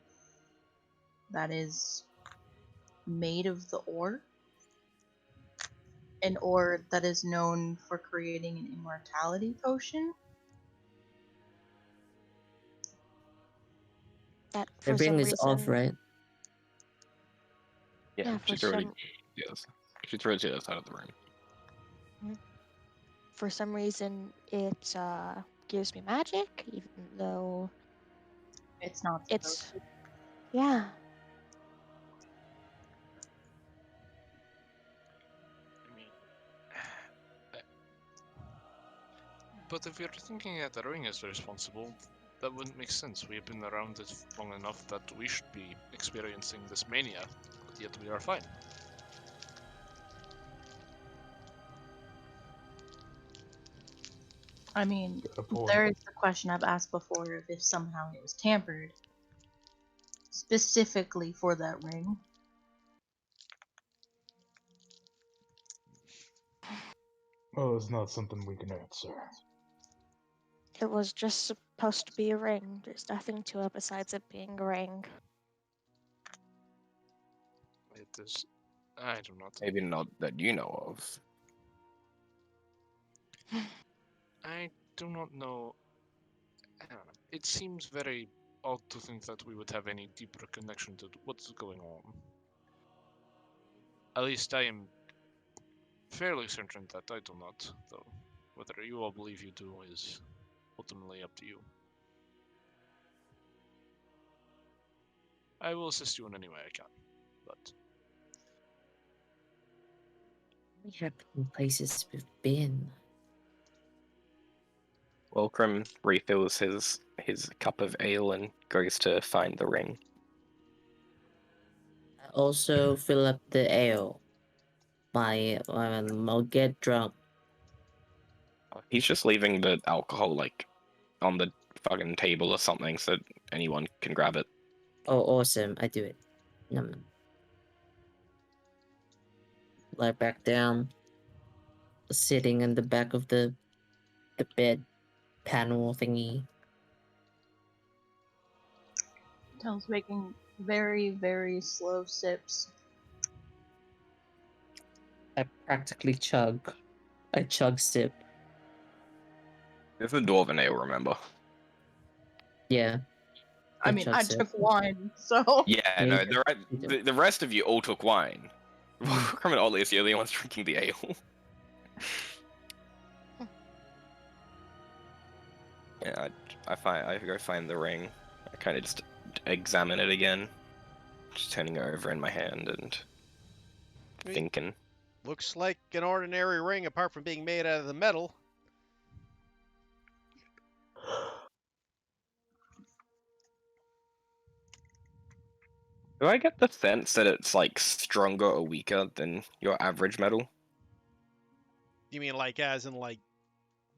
that is made of the ore, an ore that is known for creating an immortality potion. That The for some ring is off, reason. right? Yeah, she for threw it. some Yes, she threw it to the other side of the room. for some reason it gives me magic, even though It's not supposed it's to. yeah. I mean, but if you're thinking that the ring is responsible, that wouldn't make sense. We have been around it long enough that we should be experiencing this mania, but yet we are fine. I mean, Got a point. there is the question I've asked before of if somehow it was tampered specifically for that ring. Well, it's not something we can answer. It was just supposed to be a ring. There's nothing to it besides it being a ring. It is. I do not. Maybe not that you know of. I do not know. I don't know. It seems very odd to think that we would have any deeper connection to what's going on. At least I am fairly certain that I do not, though. Whether you all believe you do is ultimately up to you. I will assist you in any way I can, but We have been places we've been. Welcome refills his cup of ale and goes to find the ring. I also fill up the ale. I'll get drunk. He's just leaving the alcohol like on the fucking table or something so anyone can grab it. Oh, awesome. I do it. Lie back down. Sitting in the back of the bed panel thingy. Tel's making very, very slow sips. I practically chug. I chug sip. It's a dwarven ale, remember? Yeah. I mean, I took wine, so. Yeah, no, the rest of you all took wine. Crumb and Otley is the only ones drinking the ale. Yeah, I go find the ring. I kind of just examine it again, just turning it over in my hand and thinking. Looks like an ordinary ring apart from being made out of the metal. Do I get the sense that it's like stronger or weaker than your average metal? You mean like as in like,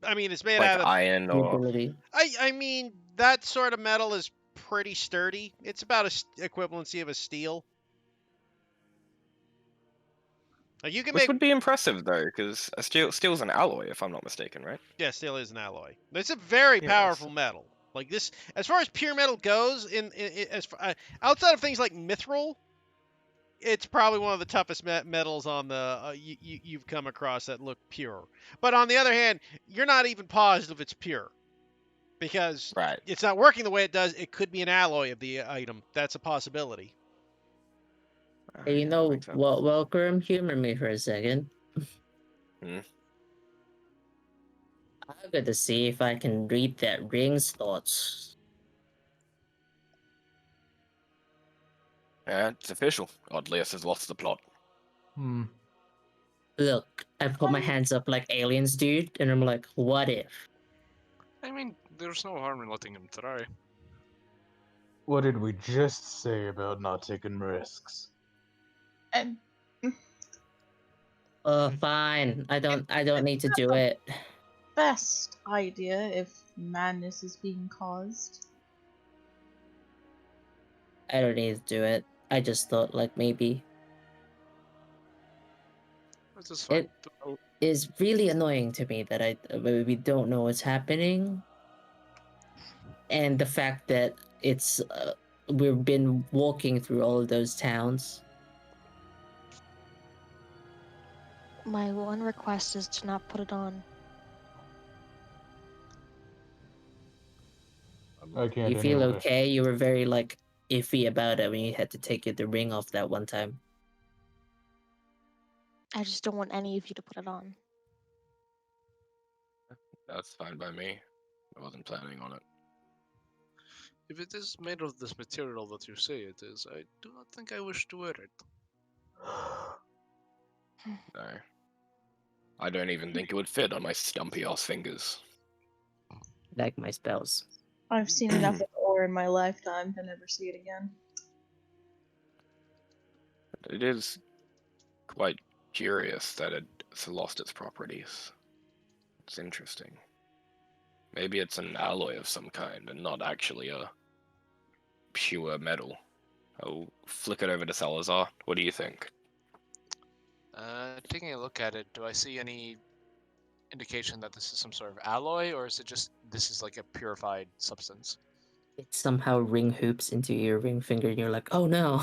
I mean it's made Like out of iron or Mobility. I mean that sort of metal is pretty sturdy. It's about a equivalency of a steel. Like you can Which make would be impressive though, because steel's an alloy, if I'm not mistaken, right? yeah, steel is an alloy. It's a very Yes. powerful metal. Like this, as far as pure metal goes, outside of things like mithril, it's probably one of the toughest metals on the you've come across that look pure. But on the other hand, you're not even positive it's pure because Right. it's not working the way it does. It could be an alloy of the item. That's a possibility. Hey, you Yeah, know makes sense. what, Welcome? Humor me for a second. Hmm. I'm going to see if I can read that ring's thoughts. Yeah, it's official. Oddlius has lost the plot. Hmm. Look, I put my hands up like aliens, dude, and I'm like, what if? I mean, there's no harm in letting him try. What did we just say about not taking risks? And Fine. I don't need to do it. best idea if madness is being caused. I don't need to do it. I just thought like maybe. This is fine. It is really annoying to me that we don't know what's happening, and the fact that it's we've been walking through all of those towns. My one request is to not put it on. I can't You feel anyway. okay? You were very like iffy about it when you had to take the ring off that one time. I just don't want any of you to put it on. That's fine by me. I wasn't planning on it. If it is made of this material that you say it is, I do not think I wish to wear it. No. I don't even think it would fit on my stumpy ass fingers. Like my spells. I've seen enough of ore in my lifetime to never see it again. It is quite curious that it's lost its properties. It's interesting. Maybe it's an alloy of some kind and not actually a pure metal. I'll flick it over to Salazar. What do you think? Taking a look at it, do I see any indication that this is some sort of alloy, or is it just this is like a purified substance? It somehow ring hoops into your ring finger, and you're like, oh no.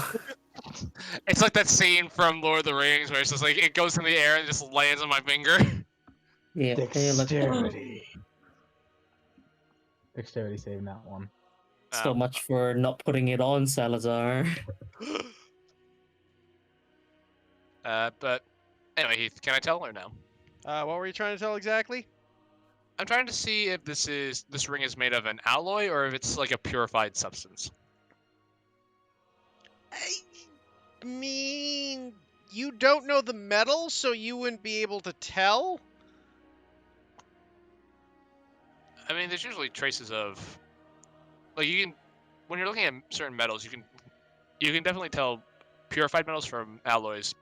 It's like that scene from Lord of the Rings where it's just like it goes in the air and just lands on my finger. Yeah. And you're like, Dexterity. Dexterity saving that one. so much for not putting it on, Salazar. But anyway, Heath, can I tell or no? What were you trying to tell exactly? I'm trying to see if this ring is made of an alloy or if it's like a purified substance. I mean, you don't know the metal, so you wouldn't be able to tell. I mean, there's usually traces of, like you can, when you're looking at certain metals, you can definitely tell purified metals from alloys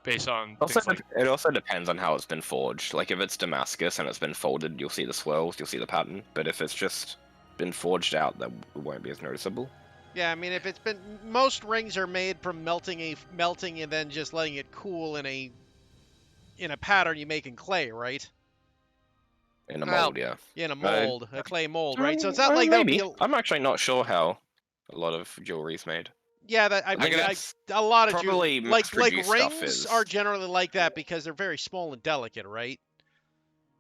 based on Also, things like. it also depends on how it's been forged. Like if it's Damascus and it's been folded, you'll see the swirls, you'll see the pattern. But if it's just been forged out, that won't be as noticeable. Yeah, I mean, if it's been most rings are made from melting and then just letting it cool in a pattern you make in clay, right? In a mold, yeah. In a mold, a clay mold, right? So it's I not mean, like maybe. that would be. I'm actually not sure how a lot of jewelry's made. Yeah, that I think mean, that's a lot of probably like mass-produced stuff rings is- are generally like that because they're very small and delicate, right?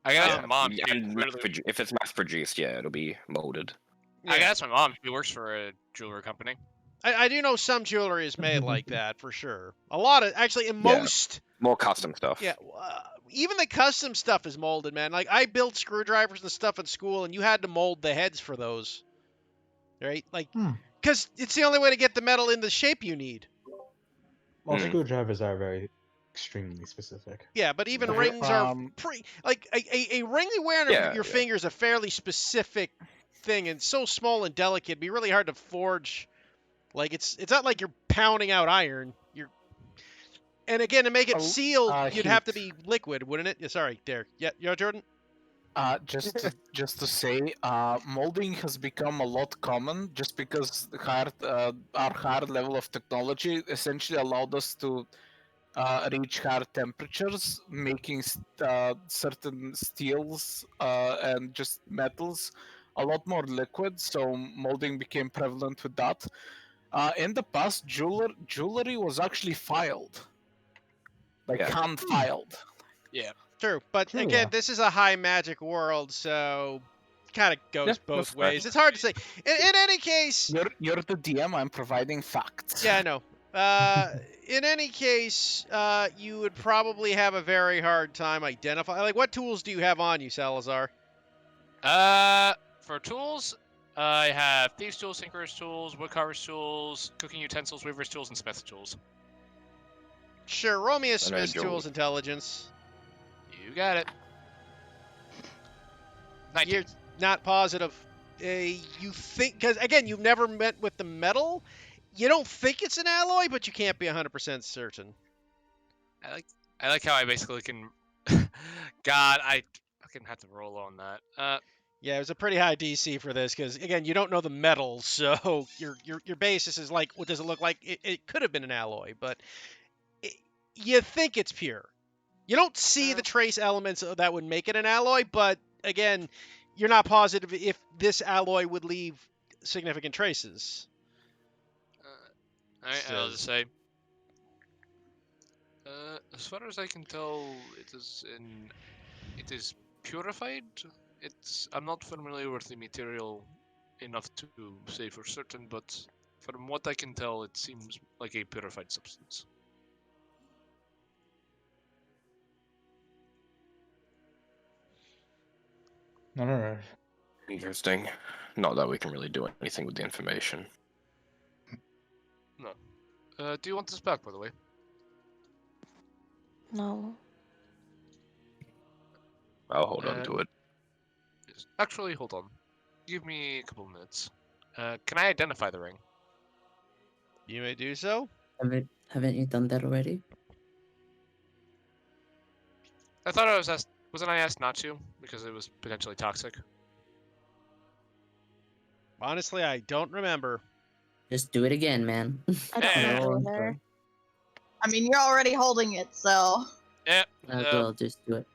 I gotta ask my mom. And if it's mass-produced, yeah, it'll be molded. I gotta ask my mom. She works for a jewelry company. I do know some jewelry is made like that for sure. A lot of actually in Yeah, most. more custom stuff. Yeah, even the custom stuff is molded, man. Like I built screwdrivers and stuff in school, and you had to mold the heads for those, right? Like, because it's the only way to get the metal in the shape you need. Well, screwdrivers are very extremely specific. Yeah, but even rings are like a ring you wear on your finger is a fairly specific thing, and so small and delicate, it'd be really hard to forge. Like it's not like you're pounding out iron. And again, to make it sealed, you'd have to be liquid, wouldn't it? Yeah, sorry, Derek. Yeah, Jordan. Just to say, molding has become a lot common just because our higher level of technology essentially allowed us to reach higher temperatures, making certain steels and just metals a lot more liquid. So molding became prevalent with that. In the past, jewelry was actually filed, like Yeah. hand filed. Yeah. True, but True, again, yeah. this is a high magic world, so kind of goes Yeah, both that's fair. ways. It's hard to say. In any case, You're the DM. I'm providing facts. yeah, I know. In any case, you would probably have a very hard time identifying. Like, what tools do you have on you, Salazar? For tools, I have thieves' tools, tinkerers' tools, woodcarver's tools, cooking utensils, weaver's tools, and smith's tools. Sure, roll me a I know Smith's Joel. Tools intelligence. You got it. 19. You're not positive. You think, because again, you've never met with the metal. You don't think it's an alloy, but you can't be 100% certain. I like how I basically can. God, I fucking have to roll on that. Yeah, it was a pretty high DC for this because again, you don't know the metal, so your basis is like, what does it look like? It could have been an alloy, but you think it's pure. You don't see the trace elements that would make it an alloy, but again, you're not positive if this alloy would leave significant traces. Alright, I'll just say. As far as I can tell, it is purified. I'm not familiar with the material enough to say for certain, but from what I can tell, it seems like a purified substance. All right. Interesting. Not that we can really do anything with the information. No. Do you want this back, by the way? No. I'll hold on to it. Yes. Actually, hold on. Give me a couple minutes. Can I identify the ring? You may do so. Haven't you done that already? I thought I was asked. Wasn't I asked not to because it was potentially toxic? Honestly, I don't remember. Just do it again, man. I don't Yeah. No, remember I'm either. I mean, you're already holding it, so Yeah. Might as well just do it.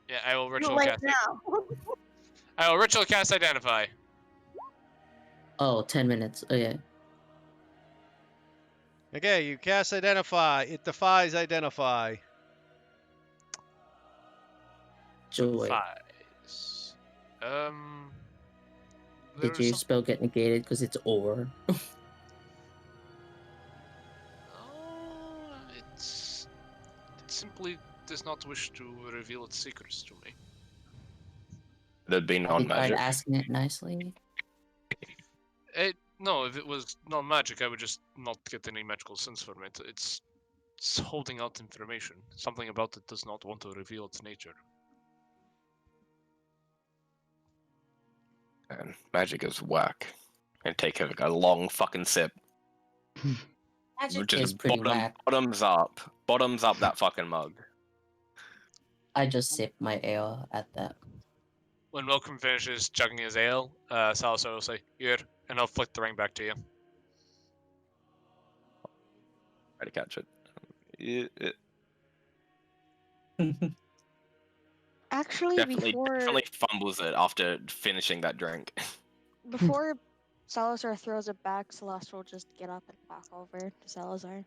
Yeah. I will too ritual late cast. now. I will ritual cast identify. Oh, 10 minutes. Okay. Okay, you cast Identify. It defies Identify. Joy. Fives. Did your spell get negated because it's ore? Oh, it simply does not wish to reveal its secrets to me. That'd be You tried non-magic. asking it nicely. No, if it was non-magic, I would just not get any magical sense from it. It's holding out information. Something about it does not want to reveal its nature. And magic is whack. And take a long fucking sip. Magic Just is pretty whack. bottoms up that fucking mug. I just sip my ale at that. When Welcome finishes chugging his ale, Salazar will say, "Here," and he'll flick the ring back to you. Try to catch it. Actually, Definitely fumbles it after finishing that drink. before Salazar throws it back, Celeste will just get up and walk over to Salazar.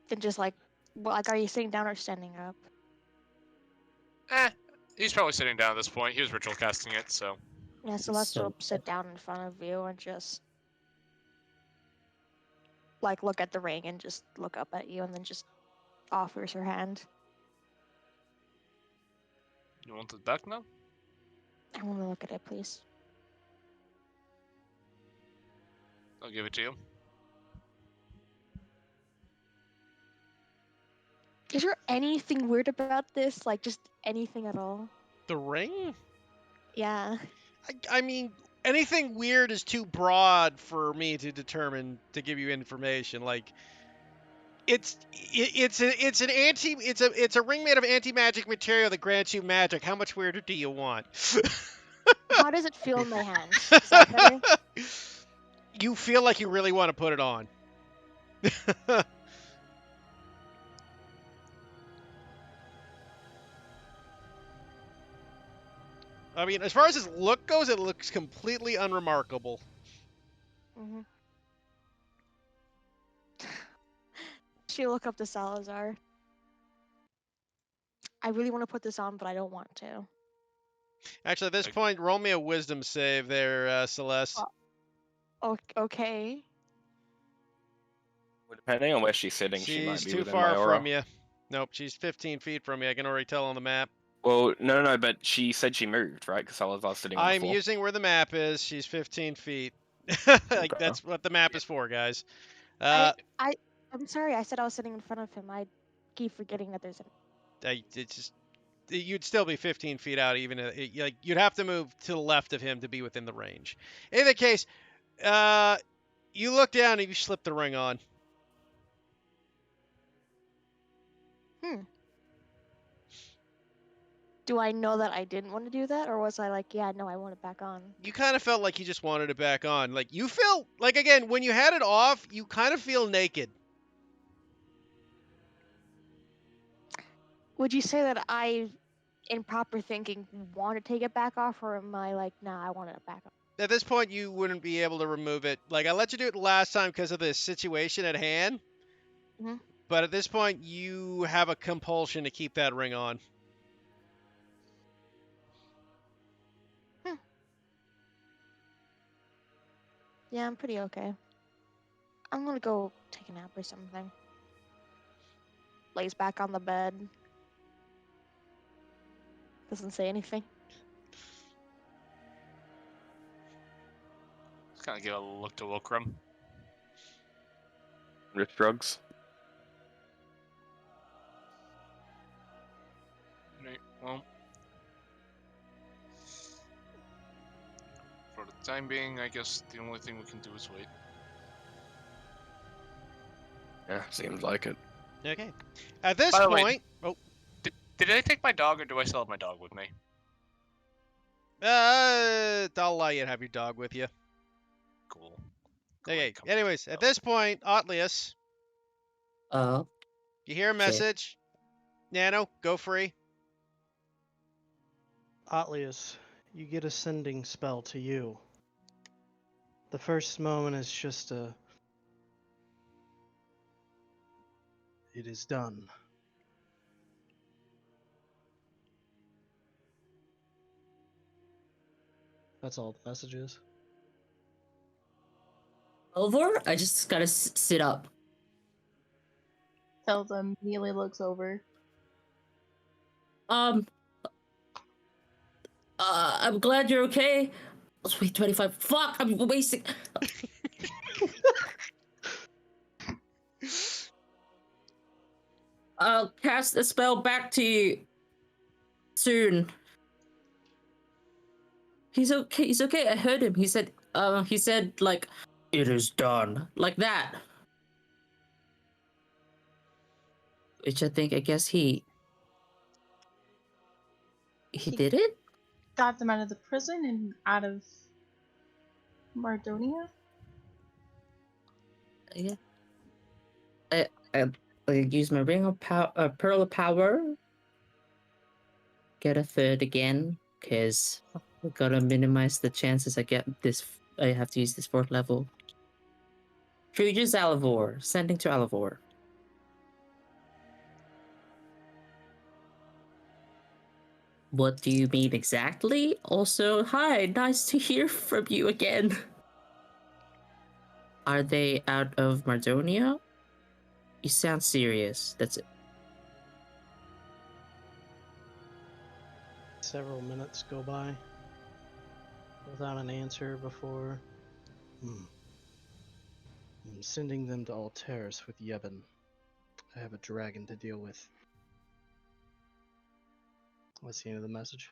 Then just like, are you sitting down or standing up? He's probably sitting down at this point. He was ritual casting it, so. Yeah, Celeste will sit down in front of you and just like look at the ring and just look up at you and then just offers her hand. You want it back now? I want to look at it, please. I'll give it to you. Is there anything weird about this? Like, just anything at all? The ring? Yeah. I mean, anything weird is too broad for me to determine to give you information. Like, it's a ring made of anti-magic material that grants you magic. How much weirder do you want? How does it feel in my hand? Is that better? you feel like you really want to put it on. I mean, as far as his look goes, it looks completely unremarkable. Mm-hmm. She look up to Salazar. I really want to put this on, but I don't want to. Actually, at this point, roll me a wisdom save there, Celeste. Okay. Well, depending on where she's sitting, she might She's be too within far my aura. from you. Nope, she's 15 feet from you. I can already tell on the map. Well, no, but she said she moved, right? Because I was sitting on the I'm floor. using where the map is. She's 15 feet. Like, Okay. that's what the map is for, guys. I'm sorry. I said I was sitting in front of him. I keep forgetting that there's an. It's just you'd still be 15 feet out, even like you'd have to move to the left of him to be within the range. In the case, you look down and you slip the ring on. Do I know that I didn't want to do that, or was I like, yeah, no, I want it back on? You kind of felt like you just wanted it back on. Like, you feel like, again, when you had it off, you kind of feel naked. Would you say that I, in proper thinking, want to take it back off, or am I like, nah, I want it back on? At this point, you wouldn't be able to remove it. Like, I let you do it last time because of the situation at hand. Mhm. But at this point, you have a compulsion to keep that ring on. Yeah, I'm pretty okay. I'm gonna go take a nap or something. Lays back on the bed. Doesn't say anything. Just kind of give a look to Wilkram. With drugs. Right, well. For the time being, I guess the only thing we can do is wait. Yeah, seems like it. Okay. At this By the way, point... Did I take my dog, or do I still have my dog with me? I'll allow you to have your dog with you. Cool. Okay, anyways, at this point, Otlius, you hear a message. Nano, go free. Otlius, you get a sending spell to you. The first moment is just a... It is done. That's all the message is. Over? I just gotta sit up. Zelda immediately looks over. I'm glad you're okay. Let's wait 25. Fuck, I'm wasting. I'll cast the spell back to you soon. He's okay. He's okay. I heard him. He said, like, it is done. Like that. Which I guess he did it? Got them out of the prison and out of Mardonia? Yeah. I use my ring of power, pearl of power. Get a third again, because I gotta minimize the chances I get this. I have to use this 4th level. Fuges Alavor, sending to Alavor. What do you mean exactly? Also, hi, nice to hear from you again. Are they out of Mardonia? You sound serious. That's it. Several minutes go by without an answer before... I'm sending them to Alteris with Yevon. I have a dragon to deal with. What's the end of the message?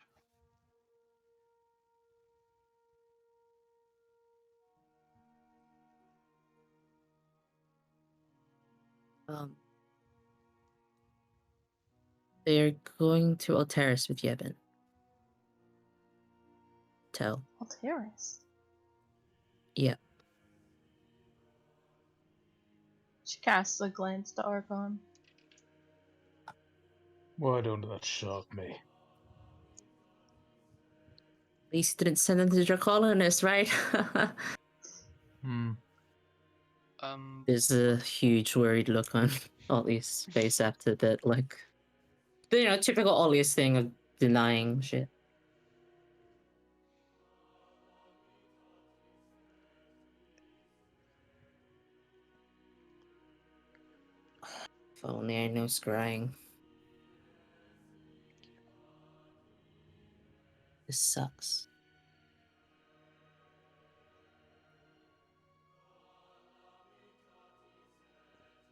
They're going to Alteris with Yevon. Tell. Alteris? Yeah. She casts a glance to Archon. Why don't that shock me? At least didn't send them to the colonists, right? Hmm. There's a huge worried look on Ollie's face after that, like, typical Ollie's thing of denying shit. If only I know scrying. This sucks.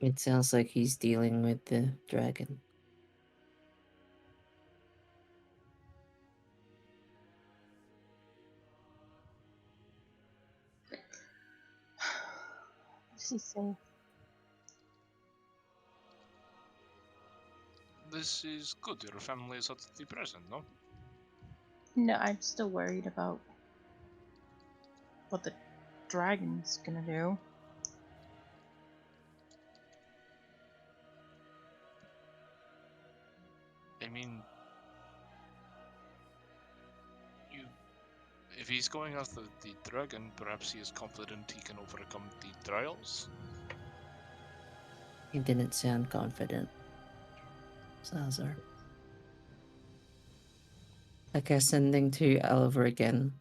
It sounds like he's dealing with the dragon. She's safe. This is good. Your family is at the present, no? No, I'm still worried about what the dragon's gonna do. I mean, if he's going after the dragon, perhaps he is confident he can overcome the trials. He didn't sound confident. Salazar. I guess sending to Oliver again.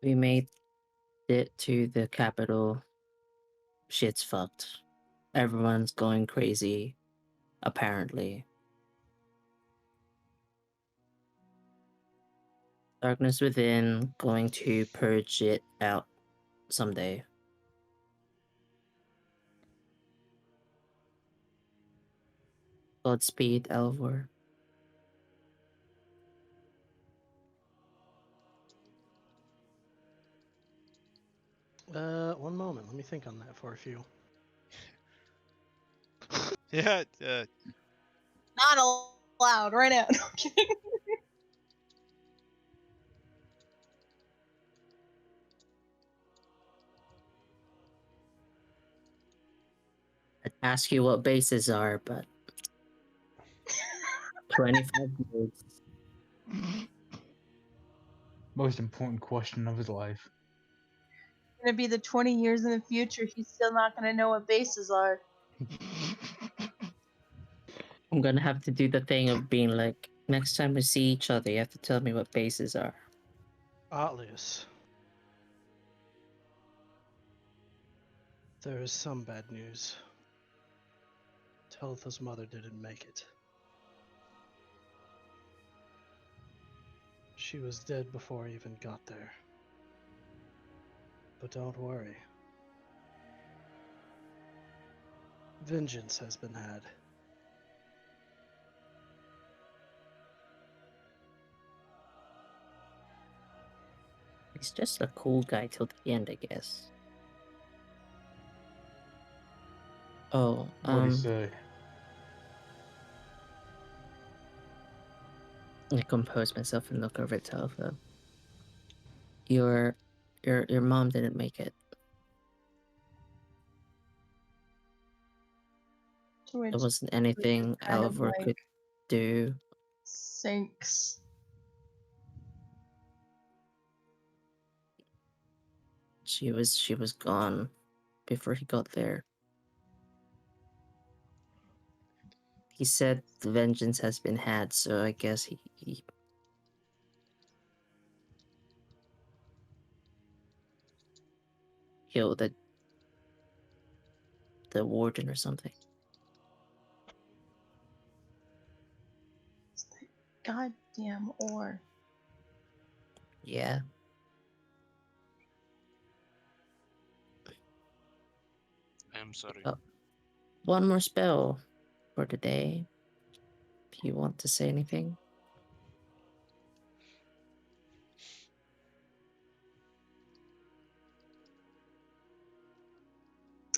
We made it to the capital. Shit's fucked. Everyone's going crazy, apparently. Darkness within, going to purge it out someday. Godspeed, Elvor. One moment. Let me think on that for a few. Yeah, Not allowed, right now. No, I'm kidding. I'd ask you what bases are, but 25 minutes. Most important question of his life. Gonna be the 20 years in the future. He's still not gonna know what bases are. I'm gonna have to do the thing of being like, next time we see each other, you have to tell me what bases are. Atlius. There is some bad news. Talitha's mother didn't make it. She was dead before I even got there. But don't worry. Vengeance has been had. He's just a cool guy till the end, I guess. Oh, What'd he say? I compose myself and look over at Talitha. Your mom didn't make it. To which There wasn't anything kind of Elvor like could do. sinks. She was gone before he got there. He said the vengeance has been had, so I guess he killed the warden or something. It's the goddamn ore. Yeah. I'm sorry. Oh, one more spell for today. If you want to say anything.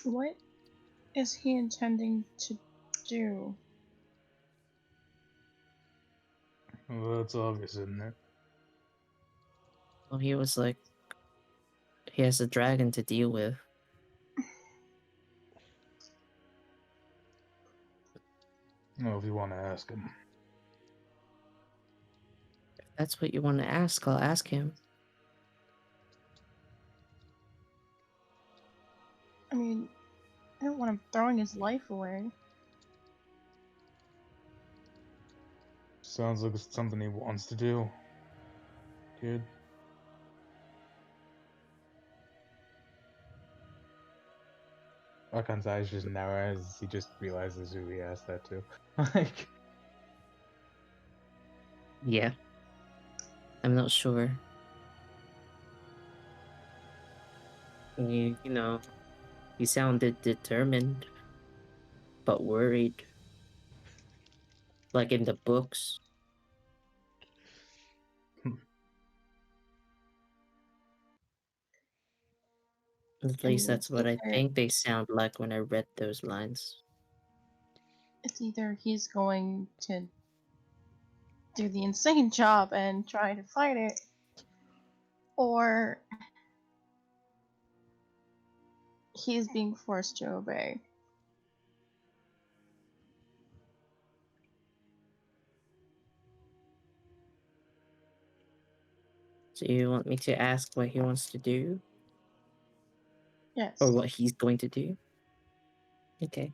What is he intending to do? Well, that's obvious, isn't it? Well, he was like, he has a dragon to deal with. Oh, if you want to ask him. If that's what you want to ask, I'll ask him. I mean, I don't want him throwing his life away. Sounds like it's something he wants to do. Kid. Akan's eyes just narrow as he just realizes who he asked that to. Like, Yeah. I'm not sure. You know, you sounded determined, but worried. Like in the books. At I least mean, that's what I think they sound like when I read those lines. it's either he's going to do the insane job and try to fight it, or he's being forced to obey. So you want me to ask what he wants to do? Yes. Or what he's going to do? Okay.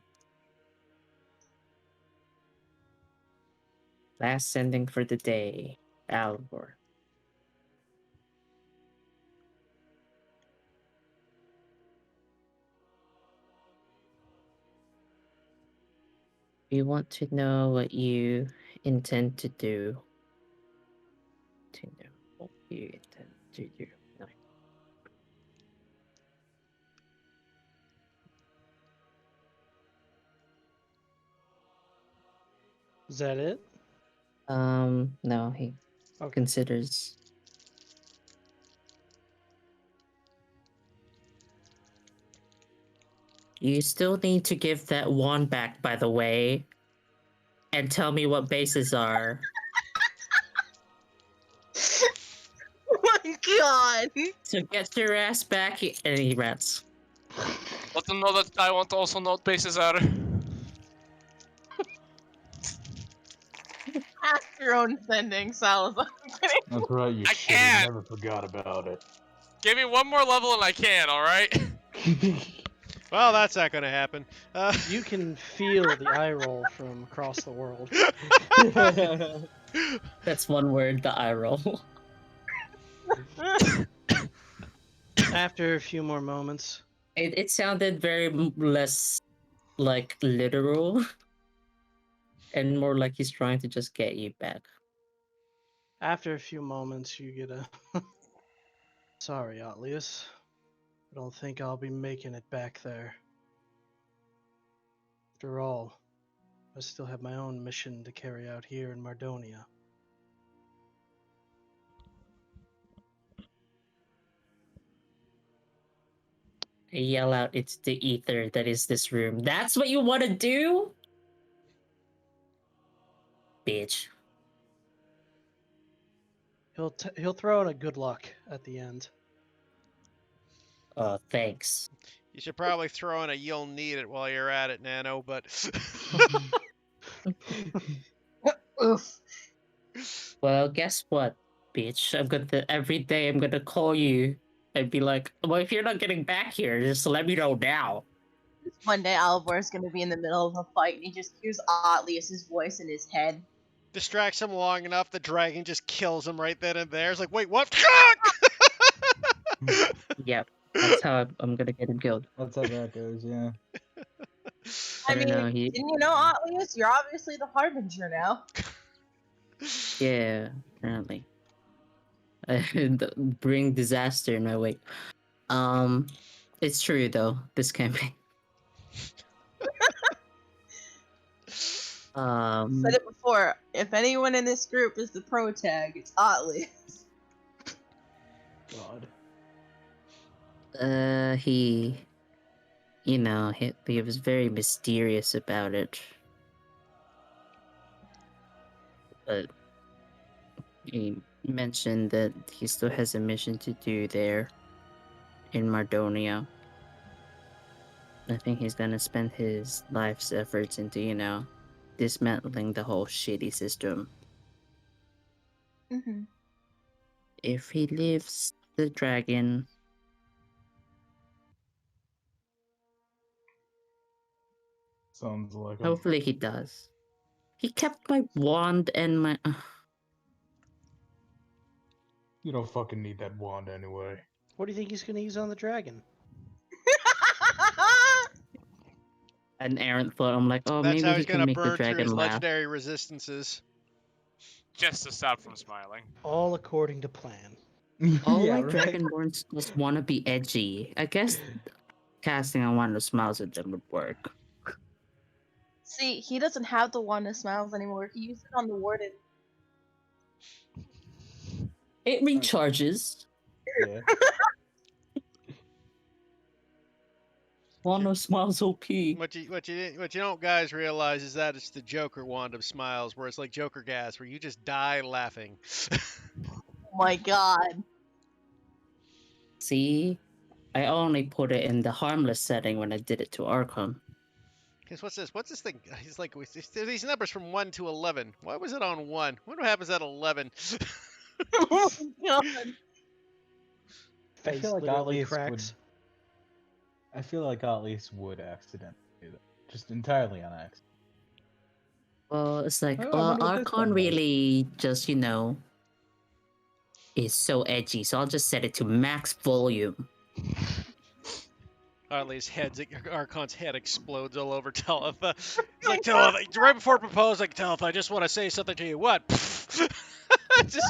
Last sending for the day, Alvor. We want to know what you intend to do. To know what you intend to do. No. Is that it? No, he Okay. considers. You still need to give that wand back, by the way, and tell me what bases are. Oh my god! So get your ass back, and he rats. Let them know that I want to also note bases are. Ask your own sending, Salazar. I'm kidding. that's right, you I shit. can't. Never forgot about it. Give me one more level and I can, alright? Well, that's not going to happen. You can feel the eye roll from across the world. That's one word, the eye roll. After a few more moments, It sounded very less like literal and more like he's trying to just get you back. you get a sorry, Atlius. I don't think I'll be making it back there. After all, I still have my own mission to carry out here in Mardonia. I yell out, it's the ether that is this room. That's what you want to do? Bitch. He'll throw in a good luck at the end. Oh, thanks. You should probably throw in a you'll need it while you're at it, Nano, but... Oof. Well, guess what, bitch? Every day I'm gonna call you and be like, well, if you're not getting back here, just let me know now. One day Alvor's gonna be in the middle of a fight and he just hears Atlius's voice in his head. Distracts him long enough, the dragon just kills him right then and there. It's like, wait, what? Yep, that's how I'm gonna get him killed. That's how that goes, yeah. I I don't mean, know, didn't you know, Atlius? You're obviously the Harbinger now. Yeah, apparently. And bring disaster in my wake. It's true though, this campaign. Said it before. If anyone in this group is the pro tag, it's Atlius. God. He was very mysterious about it. But he mentioned that he still has a mission to do there in Mardonia. I think he's gonna spend his life's efforts into, dismantling the whole shitty system. Mm-hmm. If he lives the dragon, Sounds like him. hopefully he does. He kept my wand and my. You don't fucking need that wand anyway. What do you think he's gonna use on the dragon? An errant thought. I'm like, oh, That's maybe how he he's can gonna make the burn through dragon his laugh. legendary resistances. Just to stop from smiling. All according to plan. All yeah, like right. Dragonborns just want to be edgy. I guess casting on one of the smiles at them would work. See, he doesn't have the wand of smiles anymore. He used it on the warden. It recharges. Yeah. Wand of Smiles OP. What you don't guys realize is that it's the Joker wand of smiles, where it's like Joker gas, where you just die laughing. Oh my god. See? I only put it in the harmless setting when I did it to Archon. Because what's this? What's this thing? He's like, there are these numbers from 1 to 11. Why was it on 1? What happens at 11? Oh my god. I Face feel like literally Atlas would. cracks. I feel like Atlas would accidentally do that, just entirely on accident. Well, it's like, Oh, I wonder what this Archon one does. really just, is so edgy, so I'll just set it to max volume. Arley's Archon's head explodes all over Teleth. He's like, Teleth, right before propose, like, Teleth, I just want to say something to you. What? Just,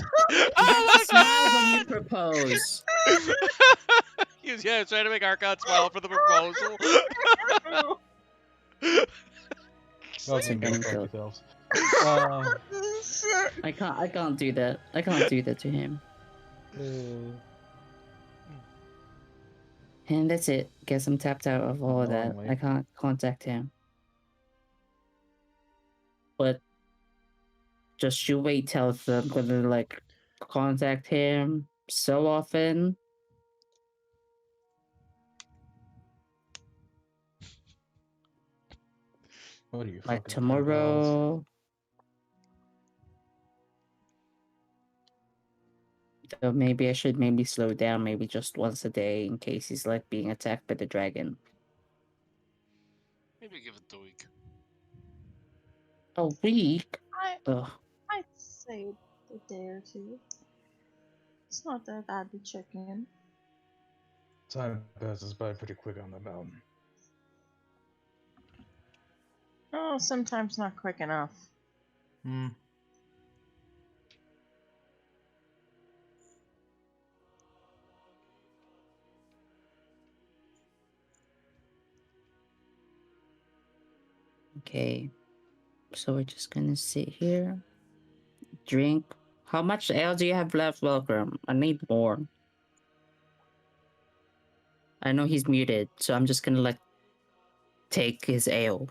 Smile when you propose. he was trying to make Archon smile for the proposal. Y'all Second can go fuck kill. yourselves. I can't do that. I can't do that to him. And that's it. Guess I'm tapped out of all of that. Lonely. I can't contact him. But just you wait till I'm gonna contact him so often. What are you Like fucking pen pals? tomorrow. So maybe I should slow down maybe just once a day in case he's being attacked by the dragon. Maybe give it a week. A week? Ugh. I'd say a day or two. It's not that bad to check in. Time passes by pretty quick on the mountain. Oh, sometimes not quick enough. Hmm. Okay. So we're just gonna sit here, drink. How much ale do you have left, Welcome? I need more. I know he's muted, so I'm just gonna take his ale.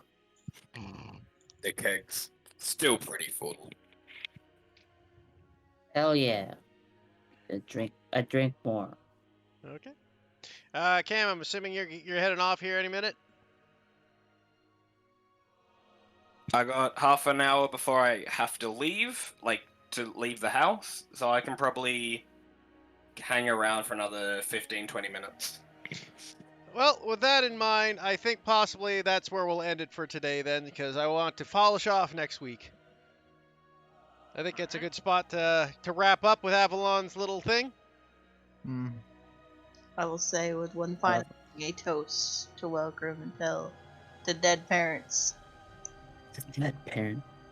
The keg's still pretty full. Hell yeah. I drink more. Okay. Cam, I'm assuming you're heading off here any minute. I got half an hour before I have to leave, to leave the house, so I can probably hang around for another 15-20 minutes. Well, with that in mind, I think possibly that's where we'll end it for today then, because I want to polish off next week. I think it's a good spot to wrap up with Avalon's little thing. Hmm. I will say with one final a toast to welcome and tell to dead parents. The dead parent.